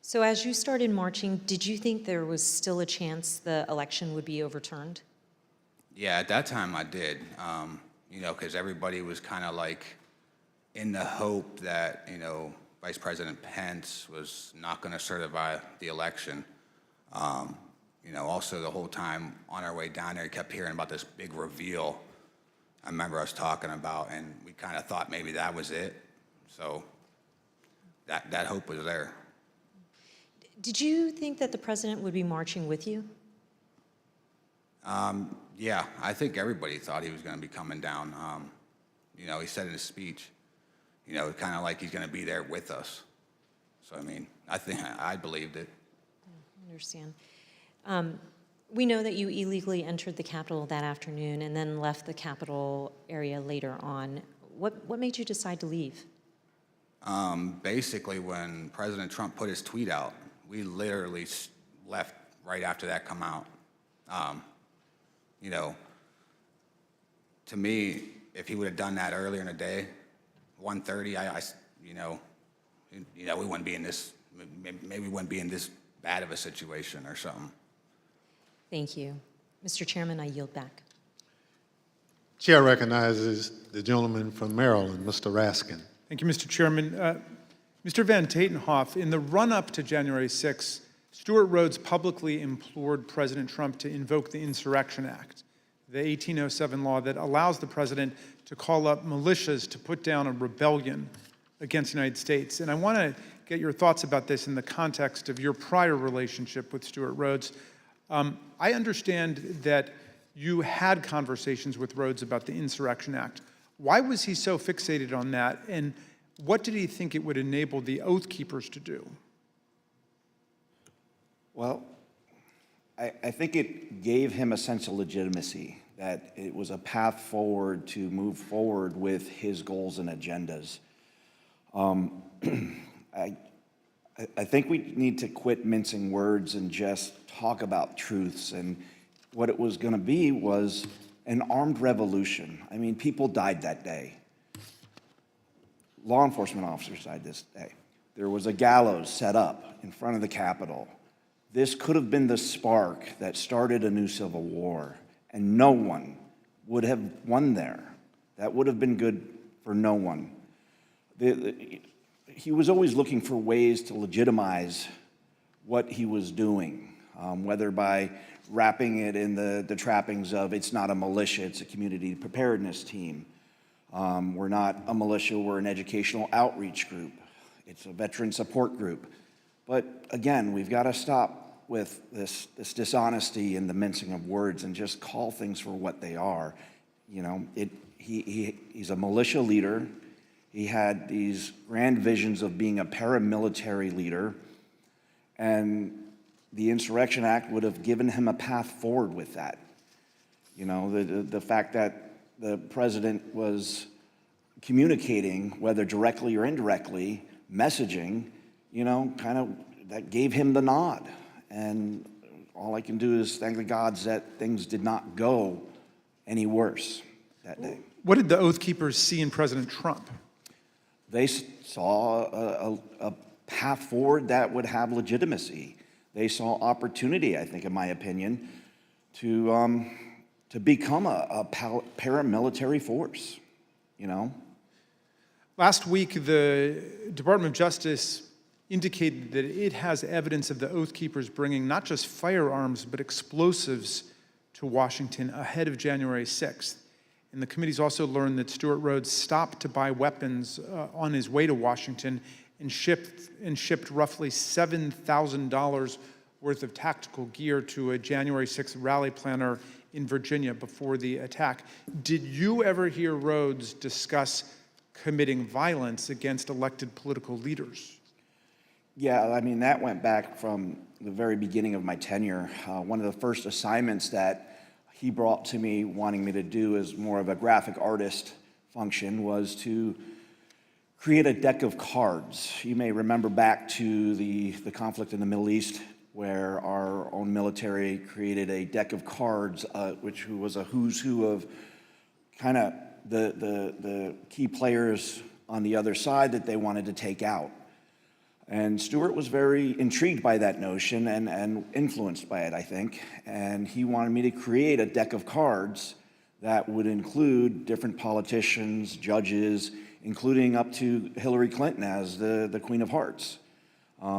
Speaker 19: So as you started marching, did you think there was still a chance the election would be overturned?
Speaker 10: Yeah, at that time I did, because everybody was kind of like in the hope that, Vice President Pence was not going to certify the election. Also the whole time on our way down there, we kept hearing about this big reveal I remember us talking about, and we kind of thought maybe that was it. So that hope was there.
Speaker 19: Did you think that the president would be marching with you?
Speaker 10: Yeah, I think everybody thought he was going to be coming down. He said in his speech, kind of like he's going to be there with us. So, I think I believed it.
Speaker 19: I understand. We know that you illegally entered the Capitol that afternoon and then left the Capitol area later on. What made you decide to leave?
Speaker 10: Basically, when President Trump put his tweet out, we literally left right after that come out. You know, to me, if he would have done that earlier in the day, 1:30, you know, we wouldn't be in this. Maybe we wouldn't be in this bad of a situation or something.
Speaker 19: Thank you. Mr. Chairman, I yield back.
Speaker 8: Chair recognizes the gentleman from Maryland, Mr. Raskin.
Speaker 15: Thank you, Mr. Chairman. Mr. Van Tatenhoff, in the run-up to January 6th, Stuart Rhodes publicly implored President Trump to invoke the Insurrection Act, the 1807 law that allows the president to call up militias to put down a rebellion against the United States. And I want to get your thoughts about this in the context of your prior relationship with Stuart Rhodes. I understand that you had conversations with Rhodes about the Insurrection Act. Why was he so fixated on that, and what did he think it would enable the Oath Keepers to do?
Speaker 13: Well, I think it gave him a sense of legitimacy, that it was a path forward to move forward with his goals and agendas. I think we need to quit mincing words and just talk about truths. And what it was going to be was an armed revolution. I mean, people died that day. Law enforcement officers died this day. There was a gallows set up in front of the Capitol. This could have been the spark that started a new civil war, and no one would have won there. That would have been good for no one. He was always looking for ways to legitimize what he was doing, whether by wrapping it in the trappings of it's not a militia, it's a community preparedness team. We're not a militia, we're an educational outreach group. It's a veteran support group. But again, we've got to stop with this dishonesty and the mincing of words and just call things for what they are. You know, he's a militia leader. He had these grand visions of being a paramilitary leader, and the Insurrection Act would have given him a path forward with that. You know, the fact that the president was communicating, whether directly or indirectly, messaging, you know, kind of that gave him the nod. And all I can do is thank the gods that things did not go any worse that day.
Speaker 15: What did the Oath Keepers see in President Trump?
Speaker 13: They saw a path forward that would have legitimacy. They saw opportunity, I think, in my opinion, to become a paramilitary force, you know?
Speaker 15: Last week, the Department of Justice indicated that it has evidence of the Oath Keepers bringing not just firearms, but explosives to Washington ahead of January 6th. And the committee's also learned that Stuart Rhodes stopped to buy weapons on his way to Washington and shipped roughly $7,000 worth of tactical gear to a January 6th rally planner in Virginia before the attack. Did you ever hear Rhodes discuss committing violence against elected political leaders?
Speaker 13: Yeah, I mean, that went back from the very beginning of my tenure. One of the first assignments that he brought to me, wanting me to do as more of a graphic artist function, was to create a deck of cards. You may remember back to the conflict in the Middle East, where our own military created a deck of cards, which was a who's who of kind of the key players on the other side that they wanted to take out. And Stuart was very intrigued by that notion and influenced by it, I think. And he wanted me to create a deck of cards that would include different politicians, judges, including up to Hillary Clinton as the Queen of Hearts.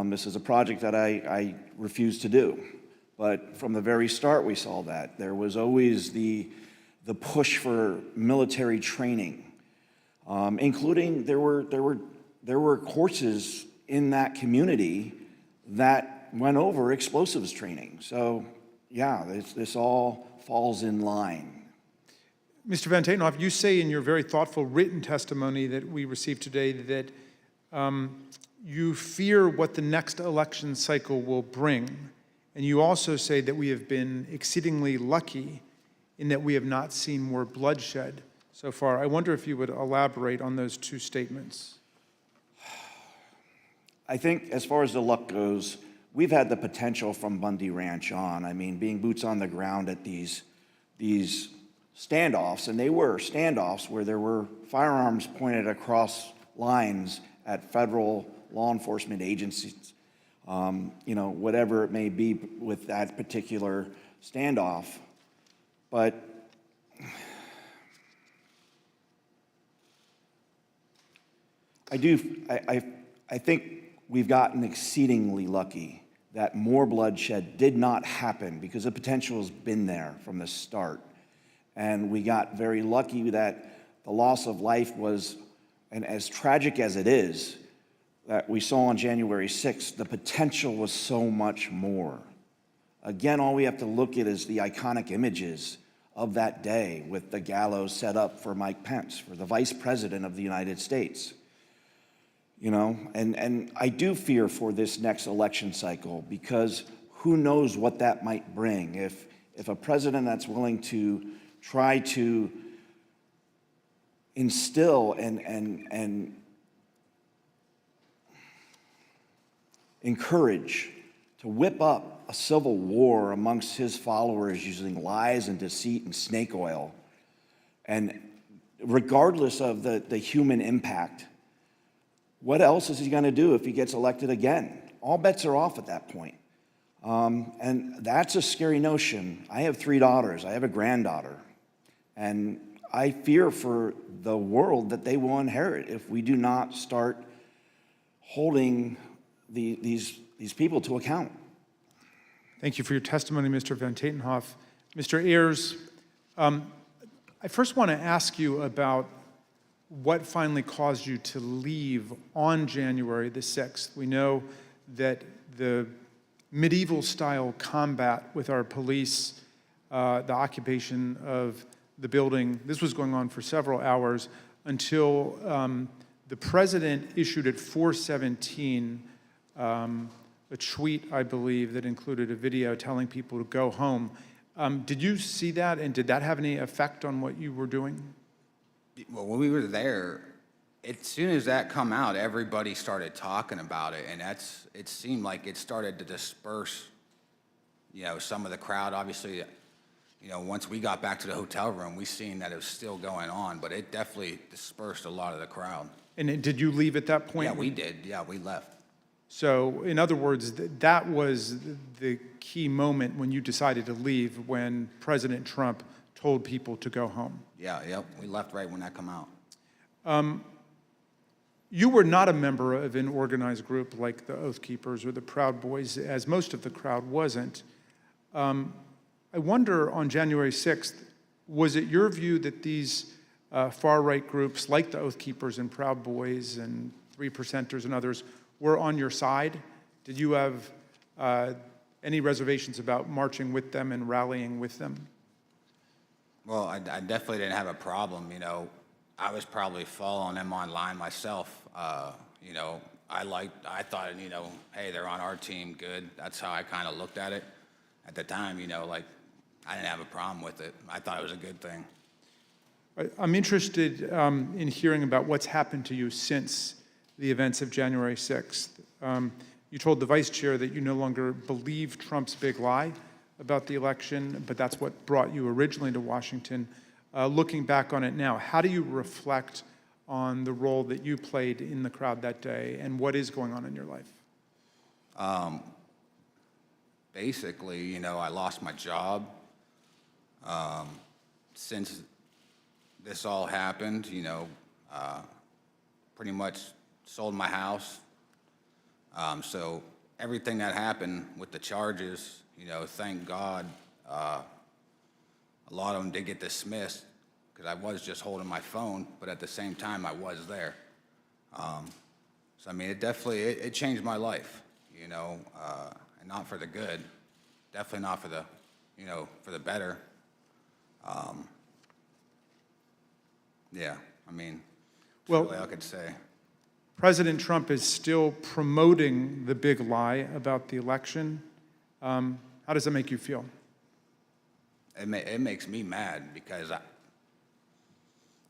Speaker 13: This is a project that I refused to do. But from the very start, we saw that. There was always the push for military training, including there were courses in that community that went over explosives training. So, yeah, this all falls in line.
Speaker 15: Mr. Van Tatenhoff, you say in your very thoughtful written testimony that we received today that you fear what the next election cycle will bring, And you also say that we have been exceedingly lucky in that we have not seen more bloodshed so far. I wonder if you would elaborate on those two statements.
Speaker 13: I think as far as the luck goes, we've had the potential from Bundy Ranch on. I mean, being boots on the ground at these standoffs, and they were standoffs where there were firearms pointed across lines at federal law enforcement agencies, whatever it may be with that particular standoff. But I think we've gotten exceedingly lucky that more bloodshed did not happen because the potential has been there from the start. And we got very lucky that the loss of life was, and as tragic as it is, that we saw on January 6th, the potential was so much more. Again, all we have to look at is the iconic images of that day with the gallows set up for Mike Pence, for the Vice President of the United States. And I do fear for this next election cycle because who knows what that might bring. If a president that's willing to try to instill and encourage to whip up a civil war amongst his followers using lies and deceit and snake oil, and regardless of the human impact, what else is he going to do if he gets elected again? All bets are off at that point. And that's a scary notion. I have 3 daughters. I have a granddaughter. And I fear for the world that they will inherit if we do not start holding these people to account.
Speaker 15: Thank you for your testimony, Mr. Van Tatenhoff. Mr. Ayers, I first want to ask you about what finally caused you to leave on January the 6th. We know that the medieval-style combat with our police, the occupation of the building, this was going on for several hours until the president issued at 4:17 a tweet, I believe, that included a video telling people to go home. Did you see that, and did that have any effect on what you were doing?
Speaker 10: Well, when we were there, as soon as that come out, everybody started talking about it, and it seemed like it started to disperse, some of the crowd. Obviously, once we got back to the hotel room, we seen that it was still going on, but it definitely dispersed a lot of the crowd.
Speaker 15: And did you leave at that point?
Speaker 10: Yeah, we did. Yeah, we left.
Speaker 15: So, in other words, that was the key moment when you decided to leave, when President Trump told people to go home.
Speaker 10: Yeah, we left right when that come out.
Speaker 15: You were not a member of an organized group like the Oath Keepers or the Proud Boys, as most of the crowd wasn't. I wonder, on January 6th, was it your view that these far-right groups like the Oath Keepers and Proud Boys and 3%ers and others were on your side? Did you have any reservations about marching with them and rallying with them?
Speaker 10: Well, I definitely didn't have a problem. I was probably following them online myself. I thought, hey, they're on our team, good. That's how I kind of looked at it at the time. I didn't have a problem with it. I thought it was a good thing.
Speaker 15: I'm interested in hearing about what's happened to you since the events of January 6th. You told the vice chair that you no longer believe Trump's big lie about the election, but that's what brought you originally to Washington. Looking back on it now, how do you reflect on the role that you played in the crowd that day, and what is going on in your life?
Speaker 10: Basically, I lost my job. Since this all happened, pretty much sold my house. So everything that happened with the charges, thank God, a lot of them did get dismissed because I was just holding my phone, but at the same time, I was there. It definitely, it changed my life, and not for the good, definitely not for the, for the better.
Speaker 15: Well,
Speaker 10: really all I could say.
Speaker 15: President Trump is still promoting the big lie about the election. How does that make you feel?
Speaker 10: It makes me mad because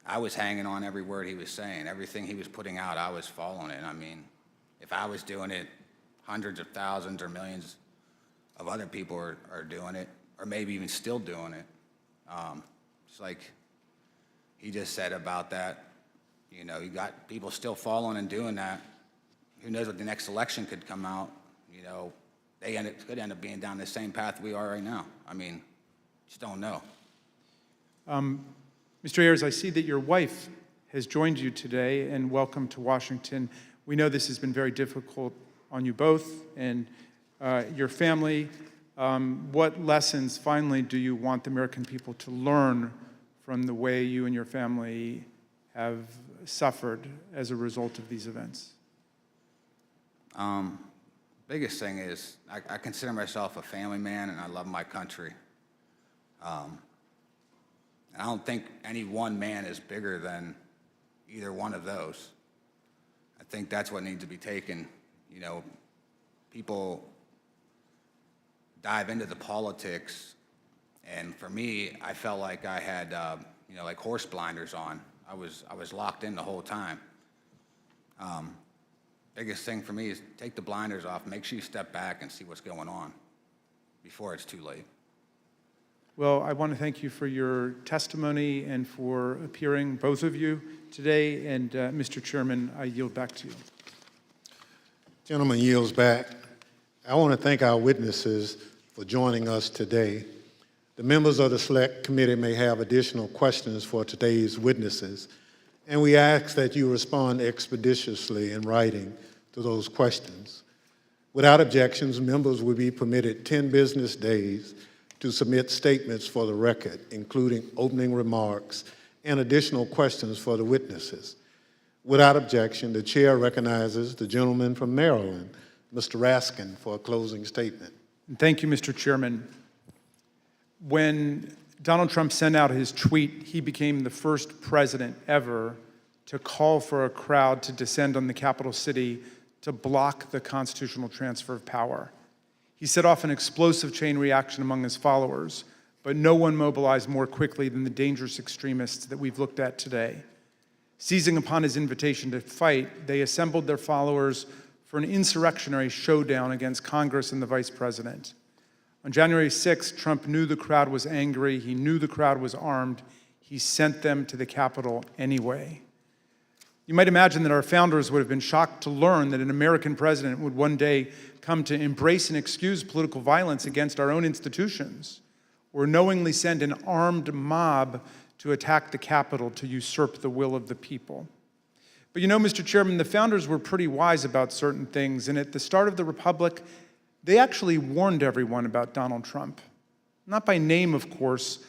Speaker 10: I was hanging on every word he was saying. Everything he was putting out, I was following it. I mean, if I was doing it, hundreds of thousands or millions of other people are doing it, or maybe even still doing it. It's like he just said about that. You know, you got people still following and doing that. Who knows what the next election could come out? You know, they could end up being down the same path we are right now. I mean, just don't know.
Speaker 15: Mr. Ayers, I see that your wife has joined you today, and welcome to Washington. We know this has been very difficult on you both and your family. What lessons, finally, do you want the American people to learn from the way you and your family have suffered as a result of these events?
Speaker 10: Biggest thing is I consider myself a family man, and I love my country. I don't think any one man is bigger than either one of those. I think that's what needs to be taken. You know, people dive into the politics, and for me, I felt like I had, you know, like horse blinders on. I was locked in the whole time. Biggest thing for me is take the blinders off, make sure you step back and see what's going on before it's too late.
Speaker 15: Well, I want to thank you for your testimony and for appearing, both of you, today. And Mr. Chairman, I yield back to you.
Speaker 8: Gentleman yields back. I want to thank our witnesses for joining us today. The members of the Select Committee may have additional questions for today's witnesses, and we ask that you respond expeditiously in writing to those questions. Without objections, members will be permitted 10 business days to submit statements for the record, including opening remarks and additional questions for the witnesses. Without objection, the chair recognizes the gentleman from Maryland, Mr. Raskin, for a closing statement.
Speaker 15: Thank you, Mr. Chairman. When Donald Trump sent out his tweet, he became the first president ever to call for a crowd to descend on the capital city to block the constitutional transfer of power. He set off an explosive chain reaction among his followers, but no one mobilized more quickly than the dangerous extremists that we've looked at today. Seizing upon his invitation to fight, they assembled their followers for an insurrectionary showdown against Congress and the vice president. On January 6th, Trump knew the crowd was angry. He knew the crowd was armed. He sent them to the Capitol anyway. You might imagine that our founders would have been shocked to learn that an American president would one day come to embrace and excuse political violence against our own institutions, or knowingly send an armed mob to attack the Capitol to usurp the will of the people. But you know, Mr. Chairman, the founders were pretty wise about certain things, and at the start of the Republic, they actually warned everyone about Donald Trump. Not by name, of course,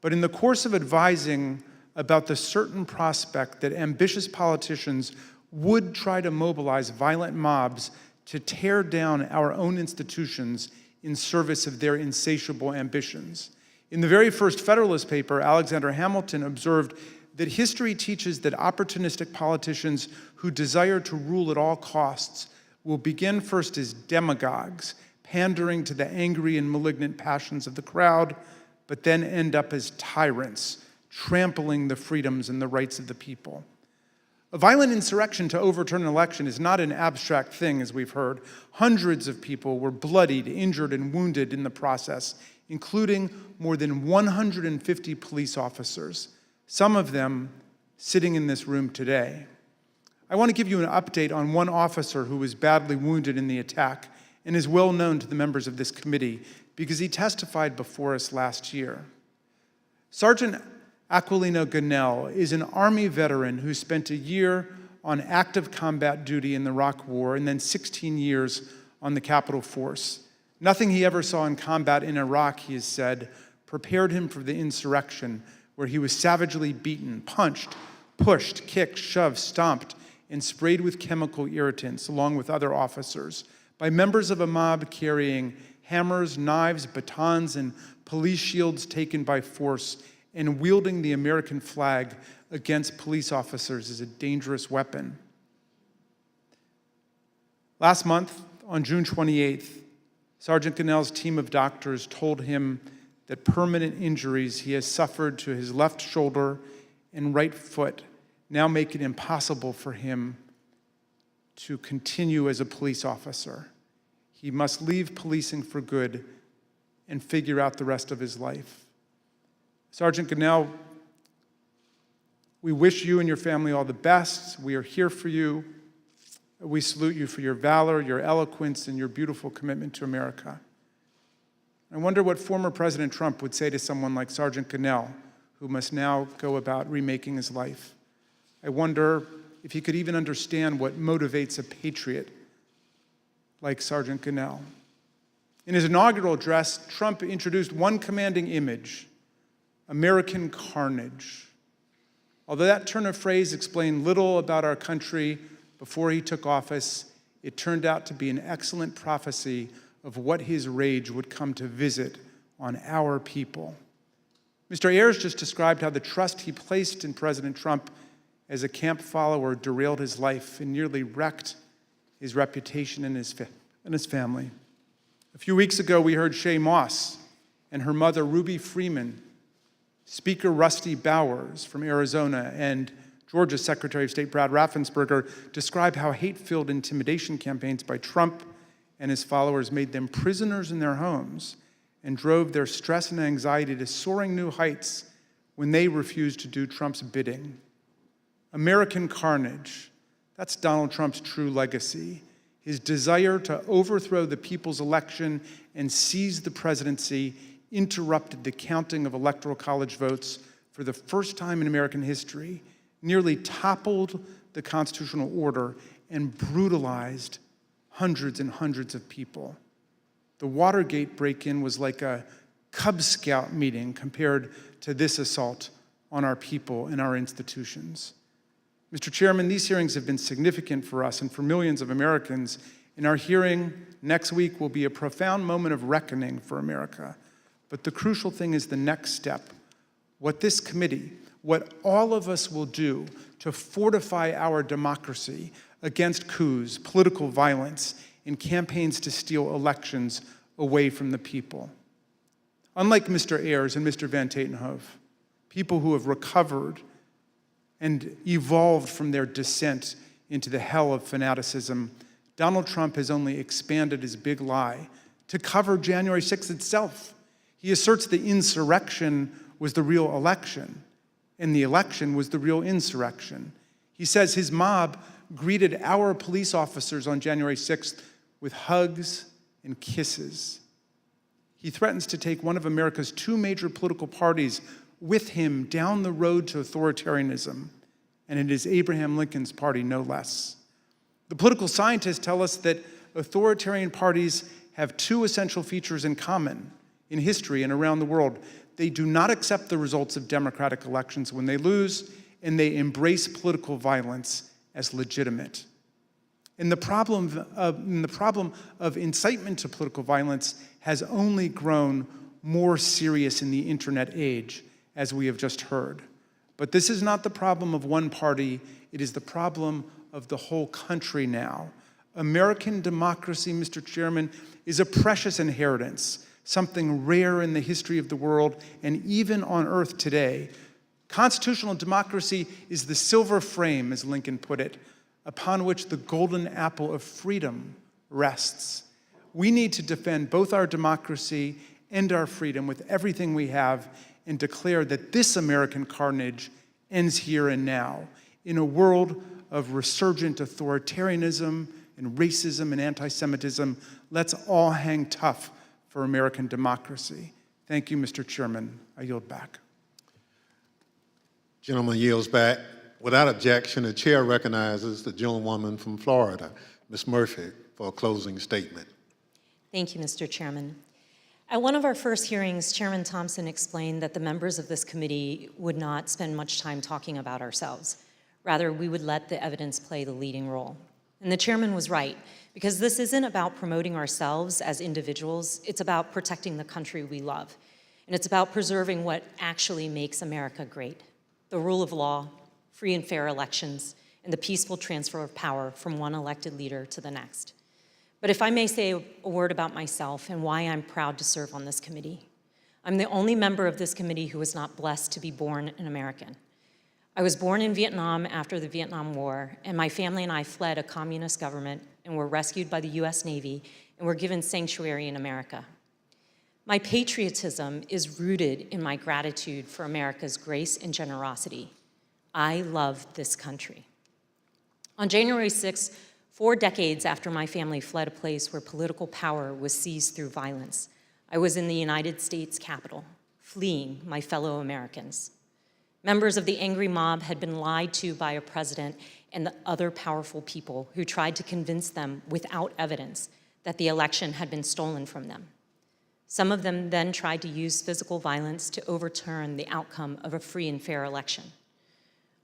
Speaker 15: but in the course of advising about the certain prospect that ambitious politicians would try to mobilize violent mobs to tear down our own institutions in service of their insatiable ambitions. In the very first Federalist paper, Alexander Hamilton observed that history teaches that opportunistic politicians who desire to rule at all costs will begin first as demagogues, pandering to the angry and malignant passions of the crowd, but then end up as tyrants, trampling the freedoms and the rights of the people. A violent insurrection to overturn an election is not an abstract thing, as we've heard. Hundreds of people were bloodied, injured, and wounded in the process, including more than 150 police officers, some of them sitting in this room today. I want to give you an update on one officer who was badly wounded in the attack and is well known to the members of this committee because he testified before us last year. Sergeant Aquilino Gunnell is an Army veteran who spent a year on active combat duty in the Iraq War and then 16 years on the Capitol Force. Nothing he ever saw in combat in Iraq, he has said, prepared him for the insurrection where he was savagely beaten, punched, pushed, kicked, shoved, stomped, and sprayed with chemical irritants along with other officers by members of a mob carrying hammers, knives, batons, and police shields taken by force, and wielding the American flag against police officers is a dangerous weapon. Last month, on June 28th, Sergeant Gonell's team of doctors told him that permanent injuries he has suffered to his left shoulder and right foot now make it impossible for him to continue as a police officer. He must leave policing for good and figure out the rest of his life. Sergeant Gonell, we wish you and your family all the best. We are here for you. We salute you for your valor, your eloquence, and your beautiful commitment to America. I wonder what former President Trump would say to someone like Sergeant Gonell, who must now go about remaking his life. I wonder if he could even understand what motivates a patriot like Sergeant Gonell. In his inaugural address, Trump introduced one commanding image: American carnage. Although that turn of phrase explained little about our country before he took office, it turned out to be an excellent prophecy of what his rage would come to visit on our people. Mr. Ayers just described how the trust he placed in President Trump as a camp follower derailed his life and nearly wrecked his reputation and his family. A few weeks ago, we heard Shay Moss and her mother, Ruby Freeman, Speaker Rusty Bowers from Arizona, and Georgia's Secretary of State Brad Raffensperger describe how hate-filled intimidation campaigns by Trump and his followers made them prisoners in their homes and drove their stress and anxiety to soaring new heights when they refused to do Trump's bidding. American carnage, that's Donald Trump's true legacy. His desire to overthrow the people's election and seize the presidency interrupted the counting of electoral college votes for the first time in American history, nearly toppled the constitutional order, and brutalized hundreds and hundreds of people. The Watergate break-in was like a Cub Scout meeting compared to this assault on our people and our institutions. Mr. Chairman, these hearings have been significant for us and for millions of Americans, and our hearing next week will be a profound moment of reckoning for America. But the crucial thing is the next step. What this committee, what all of us will do to fortify our democracy against coups, political violence, and campaigns to steal elections away from the people. Unlike Mr. Ayers and Mr. Van Tatenhove, people who have recovered and evolved from their descent into the hell of fanaticism, Donald Trump has only expanded his big lie to cover January 6th itself. He asserts the insurrection was the real election, and the election was the real insurrection. He says his mob greeted our police officers on January 6th with hugs and kisses. He threatens to take one of America's two major political parties with him down the road to authoritarianism, and it is Abraham Lincoln's party, no less. The political scientists tell us that authoritarian parties have two essential features in common in history and around the world. They do not accept the results of democratic elections when they lose, and they embrace political violence as legitimate. And the problem of incitement to political violence has only grown more serious in the internet age, as we have just heard. But this is not the problem of one party, it is the problem of the whole country now. American democracy, Mr. Chairman, is a precious inheritance, something rare in the history of the world and even on earth today. Constitutional democracy is the silver frame, as Lincoln put it, upon which the golden apple of freedom rests. We need to defend both our democracy and our freedom with everything we have and declare that this American carnage ends here and now. In a world of resurgent authoritarianism and racism and anti-Semitism, let's all hang tough for American democracy. Thank you, Mr. Chairman. I yield back.
Speaker 8: Gentleman yields back. Without objection, the chair recognizes the gentlewoman from Florida, Ms. Murphy, for a closing statement.
Speaker 19: Thank you, Mr. Chairman. At one of our first hearings, Chairman Thompson explained that the members of this committee would not spend much time talking about ourselves. Rather, we would let the evidence play the leading role. And the chairman was right, because this isn't about promoting ourselves as individuals, it's about protecting the country we love. And it's about preserving what actually makes America great: the rule of law, free and fair elections, and the peaceful transfer of power from one elected leader to the next. But if I may say a word about myself and why I'm proud to serve on this committee. I'm the only member of this committee who was not blessed to be born an American. I was born in Vietnam after the Vietnam War, and my family and I fled a communist government and were rescued by the US Navy and were given sanctuary in America. My patriotism is rooted in my gratitude for America's grace and generosity. I love this country. On January 6th, 4 decades after my family fled a place where political power was seized through violence, I was in the United States Capitol, fleeing my fellow Americans. Members of the angry mob had been lied to by a president and the other powerful people who tried to convince them without evidence that the election had been stolen from them. Some of them then tried to use physical violence to overturn the outcome of a free and fair election.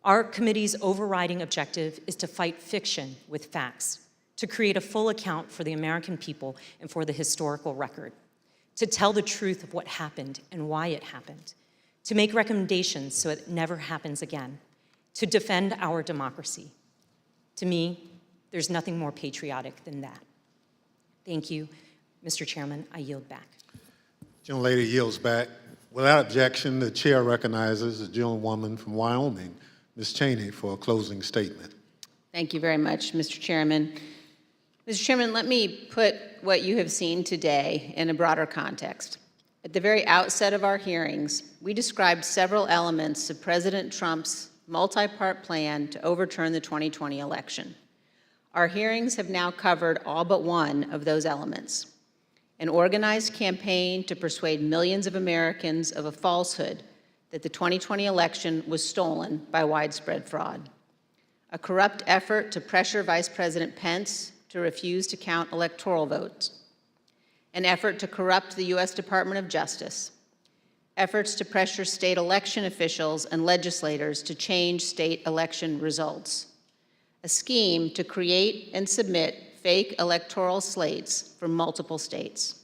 Speaker 19: Our committee's overriding objective is to fight fiction with facts, to create a full account for the American people and for the historical record, to tell the truth of what happened and why it happened, to make recommendations so it never happens again, to defend our democracy. To me, there's nothing more patriotic than that. Thank you. Mr. Chairman, I yield back.
Speaker 8: Gentlelady yields back. Without objection, the chair recognizes the gentlewoman from Wyoming, Ms. Cheney, for a closing statement.
Speaker 11: Thank you very much, Mr. Chairman. Mr. Chairman, let me put what you have seen today in a broader context. At the very outset of our hearings, we described several elements of President Trump's multi-part plan to overturn the 2020 election. Our hearings have now covered all but one of those elements: an organized campaign to persuade millions of Americans of a falsehood that the 2020 election was stolen by widespread fraud, a corrupt effort to pressure Vice President Pence to refuse to count electoral votes, an effort to corrupt the U.S. Department of Justice, efforts to pressure state election officials and legislators to change state election results, a scheme to create and submit fake electoral slates from multiple states.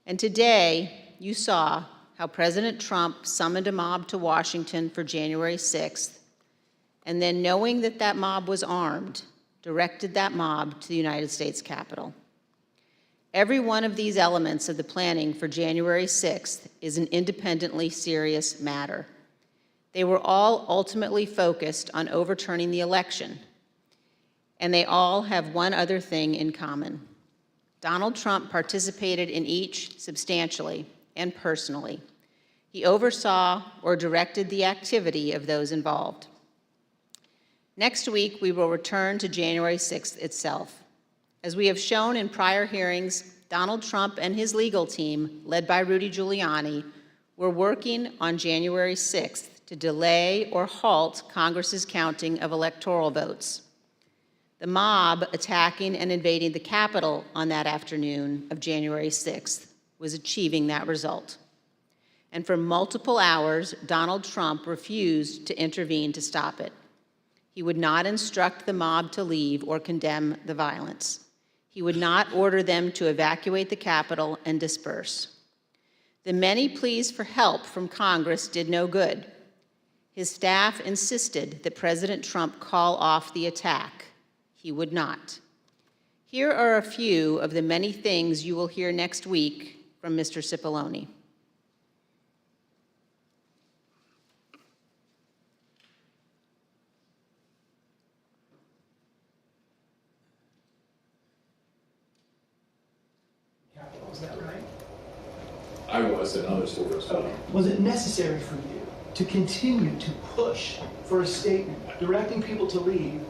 Speaker 11: And today, you saw how President Trump summoned a mob to Washington for January 6th, and then, knowing that that mob was armed, directed that mob to the United States Capitol. Every one of these elements of the planning for January 6th is an independently serious matter. They were all ultimately focused on overturning the election, and they all have one other thing in common. Donald Trump participated in each substantially and personally. He oversaw or directed the activity of those involved. Next week, we will return to January 6th itself. As we have shown in prior hearings, Donald Trump and his legal team, led by Rudy Giuliani, were working on January 6th to delay or halt Congress's counting of electoral votes. The mob attacking and invading the Capitol on that afternoon of January 6th was achieving that result. And for multiple hours, Donald Trump refused to intervene to stop it. He would not instruct the mob to leave or condemn the violence. He would not order them to evacuate the Capitol and disperse. The many pleas for help from Congress did no good. His staff insisted that President Trump call off the attack. He would not. Here are a few of the many things you will hear next week from Mr. Cipolloni.
Speaker 2: Is that right?
Speaker 17: I was, and others were as well.
Speaker 2: Was it necessary for you to continue to push for a statement directing people to leave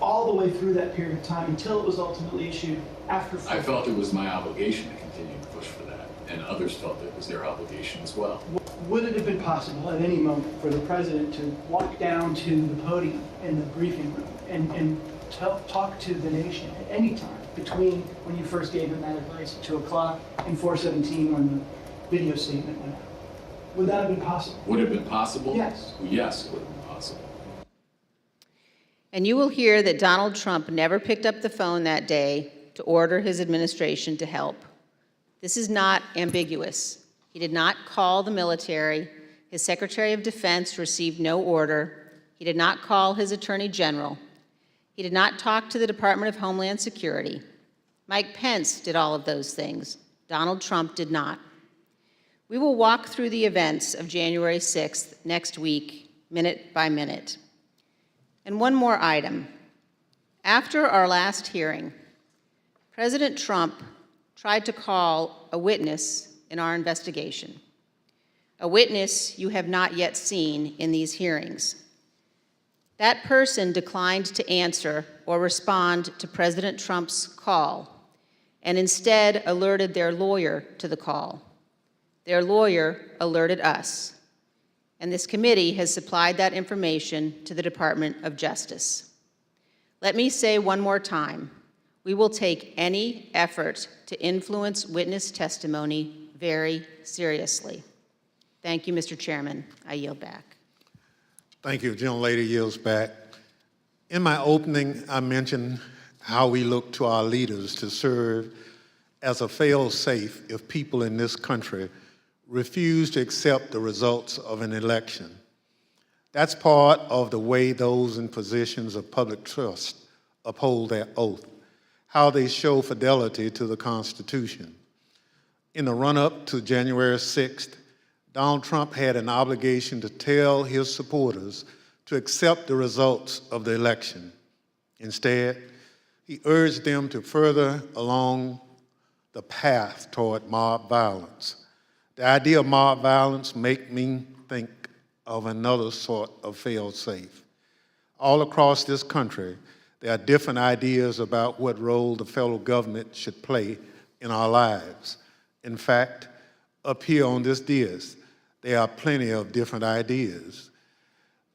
Speaker 2: all the way through that period of time until it was ultimately issued after?
Speaker 17: I felt it was my obligation to continue to push for that, and others felt it was their obligation as well.
Speaker 2: Would it have been possible at any moment for the president to walk down to the podium in the briefing room and talk to the nation at any time between when you first gave him that advice at 2 o'clock and 4:17 when the video statement went out? Would that have been possible?
Speaker 17: Would it have been possible?
Speaker 2: Yes.
Speaker 17: Yes, it would have been possible.
Speaker 11: And you will hear that Donald Trump never picked up the phone that day to order his administration to help. This is not ambiguous. He did not call the military. His Secretary of Defense received no order. He did not call his Attorney General. He did not talk to the Department of Homeland Security. Mike Pence did all of those things. Donald Trump did not. We will walk through the events of January 6th next week, minute by minute. And one more item. After our last hearing, President Trump tried to call a witness in our investigation, a witness you have not yet seen in these hearings. That person declined to answer or respond to President Trump's call and instead alerted their lawyer to the call. Their lawyer alerted us, and this committee has supplied that information to the Department of Justice. Let me say one more time, we will take any effort to influence witness testimony very seriously. Thank you, Mr. Chairman. I yield back.
Speaker 8: Thank you. Gentlelady yields back. In my opening, I mentioned how we look to our leaders to serve as a fail-safe if people in this country refuse to accept the results of an election. That's part of the way those in positions of public trust uphold their oath, how they show fidelity to the Constitution. In the run-up to January 6th, Donald Trump had an obligation to tell his supporters to accept the results of the election. Instead, he urged them to further along the path toward mob violence. The idea of mob violence makes me think of another sort of fail-safe. All across this country, there are different ideas about what role the federal government should play in our lives. In fact, up here on this dais, there are plenty of different ideas.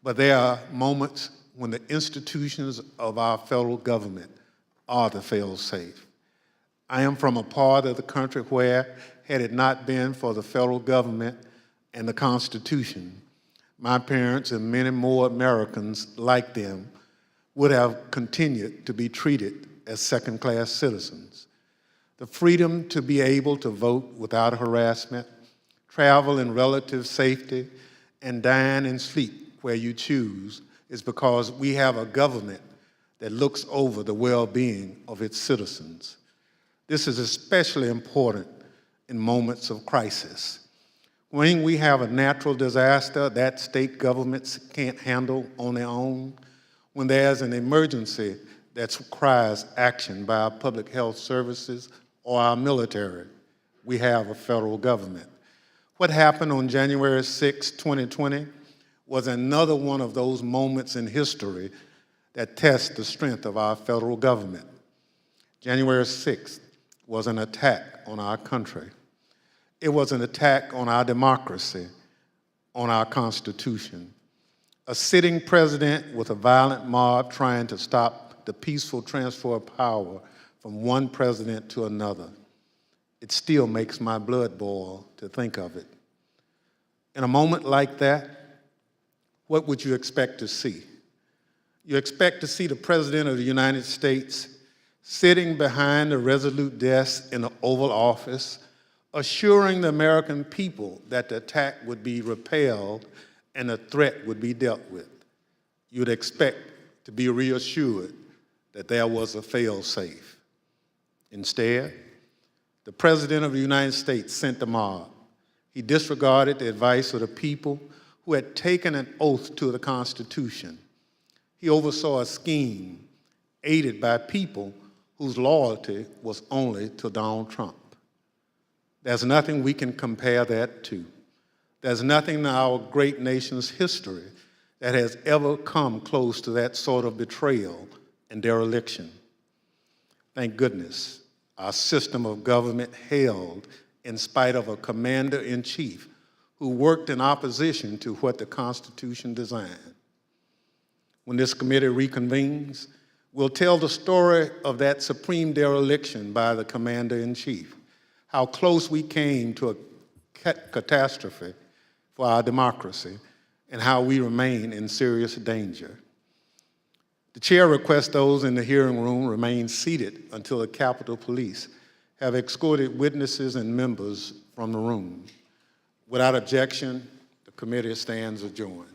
Speaker 8: But there are moments when the institutions of our federal government are the fail-safe. I am from a part of the country where, had it not been for the federal government and the Constitution, my parents and many more Americans like them would have continued to be treated as second-class citizens. The freedom to be able to vote without harassment, travel in relative safety, and dine and sleep where you choose is because we have a government that looks over the well-being of its citizens. This is especially important in moments of crisis. When we have a natural disaster that state governments can't handle on their own, when there's an emergency that requires action by our public health services or our military, we have a federal government. What happened on January 6, 2020 was another one of those moments in history that test the strength of our federal government. January 6th was an attack on our country. It was an attack on our democracy, on our Constitution. A sitting president with a violent mob trying to stop the peaceful transfer of power from one president to another. It still makes my blood boil to think of it. In a moment like that, what would you expect to see? You expect to see the President of the United States sitting behind a resolute desk in the Oval Office, assuring the American people that the attack would be repelled and the threat would be dealt with. You'd expect to be reassured that there was a fail-safe. Instead, the President of the United States sent the mob. He disregarded the advice of the people who had taken an oath to the Constitution. He oversaw a scheme aided by people whose loyalty was only to Donald Trump. There's nothing we can compare that to. There's nothing in our great nation's history that has ever come close to that sort of betrayal and dereliction. Thank goodness our system of government held in spite of a commander-in-chief who worked in opposition to what the Constitution designed. When this committee reconvenes, we'll tell the story of that supreme dereliction by the commander-in-chief, how close we came to a catastrophe for our democracy, and how we remain in serious danger. The chair requests those in the hearing room remain seated until the Capitol Police have escorted witnesses and members from the room. Without objection, the committee stands adjourned.